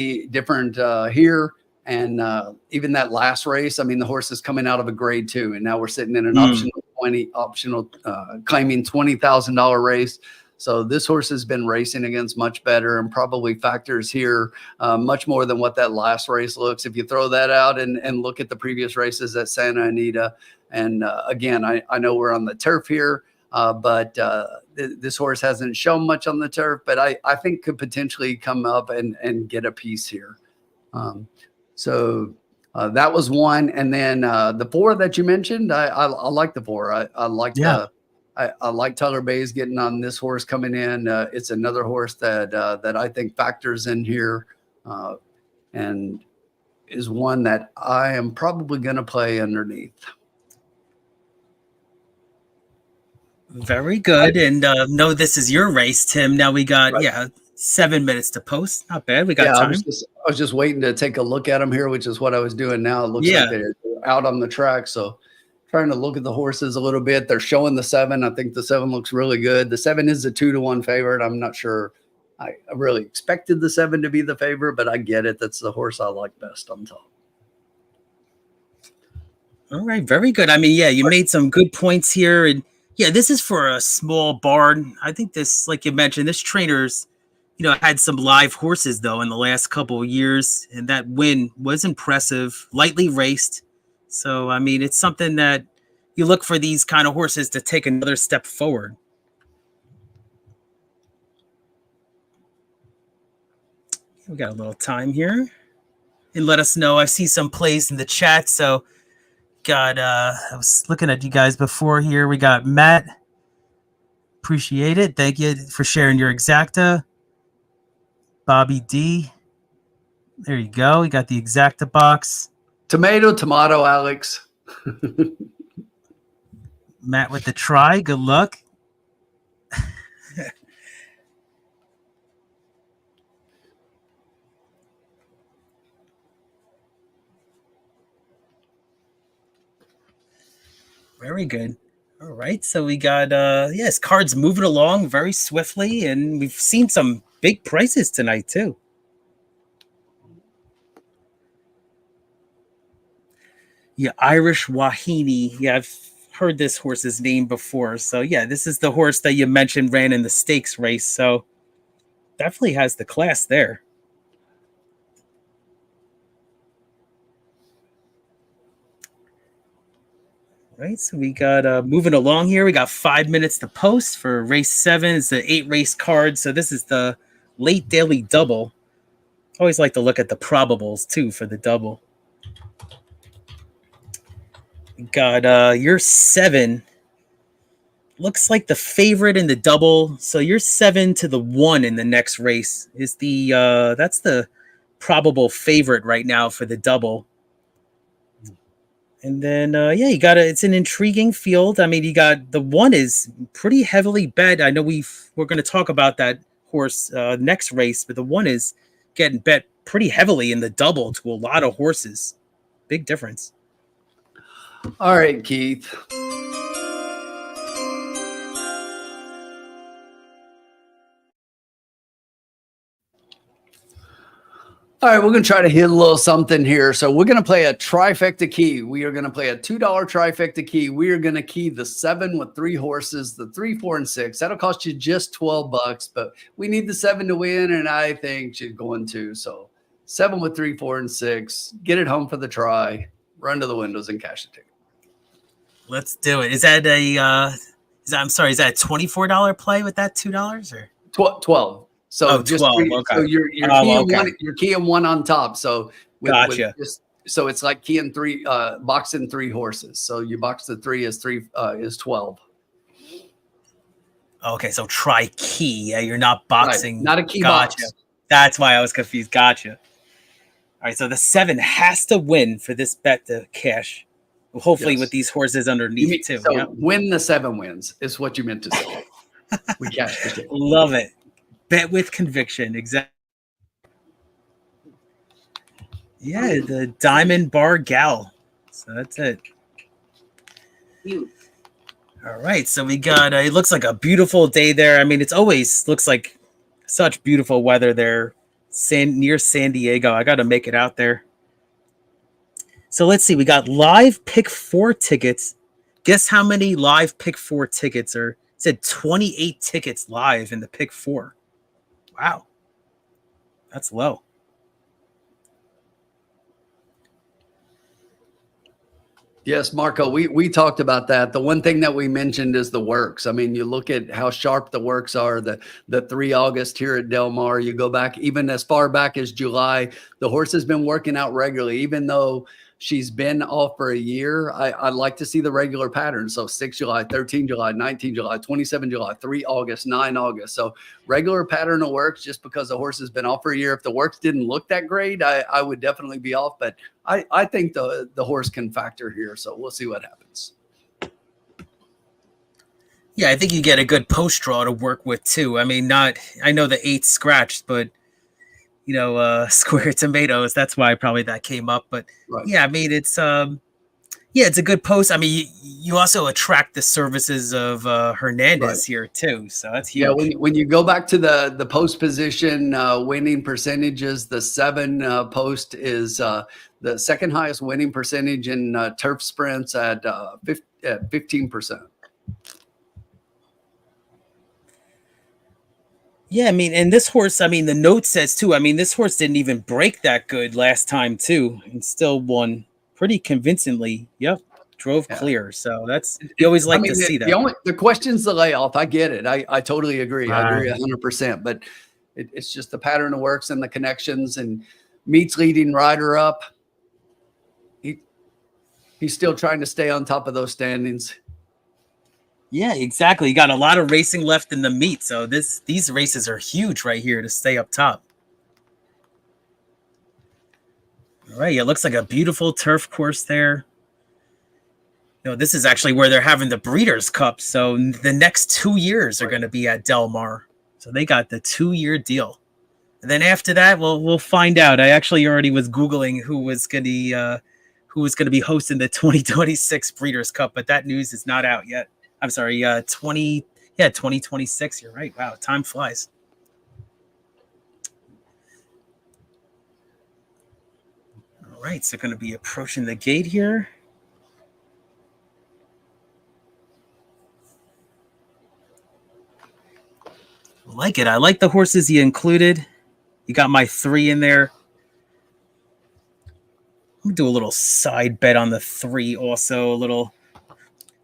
here. And even that last race, the horse is coming out of a grade 2, and now we're sitting in an optional claiming $20,000 race. So this horse has been racing against much better and probably factors here much more than what that last race looks. If you throw that out and look at the previous races at Santa Anita, and again, I know we're on the turf here, but this horse hasn't shown much on the turf, but I think could potentially come up and get a piece here. So that was one. And then the 4 that you mentioned, I like the 4. I like I like Tyler Bays getting on this horse coming in. It's another horse that I think factors in here and is one that I am probably going to play underneath. Very good. And no, this is your race, Tim. Now we got 7 minutes to post. Not bad. We got time. I was just waiting to take a look at them here, which is what I was doing now. It looks like they're out on the track. So trying to look at the horses a little bit. They're showing the 7. I think the 7 looks really good. The 7 is a 2-1 favorite. I'm not sure. I really expected the 7 to be the favorite, but I get it. That's the horse I like best on top. All right. Very good. You made some good points here. And this is for a small barn. I think this, like you mentioned, this trainer's, had some live horses, though, in the last couple of years. And that win was impressive, lightly raced. So, it's something that you look for these kind of horses to take another step forward. We got a little time here. And let us know. I see some plays in the chat. So, I was looking at you guys before here. We got Matt. Appreciate it. Thank you for sharing your exacta. Bobby D. There you go. We got the exacta box. Tomato, Alex. Matt with the try. Good luck. Very good. All right, so we got yes, cards moving along very swiftly, and we've seen some big prices tonight too. Yeah, Irish Wahini. Yeah, I've heard this horse's name before. So yeah, this is the horse that you mentioned ran in the stakes race. So definitely has the class there. Right, so we got moving along here. We got 5 minutes to post for race 7. It's the 8 race card. So this is the late daily double. Always like to look at the probables too for the double. We got your 7. Looks like the favorite in the double. So your 7 to the 1 in the next race is the that's the probable favorite right now for the double. And then, yeah, you got it's an intriguing field. I mean, you got the 1 is pretty heavily bet. I know we're going to talk about that horse next race, but the 1 is getting bet pretty heavily in the double to a lot of horses. Big difference. All right, Keith. All right, we're going to try to hit a little something here. So we're going to play a trifecta key. We are going to play a $2 trifecta key. We are going to key the 7 with 3 horses, the 3, 4, and 6. That'll cost you just $12, but we need the 7 to win, and I think she's going to. So 7 with 3, 4, and 6. Get it home for the try. Run to the windows and cash the ticket. Let's do it. Is that a I'm sorry, is that a $24 play with that $2 or 12? So just 12, okay. So you're keying 1 on top. So gotcha. So it's like keying 3 boxing 3 horses. So you box the 3 is 12. Okay, so try key. Yeah, you're not boxing. Right. Not a key gotcha. box. That's why I was confused. Gotcha. All right, so the 7 has to win for this bet to cash. Hopefully with these horses underneath too. So when the 7 wins is what you meant to say. We cashed the ticket. Love it. Bet with conviction. Exactly. Yeah, the Diamond Bar Gal. So that's it. All right, so we got it looks like a beautiful day there. I mean, it's always looks like such beautiful weather there near San Diego. I got to make it out there. So let's see. We got live pick 4 tickets. Guess how many live pick 4 tickets are? It said 28 tickets live in the pick 4. Wow. That's low. Yes, Marco, we talked about that. The one thing that we mentioned is the works. I mean, you look at how sharp the works are, the 3 August here at Del Mar. You go back even as far back as July. The horse has been working out regularly, even though she's been off for a year. I like to see the regular pattern. So 6 July, 13 July, 19 July, 27 July, 3 August, 9 August. So regular pattern of works just because the horse has been off for a year. If the works didn't look that great, I would definitely be off. But I think the horse can factor here. So we'll see what happens. Yeah, I think you get a good post draw to work with too. I mean, I know the 8 scratched, but square tomatoes. That's why probably that came up. But right. Yeah, I mean, it's it's a good post. I mean, you also attract the services of Hernandez here too. So that's huge. Yeah, when you go back to the post position winning percentages, the 7 post is the second highest winning percentage in turf sprints at 15%. Yeah, I mean, and this horse, I mean, the note says too, I mean, this horse didn't even break that good last time too, and still won pretty convincingly. Yep, drove clear. So that's, you always like to see that. The question's the layoff. I get it. I totally agree. I agree 100%. But it's just the pattern of works and the connections, and Meat's leading rider up. He's still trying to stay on top of those standings. Yeah, exactly. You got a lot of racing left in the meet, so these races are huge right here to stay up top. All right, it looks like a beautiful turf course there. This is actually where they're having the Breeders' Cup, so the next 2 years are going to be at Del Mar. So they got the 2-year deal. And then after that, we'll find out. I actually already was Googling who was going to be hosting the 2026 Breeders' Cup, but that news is not out yet. I'm sorry, 2026. You're right. Wow, time flies. All right, so going to be approaching the gate here. I like it. I like the horses you included. You got my 3 in there. I'm going to do a little side bet on the 3 also. A little,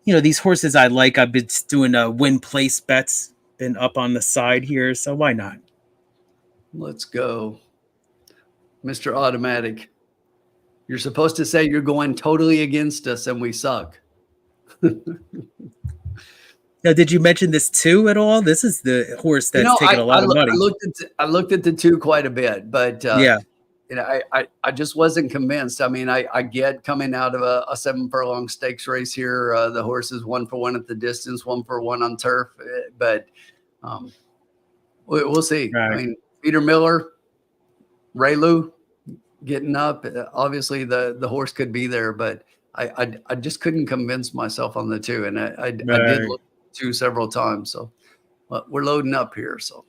these horses I like. I've been doing win place bets. Been up on the side here, so why not? Let's go. Mr. Automatic. You're supposed to say you're going totally against us and we suck. Now, did you mention this 2 at all? This is the horse that's taking a lot of money. I looked at the 2 quite a bit, but yeah. I just wasn't convinced. I mean, I get coming out of a 7 furlong stakes race here. The horse is 1 for 1 at the distance, 1 for 1 on turf, but we'll see. Right. I mean, Peter Miller, Raylu getting up. Obviously, the horse could be there, but I just couldn't convince myself on the 2, and I did look at 2 several times. So we're loading up here. So.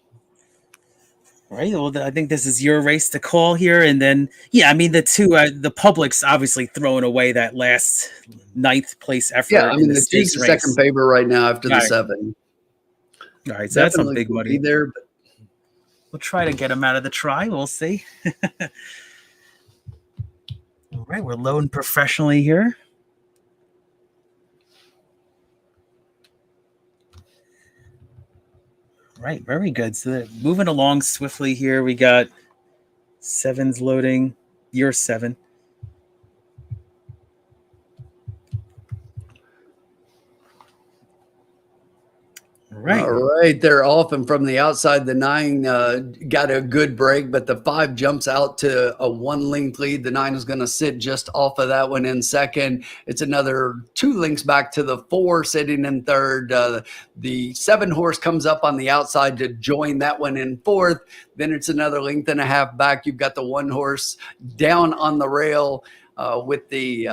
All right. Well, I think this is your race to call here, and then I mean the 2, the public's obviously throwing away that last 9th place effort. Yeah, I mean the 2's the second favorite right now after the 7. All right, so that's some big money there. But we'll try to get him out of the try. We'll see. All right, we're loading professionally here. Right, very good. So moving along swiftly here, we got 7s loading. Your 7. Right. All right, they're off, and from the outside, the 9 got a good break, but the 5 jumps out to a 1-length lead. The 9 is going to sit just off of that one in second. It's another 2 lengths back to the 4 sitting in third. The 7 horse comes up on the outside to join that one in fourth. Then it's another 1.5 lengths back. You've got the 1 horse down on the rail with the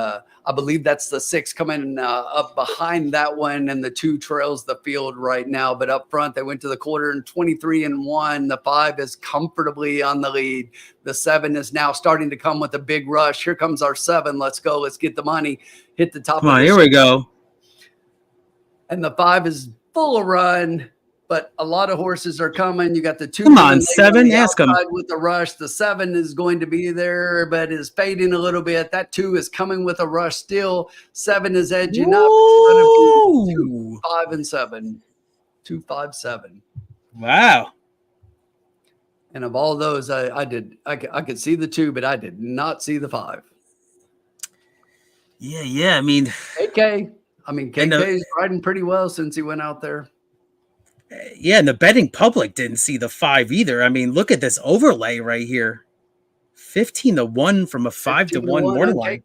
I believe that's the 6 coming up behind that one, and the 2 trails the field right now. But up front, they went to the quarter and 23-1. The 5 is comfortably on the lead. The 7 is now starting to come with a big rush. Here comes our 7. Let's go. Let's get the money. Hit the top. Come on, here we go. And the 5 is full of run. But a lot of horses are coming. You got the 2. Come on, 7. Ask them. With the rush, the 7 is going to be there, but is fading a little bit. That 2 is coming with a rush still. 7 is edging up. It's going to be 2, 5, and 7. 2, 5, 7. Wow. And of all those, I could see the 2, but I did not see the 5. Yeah. I mean, KK is riding pretty well since he went out there. Yeah, and the betting public didn't see the 5 either. I mean, look at this overlay right here. 15-1 from a 5-1 morning line.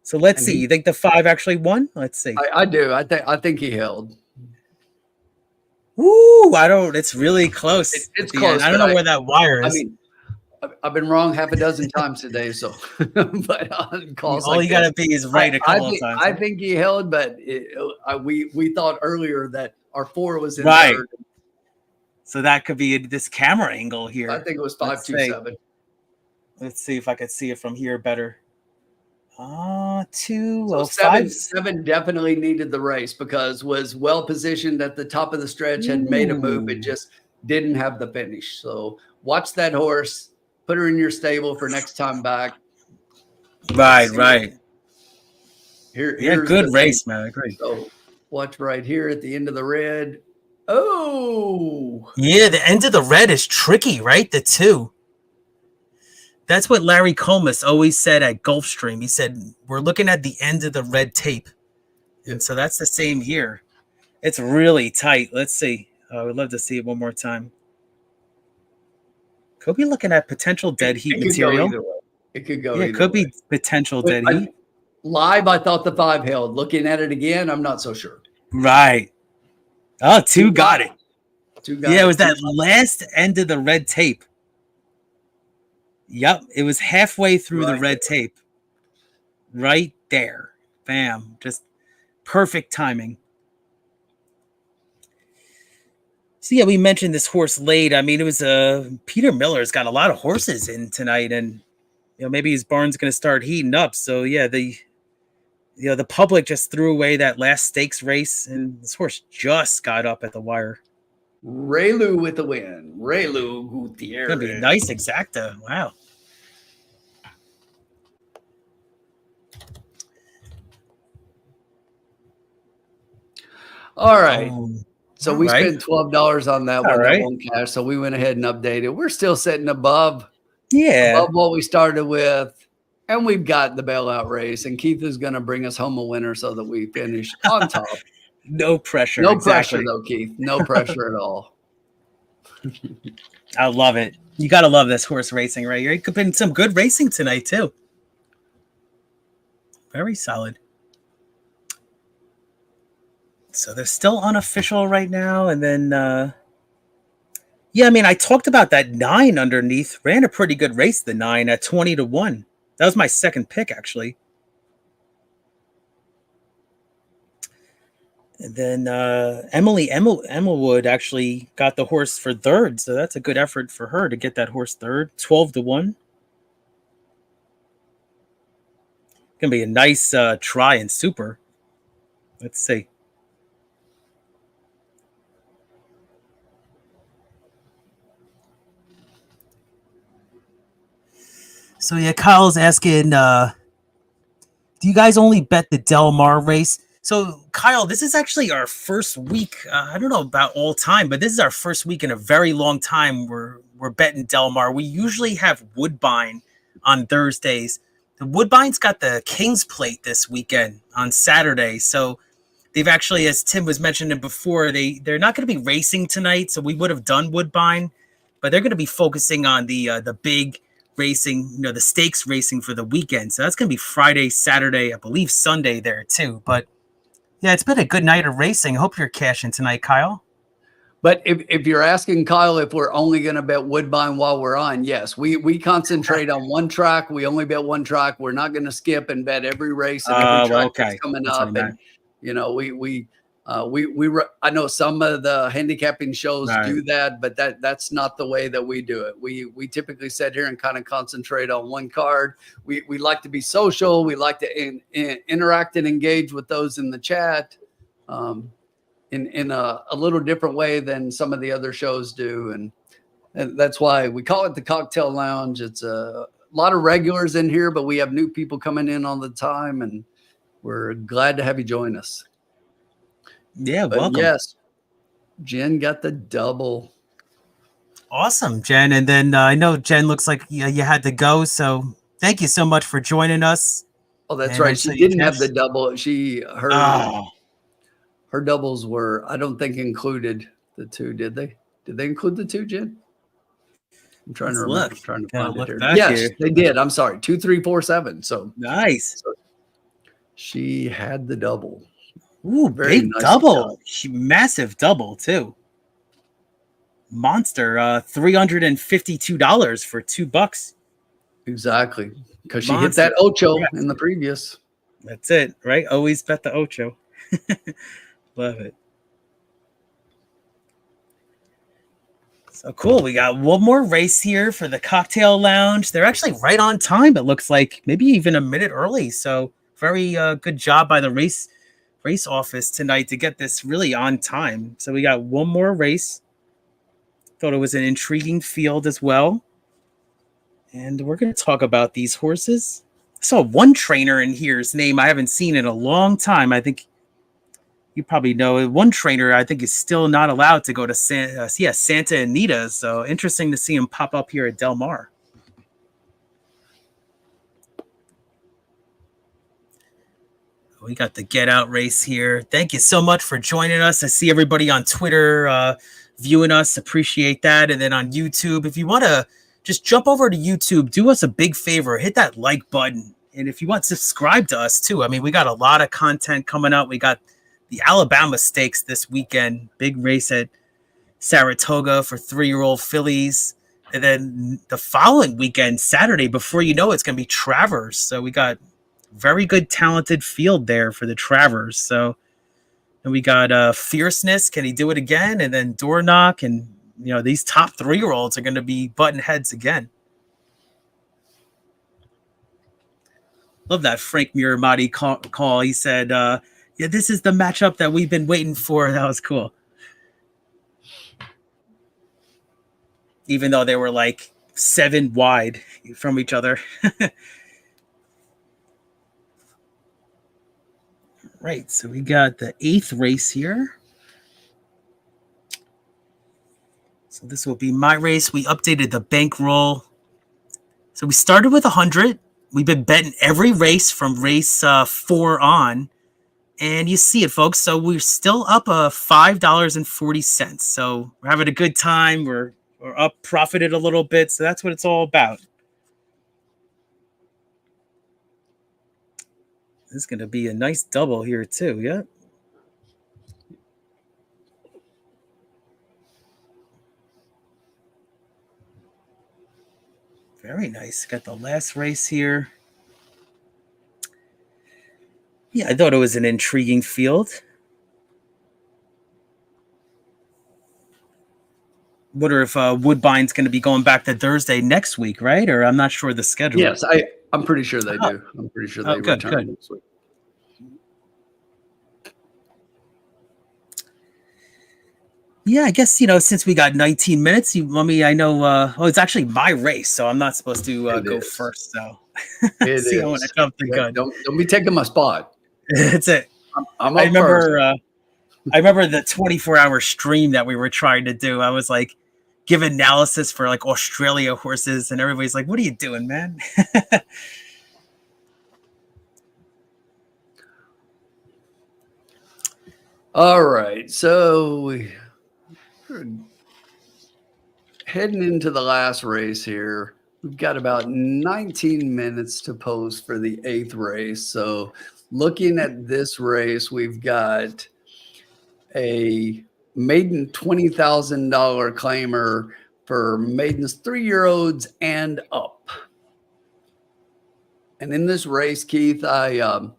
So let's see. You think the 5 actually won? Let's see. I do. I think he held. Ooh, it's really close. It's close. I don't know where that wire is. I mean, I've been wrong half a dozen times today, so but all you got to be is right a couple of times. I think he held, but we thought earlier that our 4 was in right. third. So that could be this camera angle here. I think it was 527. Let's see if I could see it from here better. 2. So 7 definitely needed the race because was well positioned at the top of the stretch, had made a move, but just didn't have the finish. So watch that horse, put her in your stable for next time back. Right. Here's good race, man. I agree. So watch right here at the end of the red. Oh, yeah, the end of the red is tricky, right? The 2. That's what Larry Comas always said at Gulfstream. He said, we're looking at the end of the red tape. And so that's the same here. It's really tight. Let's see. I would love to see it one more time. Could be looking at potential dead heat material. It could go. Yeah, it could be potential dead heat. Live, I thought the 5 held. Looking at it again, I'm not so sure. Right. Oh, 2 got it. 2 got it was that last end of the red tape. Yep, it was halfway through the red tape. Right there. Bam. Just perfect timing. So yeah, we mentioned this horse late. I mean, it was Peter Miller's got a lot of horses in tonight, and maybe his barn's going to start heating up. So yeah, the public just threw away that last stakes race, and this horse just got up at the wire. Raylu with the win. Raylu Gutierrez. Gonna be a nice exacta. Wow. All right. So all we right. spent $12 on that All one. right. That won't cash. So we went ahead and updated. We're still sitting above Yeah. what we started with. And we've got the bailout race. And Keith is going to bring us home a winner so that we finish on top. No pressure. No exactly. pressure, though, Keith. No pressure at all. I love it. You got to love this horse racing right here. It could have been some good racing tonight, too. Very solid. So they're still unofficial right now. And then, yeah, I mean, I talked about that 9 underneath. Ran a pretty good race, the 9 at 20-1. That was my second pick, actually. And then Emily Emilwood actually got the horse for third. So that's a good effort for her to get that horse third. 12-1. Gonna be a nice try in super. Let's see. So yeah, Kyle's asking, do you guys only bet the Del Mar race? So Kyle, this is actually our first week. I don't know about all time, but this is our first week in a very long time. We're betting Del Mar. We usually have Woodbine on Thursdays. The Woodbine's got the King's Plate this weekend on Saturday. So they've actually, as Tim was mentioning before, they're not going to be racing tonight. So we would have done Woodbine, but they're going to be focusing on the big racing, the stakes racing for the weekend. So that's going to be Friday, Saturday, I believe Sunday there too. But yeah, it's been a good night of racing. Hope you're cashing tonight, Kyle. But if you're asking Kyle if we're only going to bet Woodbine while we're on, yes, we concentrate on one track. We only bet one track. We're not going to skip and bet every race and every track that's coming up. And I know some of the handicapping shows do that, but that's not the way that we do it. We typically sit here and kind of concentrate on one card. We like to be social. We like to interact and engage with those in the chat. In a little different way than some of the other shows do. And that's why we call it the Cocktail Lounge. It's a lot of regulars in here, but we have new people coming in all the time, and we're glad to have you join us. Yeah, welcome. Yes, Jen got the double. Awesome, Jen. And then I know, Jen, looks like you had to go, so thank you so much for joining us. Oh, that's right. She didn't have the double. Her doubles were, I don't think, included the 2, did they? Did they include the 2, Jen? I'm trying to remember. I'm trying to find it here. Yes, they did. I'm sorry. 2, 3, 4, 7. So nice. So she had the double. Ooh, very big nice double. Massive double too. Monster. $352 for $2. Exactly. Because she hit that ocho in the previous. That's it, right? Always bet the ocho. Love it. So cool. We got one more race here for the Cocktail Lounge. They're actually right on time. It looks like maybe even a minute early. So very good job by the race office tonight to get this really on time. So we got one more race. Thought it was an intriguing field as well. And we're going to talk about these horses. I saw one trainer in here's name I haven't seen in a long time. I think you probably know one trainer I think is still not allowed to go to Santa Anita. So interesting to see him pop up here at Del Mar. We got the Get Out race here. Thank you so much for joining us. I see everybody on Twitter viewing us. Appreciate that. And then on YouTube, if you want to just jump over to YouTube, do us a big favor, hit that like button. And if you want, subscribe to us too. I mean, we got a lot of content coming up. We got the Alabama Stakes this weekend, big race at Saratoga for 3-year-old fillies. And then the following weekend, Saturday, before you know it's going to be Travers. So we got very good, talented field there for the Travers. So And we got Fierceness. Can he do it again? And then Door Knock. And, these top 3-year-olds are going to be button heads again. Love that Frank Miramati call. He said, yeah, this is the matchup that we've been waiting for. That was cool. Even though they were like 7 wide from each other. Right, so we got the 8th race here. So this will be my race. We updated the bankroll. So we started with 100. We've been betting every race from race 4 on. And you see it, folks. So we're still up $5.40. So we're having a good time. We're up, profited a little bit. So that's what it's all about. This is going to be a nice double here, too. Yeah. Very nice. Got the last race here. Yeah, I thought it was an intriguing field. Wonder if Woodbine's going to be going back to Thursday next week, right? Or I'm not sure the schedule. Yes, I'm pretty sure they do. I'm pretty sure they return next week. Yeah, I guess, since we got 19 minutes, I know, it's actually my race, so I'm not supposed to go first. So see how when it comes to gun. Don't be taking my spot. That's it. I remember the 24-hour stream that we were trying to do. I was like, give analysis for like Australia horses, and everybody's like, what are you doing, man? All right, so we're heading into the last race here. We've got about 19 minutes to post for the 8th race. So looking at this race, we've got a maiden $20,000 claimer for maidens 3-year-olds and up. And in this race, Keith, I'm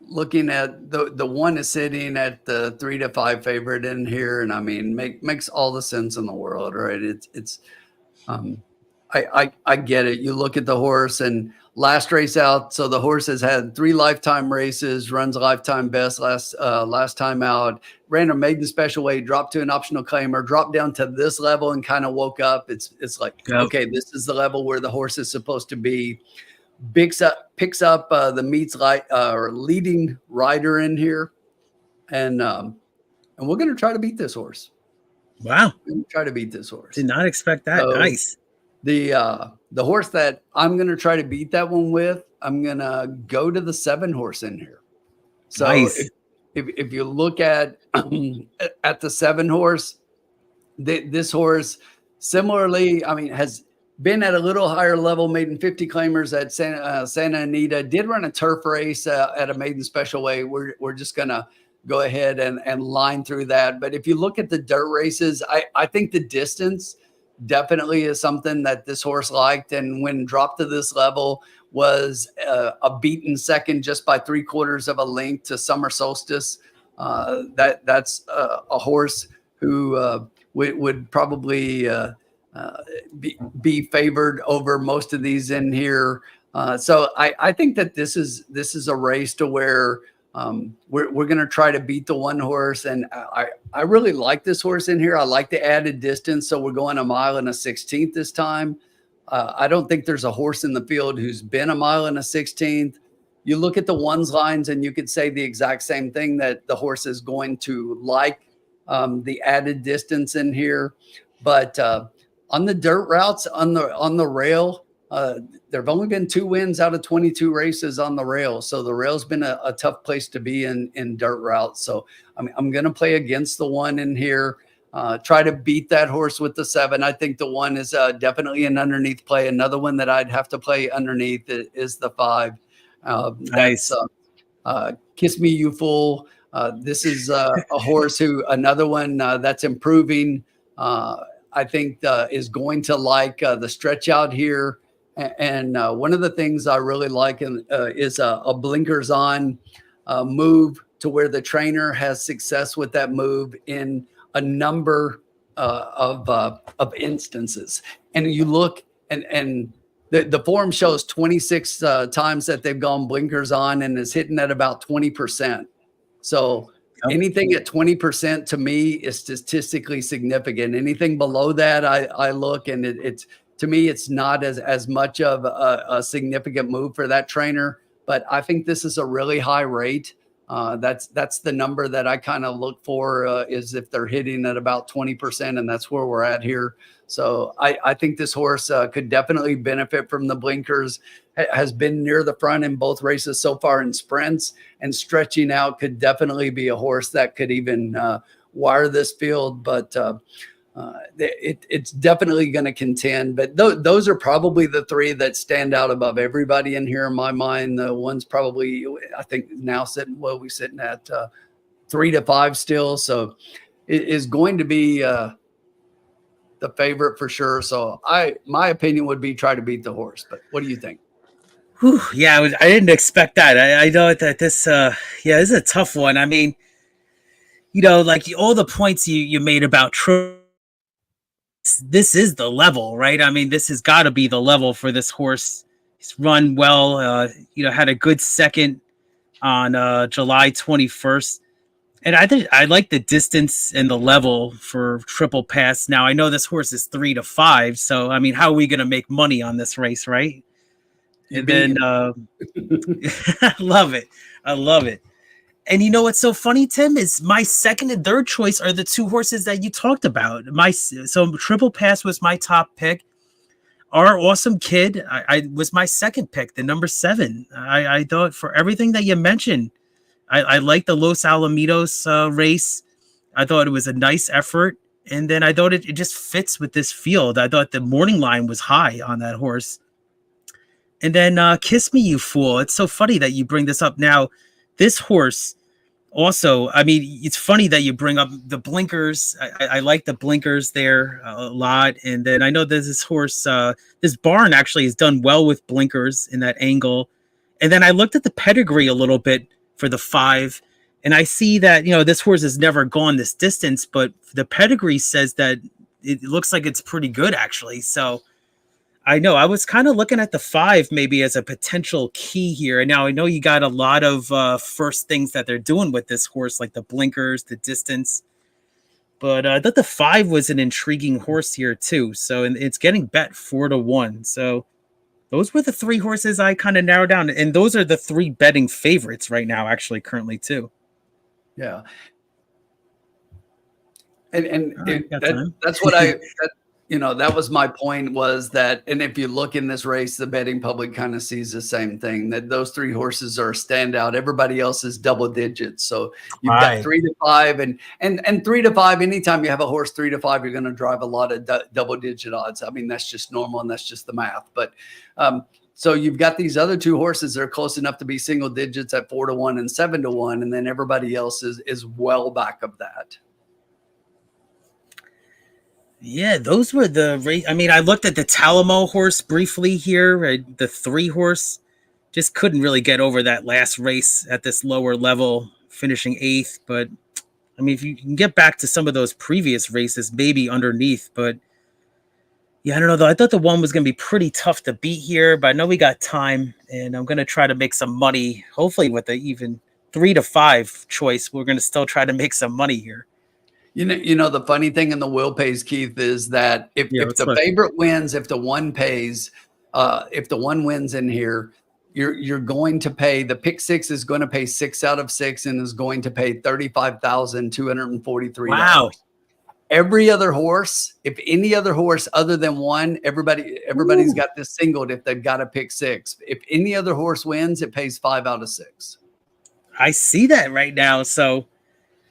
looking at the one is sitting at the 3 to 5 favorite in here, and I mean makes all the sense in the world, right? I get it. You look at the horse and last race out. So the horse has had 3 lifetime races, runs a lifetime best last time out, ran a maiden special weight, dropped to an optional claimer, dropped down to this level and kind of woke up. It's like, okay, this is the level where the horse is supposed to be. Picks up the meets leading rider in here. And we're going to try to beat this horse. Wow. We're going to try to beat this horse. Did not expect that. So, nice. The horse that I'm going to try to beat that one with, I'm going to go to the 7 horse in here. So nice. if you look at the 7 horse, this horse similarly, I mean, has been at a little higher level, maiden 50 claimers at Santa Anita, did run a turf race at a maiden special weight. We're just going to go ahead and line through that. But if you look at the dirt races, I think the distance definitely is something that this horse liked, and when dropped to this level was a beaten second just by 3/4 of a length to Summer Solstice. That's a horse who would probably be favored over most of these in here. So I think that this is a race to where we're going to try to beat the 1 horse. And I really like this horse in here. I like the added distance. So we're going 1 1/16 this time. I don't think there's a horse in the field who's been 1 1/16. You look at the 1s lines and you could say the exact same thing, that the horse is going to like the added distance in here. But on the dirt routes, on the rail, there have only been 2 wins out of 22 races on the rail. So the rail's been a tough place to be in dirt routes. So I'm going to play against the 1 in here, try to beat that horse with the 7. I think the 1 is definitely an underneath play. Another one that I'd have to play underneath is the 5. Nice. Kiss Me You Fool. This is a horse another one that's improving. I think is going to like the stretch out here. And one of the things I really like is a blinkers on move to where the trainer has success with that move in a number of instances. And you look and the form shows 26 times that they've gone blinkers on and is hitting at about 20%. So anything at 20% to me is statistically significant. Anything below that, I look and it's to me, it's not as much of a significant move for that trainer. But I think this is a really high rate. That's the number that I kind of look for is if they're hitting at about 20%, and that's where we're at here. So I think this horse could definitely benefit from the blinkers. Has been near the front in both races so far in sprints, and stretching out could definitely be a horse that could even wire this field. But it's definitely going to contend. But those are probably the three that stand out above everybody in here in my mind. The one's probably, I think, now sitting at 3 to 5 still. So it is going to be the favorite for sure. So my opinion would be try to beat the horse. But what do you think? Whew, yeah, I didn't expect that. I know that this, this is a tough one. I mean, like all the points you made about this is the level, right? I mean, this has got to be the level for this horse. He's run well, had a good second on July 21st. And I like the distance and the level for Triple Pass. Now, I know this horse is 3 to 5. So, I mean, how are we going to make money on this race, right? And then I love it. I love it. And you know what's so funny, Tim, is my second and third choice are the two horses that you talked about. So Triple Pass was my top pick. Our Awesome Kid I was my second pick, the number 7. I thought for everything that you mentioned, I liked the Los Alamitos race. I thought it was a nice effort. And then I thought it just fits with this field. I thought the morning line was high on that horse. And then Kiss Me, You Fool. It's so funny that you bring this up now. This horse also, I mean, it's funny that you bring up the blinkers. I like the blinkers there a lot. And then I know there's this horse, this barn actually has done well with blinkers in that angle. And then I looked at the pedigree a little bit for the 5. And I see that, this horse has never gone this distance, but the pedigree says that it looks like it's pretty good, actually. So I know I was kind of looking at the 5 maybe as a potential key here. And now I know you got a lot of first things that they're doing with this horse, like the blinkers, the distance. But I thought the 5 was an intriguing horse here too. So it's getting bet 4 to 1. So those were the 3 horses I kind of narrowed down. And those are the 3 betting favorites right now, actually, currently too. Yeah. And Right, that's what that was my point, was that, and if you look in this race, the betting public kind of sees the same thing, that those 3 horses are a standout. Everybody else is double digits. So you've got 3 to 5 and 3 to 5. Anytime you have a horse 3 to 5, you're going to drive a lot of double digit odds. I mean, that's just normal and that's just the math. But so you've got these other 2 horses that are close enough to be single digits at 4 to 1 and 7 to 1. And then everybody else is well back of that. Yeah, those were the race. I mean, I looked at the Talamo horse briefly here. The 3 horse just couldn't really get over that last race at this lower level, finishing 8th. But I mean, if you can get back to some of those previous races, maybe underneath. But yeah, I don't know though. I thought the 1 was going to be pretty tough to beat here, but I know we got time, and I'm going to try to make some money. Hopefully, with the even 3 to 5 choice, we're going to still try to make some money here. The funny thing in the will pays, Keith, is that if the favorite wins, if the 1 pays, if the 1 wins in here, you're going to pay, the pick 6 is going to pay 6 out of 6 and is going to pay $35,243. Wow. Every other horse, if any other horse other than 1, everybody's got this singled if they've got a pick 6. If any other horse wins, it pays 5 out of 6. I see that right now. So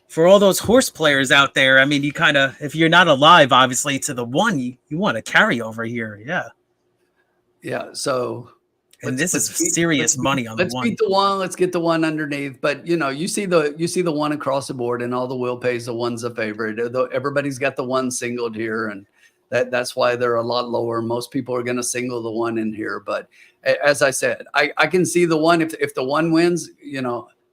for all those horse players out there, I mean, you kind of, if you're not alive, obviously, to the 1, you want to carry over here. Yeah. Yeah. So, and this is serious money on the 1. Let's beat the 1. Let's get the 1 underneath. But you see the 1 across the board, and all the will pays, the 1's a favorite. Everybody's got the 1 singled here, and that's why they're a lot lower. Most people are going to single the 1 in here. But as I said, I can see the 1. If the 1 wins,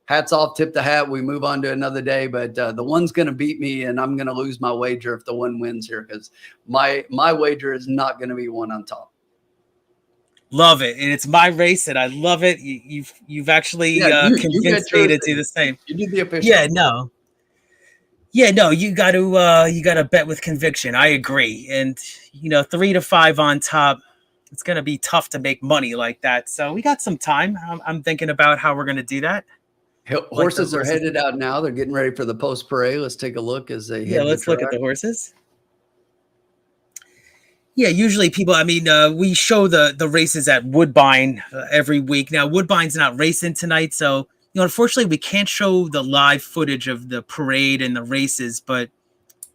hats off, tip the hat. We move on to another day, but the one's going to beat me, and I'm going to lose my wager if the one wins here, because my wager is not going to be one on top. Love it, and it's my race, and I love it. You've actually convinced me to do the same. You did the official. Yeah, no, you got to bet with conviction. I agree, and 3 to 5 on top. It's going to be tough to make money like that. So we got some time. I'm thinking about how we're going to do that. Horses are headed out now. They're getting ready for the post parade. Let's take a look as they hit let's look at the horses. Yeah, usually people, we show the races at Woodbine every week. Now, Woodbine's not racing tonight, so, unfortunately, we can't show the live footage of the parade and the races, but,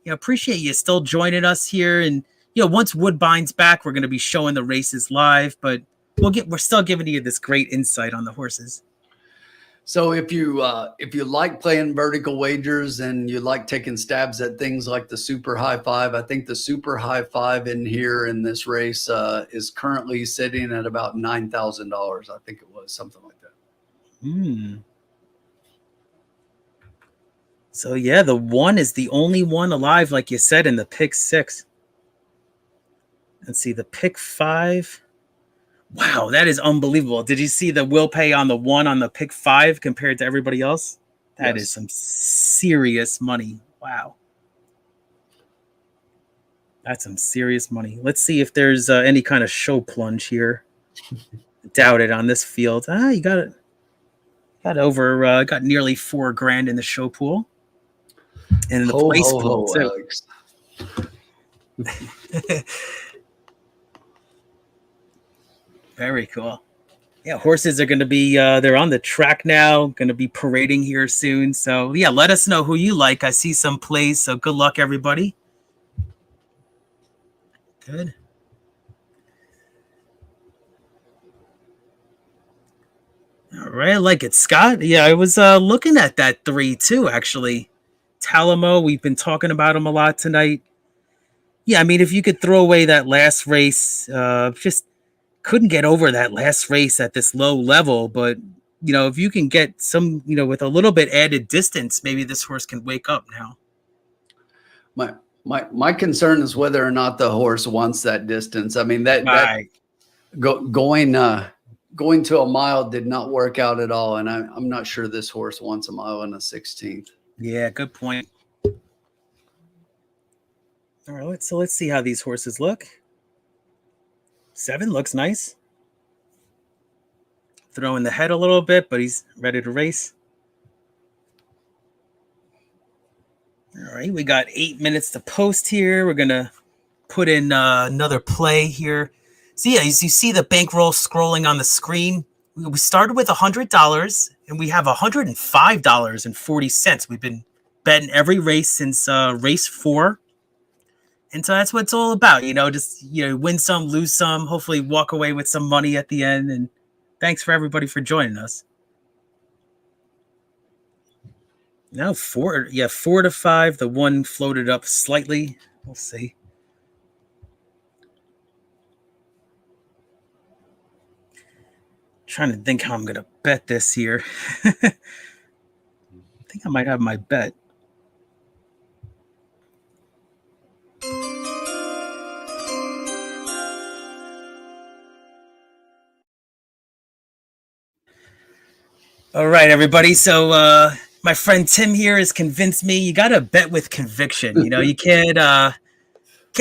appreciate you still joining us here. And, once Woodbine's back, we're going to be showing the races live, but we're still giving you this great insight on the horses. So if you like playing vertical wagers and you like taking stabs at things like the super high five, I think the super high five in here in this race is currently sitting at about $9,000. I think it was something like that. So yeah, the 1 is the only one alive, like you said, in the pick 6. Let's see, the pick 5. Wow, that is unbelievable. Did you see the will pay on the 1 on the pick 5 compared to everybody else? That is some serious money. Wow. That's some serious money. Let's see if there's any kind of show plunge here. Doubt it on this field. You got it. Got nearly $4,000 in the show pool. And in the place pool, too. Very cool. Yeah, horses are going to be, they're on the track now, going to be parading here soon. So, yeah, let us know who you like. I see some plays, so good luck, everybody. Good. All right, I like it. Scott, yeah, I was looking at that 3, too, actually. Talamo, we've been talking about him a lot tonight. Yeah, if you could throw away that last race, just couldn't get over that last race at this low level, but if you can get some, with a little bit added distance, maybe this horse can wake up now. My concern is whether or not the horse wants that distance. Going to a mile did not work out at all, and I'm not sure this horse wants a mile and a 16th. Yeah, good point. All right, so let's see how these horses look. 7 looks nice. Throwing the head a little bit, but he's ready to race. All right, we got 8 minutes to post here. We're going to put in another play here. So yeah, as you see the bankroll scrolling on the screen, we started with $100 and we have $105.40. We've been betting every race since race 4. And so that's what it's all about, just, win some, lose some, hopefully walk away with some money at the end. And thanks for everybody for joining us. Now 4 to 5. The 1 floated up slightly. We'll see. Trying to think how I'm going to bet this here. I think I might have my bet. All right, everybody. So my friend Tim here has convinced me you got to bet with conviction. You can't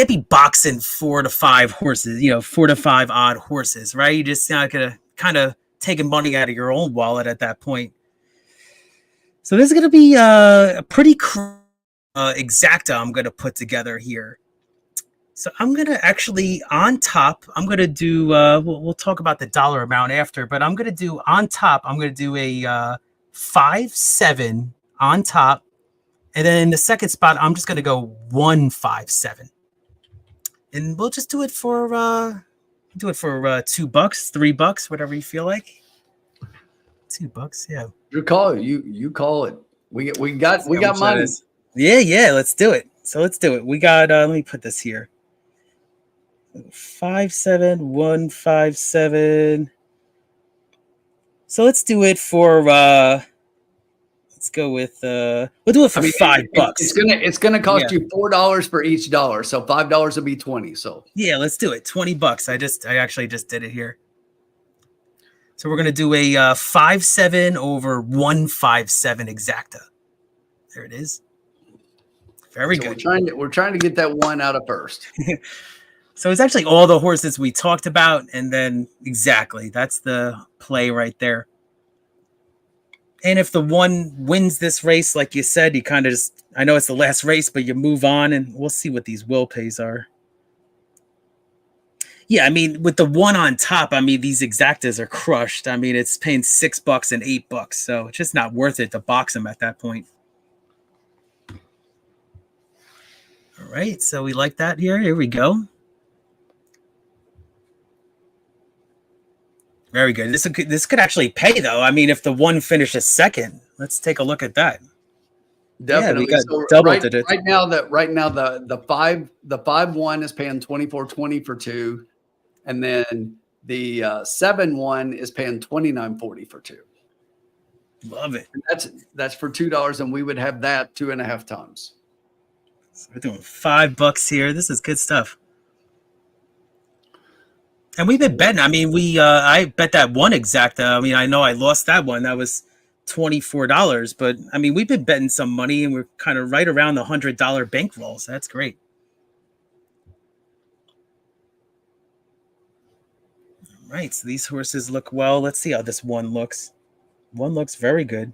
be boxing 4 to 5 horses, 4 to 5 odd horses, right? You just not gonna kind of taking money out of your own wallet at that point. So this is going to be a pretty exacta I'm going to put together here. So I'm going to actually, on top, I'm going to do, we'll talk about the dollar amount after, but I'm going to do on top, I'm going to do a 5-7 on top. And then in the second spot, I'm just going to go 1-5-7. And we'll just do it for $2, $3, whatever you feel like. $2, yeah. You call it. You call it. We got money. Yeah. Let's do it. So let's do it. We got. Let me put this here. 5-7, 1-5-7. So let's do it for Let's go with we'll do it for $5. It's gonna cost Yeah. you $4 for each dollar, so $5 will be 20. So Yeah, let's do it. $20. I actually just did it here. So we're gonna do a 5-7 over 157 exacta. There it is. Very so good. we're trying to get that one out of first. So it's actually all the horses we talked about, and then exactly that's the play right there. And if the one wins this race, like you said, you kind of just, I know it's the last race, but you move on, and we'll see what these will pays are. Yeah, I mean, with the one on top, I mean, these exactas are crushed. I mean, it's paying $6 and $8, so it's just not worth it to box them at that point. All right, so we like that here. Here we go. Very good. This could actually pay though. I mean, if the one finishes second, let's take a look at that. Definitely. Yeah, we got so doubled it. Right now the 5-1 is paying 24.20 for 2, and then the 7-1 is paying 29.40 for 2. Love it. And that's for $2, and we would have that 2.5 times. So we're doing $5 here. This is good stuff. And we've been betting. I mean, I bet that one exacta. I mean, I know I lost that one. That was $24, but I mean, we've been betting some money, and we're kind of right around the $100 bankroll. So that's great. All right, so these horses look well. Let's see how this one looks. One looks very good.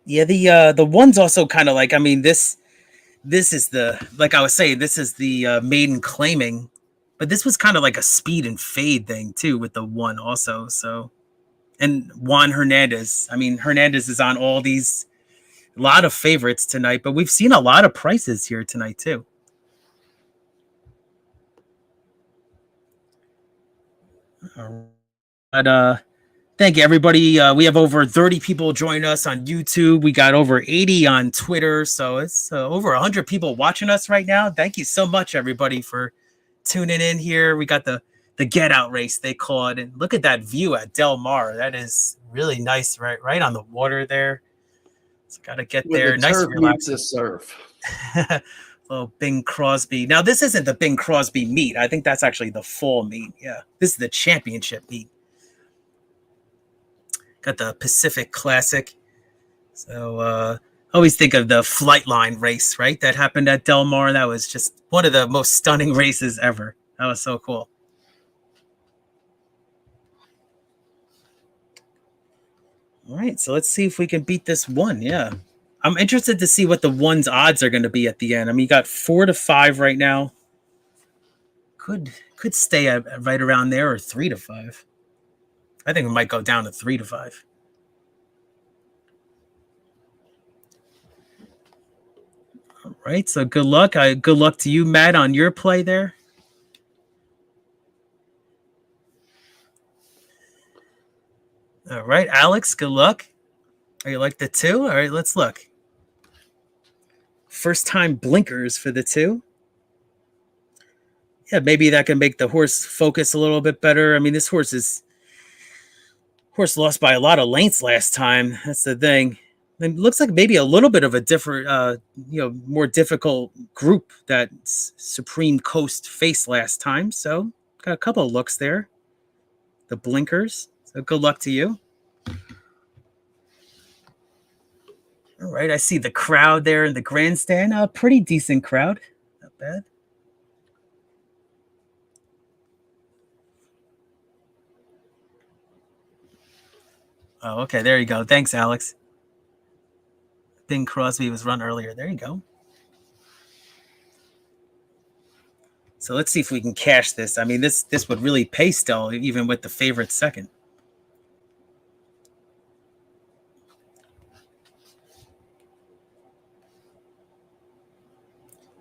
Yeah, the one's also kind of like, I mean, this is the, like I was saying, this is the maiden claiming, but this was kind of like a speed and fade thing too with the one also. So, and Juan Hernandez, I mean, Hernandez is on all these, a lot of favorites tonight, but we've seen a lot of prices here tonight too. But thank you, everybody. We have over 30 people joining us on YouTube. We got over 80 on Twitter. So it's over 100 people watching us right now. Thank you so much, everybody, for tuning in here. We got the get out race, they call it. And look at that view at Del Mar. That is really nice, right on the water there. So got to get there. Nice relaxing surf. Little Bing Crosby. Now, this isn't the Bing Crosby meet. I think that's actually the fall meet. Yeah, this is the championship meet. Got the Pacific Classic. So always think of the Flightline race, right? That happened at Del Mar. That was just one of the most stunning races ever. That was so cool. All right, so let's see if we can beat this one. Yeah. I'm interested to see what the one's odds are going to be at the end. I mean, you got 4 to 5 right now. Could stay at right around there, or 3 to 5. I think it might go down to 3 to 5. All right, so good luck. Good luck to you, Matt, on your play there. All right, Alex, good luck. Are you like the 2? All right, let's look. First time blinkers for the 2. Yeah, maybe that can make the horse focus a little bit better. I mean, this horse lost by a lot of lengths last time. That's the thing. It looks like maybe a little bit of a different, more difficult group that Supreme Coast faced last time. So got a couple of looks there. The blinkers. So good luck to you. All right, I see the crowd there in the grandstand. A pretty decent crowd. Not bad. Oh, okay, there you go. Thanks, Alex. Bing Crosby was run earlier. There you go. So let's see if we can cash this. I mean, this would really pay still, even with the favorite second.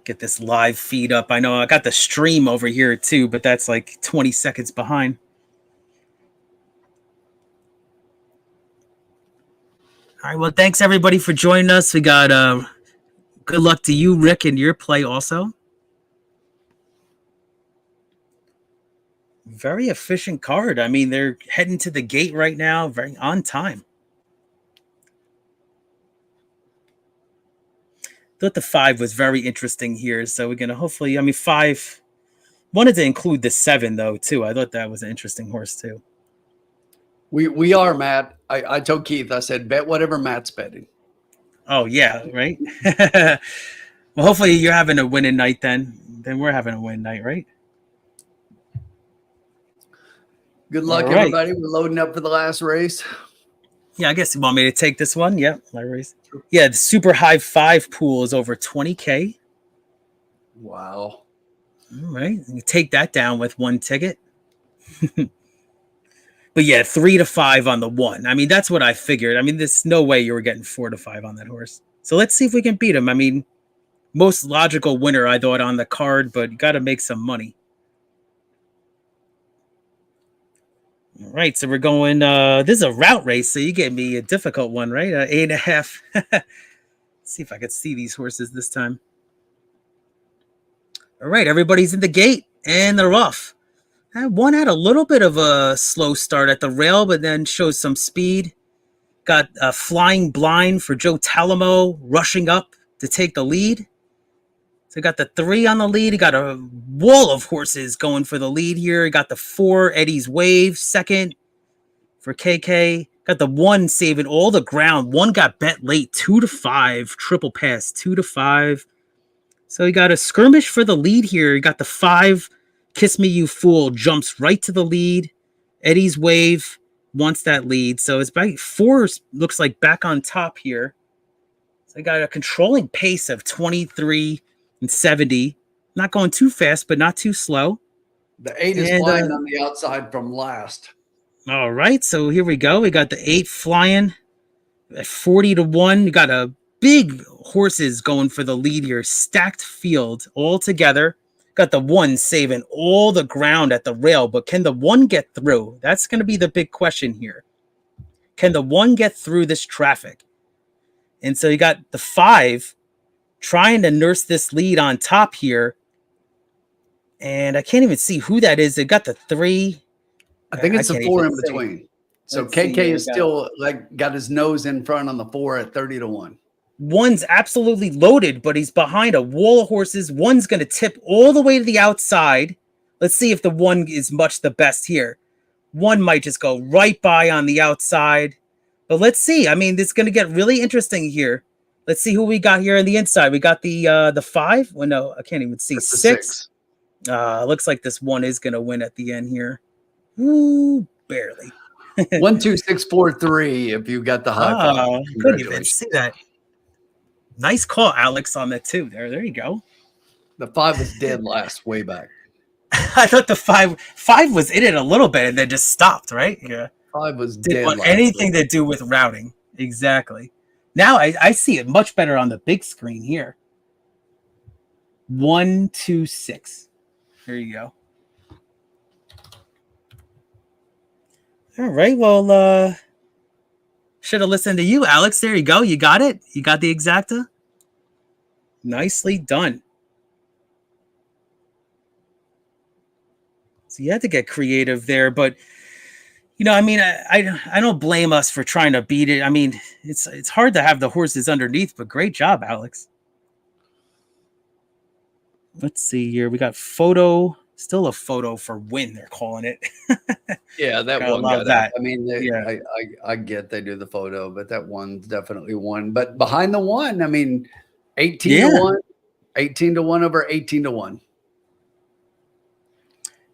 Get this live feed up. I know I got the stream over here too, but that's like 20 seconds behind. All right, well, thanks everybody for joining us. We got good luck to you, Rick, in your play also. Very efficient card. I mean, they're heading to the gate right now, very on time. Thought the 5 was very interesting here. So we're going to hopefully, I mean, 5 wanted to include the 7 though, too. I thought that was an interesting horse too. We are, Matt. I told Keith, I said, bet whatever Matt's betting. Oh yeah. Right. Well, hopefully you're having a winning night then we're having a win night, right? Good luck, All right. everybody. We're loading up for the last race. Yeah, I guess you want me to take this one. Yeah, my race. Yeah, the super high 5 pool is over 20K. Wow. All right, you take that down with 1 ticket. But yeah, 3 to 5 on the 1. I mean, that's what I figured. I mean, there's no way you were getting 4 to 5 on that horse. So let's see if we can beat him. I mean, most logical winner I thought on the card, but you got to make some money. All right, so we're going. This is a route race, so you gave me a difficult one, right? 8.5. Let's see if I could see these horses this time. All right, everybody's in the gate and they're off. One had a little bit of a slow start at the rail, but then shows some speed. Got a flying blind for Joe Talamo rushing up to take the lead. So got the 3 on the lead. He got a wall of horses going for the lead here. He got the 4, Eddie's Wave, second for KK. Got the 1 saving all the ground. 1 got bet late, 2 to 5. Triple pass, 2 to 5. So he got a skirmish for the lead here. He got the 5, Kiss Me You Fool, jumps right to the lead. Eddie's Wave wants that lead. So it's back. 4 looks like back on top here. So he got a controlling pace of 23 and 70. Not going too fast, but not too slow. The 8 is flying on the outside from last. All right, so here we go. We got the 8 flying at 40 to 1. You got a big horses going for the lead here. Stacked field all together. Got the 1 saving all the ground at the rail, but can the 1 get through? That's going to be the big question here. Can the 1 get through this traffic? And so you got the 5 trying to nurse this lead on top here. And I can't even see who that is. They got the 3. I think it's the 4 in between. So Let's KK see, is still like got his nose in front on the 4 at 30 to 1. 1's absolutely loaded, but he's behind a wall of horses. 1's going to tip all the way to the outside. Let's see if the 1 is much the best here. 1 might just go right by on the outside. But let's see. I mean, this is going to get really interesting here. Let's see who we got here on the inside. We got the 5. Well, no, I can't even see. 6. Looks like this 1 is going to win at the end here. Ooh, barely. 1, 2, 6, 4, 3. If you got the high five, couldn't even see that. Nice call, Alex, on that too. There you go. The 5 was dead last, way back. I thought the 5 was in it a little bit and then just stopped, right? Yeah. 5 was dead. Didn't want anything to do with routing. Exactly. Now I see it much better on the big screen here. 1, 2, 6. There you go. All right. Well, should have listened to you, Alex. There you go. You got it. You got the exacta. Nicely done. So you had to get creative there, but you know, I mean, I don't blame us for trying to beat it. I mean, it's hard to have the horses underneath, but great job, Alex. Let's see here. We got photo, still a photo for win. They're calling it. Yeah, that Gotta one love got that. I mean, Yeah. I get they do the photo, but that one's definitely one. But behind the 1, I mean, 18 to 1, 18 to 1 over 18 to 1.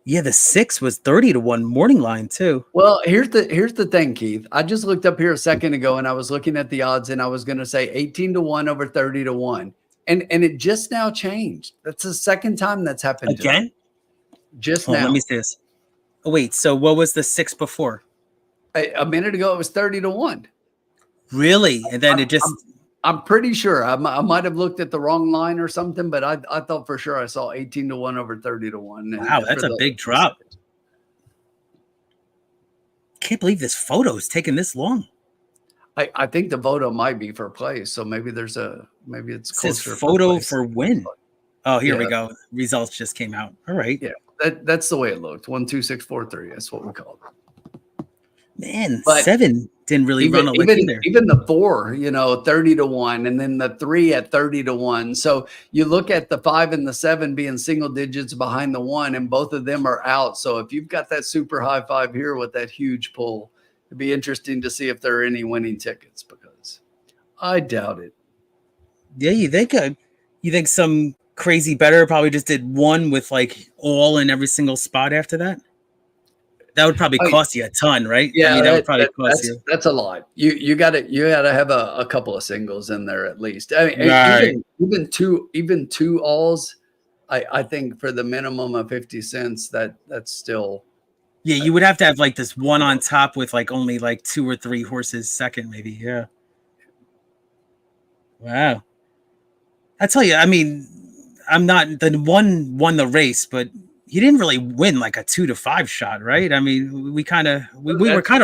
Yeah, the 6 was 30 to 1 morning line too. Well, here's the thing, Keith. I just looked up here a second ago and I was looking at the odds and I was going to say 18 to 1 over 30 to 1. And it just now changed. That's the second time that's happened Again? Just Hold on, now. let me see this. Oh, wait, so what was the 6 before? A minute ago it was 30 to 1. Really? And then it just I'm pretty sure I might have looked at the wrong line or something, but I thought for sure I saw 18 to 1 over 30 to 1. wow, that's a big drop. Can't believe this photo is taking this long. I think the photo might be for place, so maybe it's It says closer. photo place. for win. Oh, here we Yeah. go. Results just came out. All right. Yeah. That's the way it looked. 1, 2, 6, 4, 3. That's what we called it. Man, But 7 didn't really run a lick either. Even the 4, 30-1, and then the 3 at 30-1. So you look at the 5 and the 7 being single digits behind the 1, and both of them are out. So if you've got that super high 5 here with that huge pull, it'd be interesting to see if there are any winning tickets, because I doubt it. Yeah, you think some crazy bettor probably just did 1 with like all in every single spot after that? That would probably cost you a ton, right? Yeah, I mean, that would probably cost you. That's a lot. You got to have a couple of singles in there at least. I mean, Right. even two alls. I think for the minimum of 50 cents, that's still. Yeah, you would have to have like this 1 on top with like only like 2 or 3 horses second, maybe. Yeah. Wow. I tell you, I mean, I'm not the one won the race, but he didn't really win like a 2 to 5 shot, right? I mean, we were kind of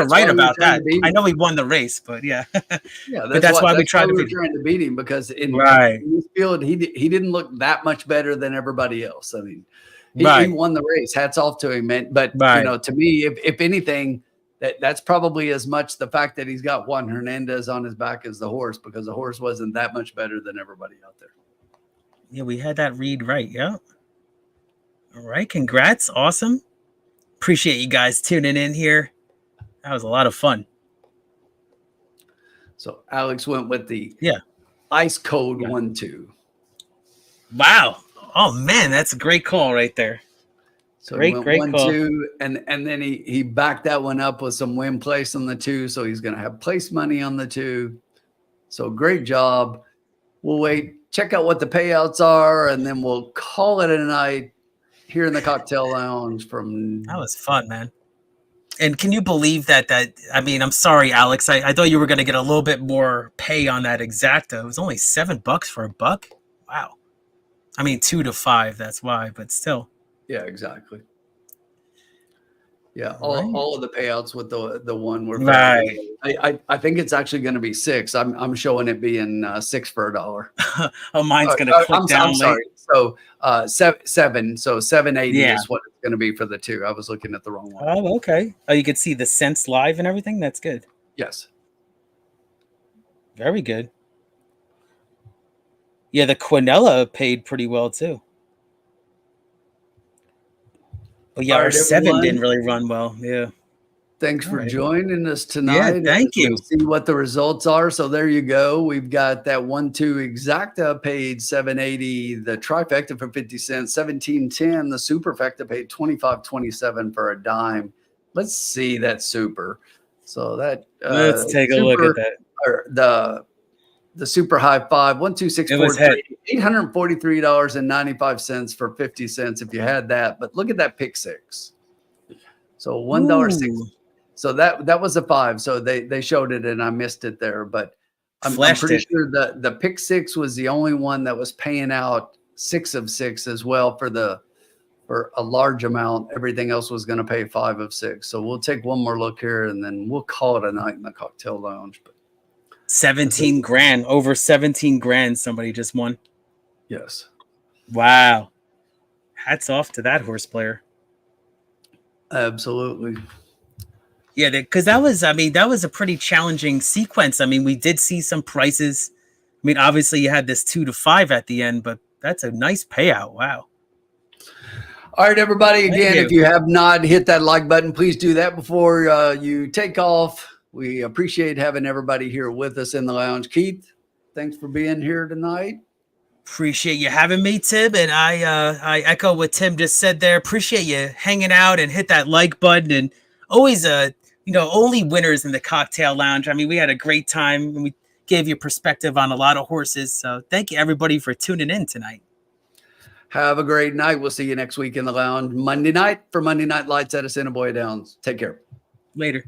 right about that. I know he won the race, but yeah, yeah, but that's why we tried to trying to beat him, because in this field he didn't look that much better than everybody else. I mean, he won the race. Hats off to him, man. But to me, if anything, that's probably as much the fact that he's got Juan Hernandez on his back as the horse, because the horse wasn't that much better than everybody out there. Yeah, we had that read right. Yeah. All right. Congrats. Awesome. Appreciate you guys tuning in here. That was a lot of fun. So Alex went with the ice cold 1-2. Wow. Oh man, that's a great call right there. So great call. 1-2, and then he backed that one up with some win place on the 2. So he's going to have place money on the 2. So great job. We'll wait. Check out what the payouts are, and then we'll call it a night here in the cocktail lounge. That was fun, man. And can you believe that I mean, I'm sorry, Alex. I thought you were going to get a little bit more pay on that exacta. It was only $7 for a buck. Wow. I mean, 2 to 5. That's why, but still. Yeah, exactly. Yeah, all of the payouts with the one were right. I think it's actually going to be 6. I'm showing it being 6 for $1. Oh, mine's going to click down. I'm sorry. So 7. So 780 is what it's going to be for the 2. I was looking at the wrong one. Oh, okay. Oh, you could see the cents live and everything. That's good. Yes. Very good. Yeah, the Quinella paid pretty well too. But yeah, our 7 didn't really run well. Yeah. Thanks for joining us tonight. Yeah, thank you. See what the results are. So there you go. We've got that 1-2 exacta paid $7.80. The trifecta for 50 cents, $17.10. The superfecta paid $25.27 for a dime. Let's see that super. So that let's take a look at that. Or the super high 5, 1, 2, 6, 4, 3, $843.95 for 50 cents if you had that. But look at that pick 6. So $1.60. So that was a 5. So they showed it and I missed it there. But I'm pretty sure the pick 6 was the only one that was paying out 6 of 6 as well for a large amount. Everything else was going to pay 5 of 6. So we'll take one more look here and then we'll call it a night in the cocktail lounge. But 17 grand, over 17 grand. Somebody just won. Yes. Wow. Hats off to that horse player. Absolutely. Yeah, because that was a pretty challenging sequence. I mean, we did see some prices. I mean, obviously you had this 2 to 5 at the end, but that's a nice payout. Wow. All right, everybody. Again, if you have not hit that like button, please do that before you take off. We appreciate having everybody here with us in the lounge. Keith, thanks for being here tonight. Appreciate you having me, Tim. And I echo what Tim just said there. Appreciate you hanging out and hit that like button. And always, only winners in the cocktail lounge. I mean, we had a great time and we gave you perspective on a lot of horses. So thank you, everybody, for tuning in tonight. Have a great night. We'll see you next week in the lounge Monday night for Monday Night Lights at Assiniboia Downs. Take care. Later.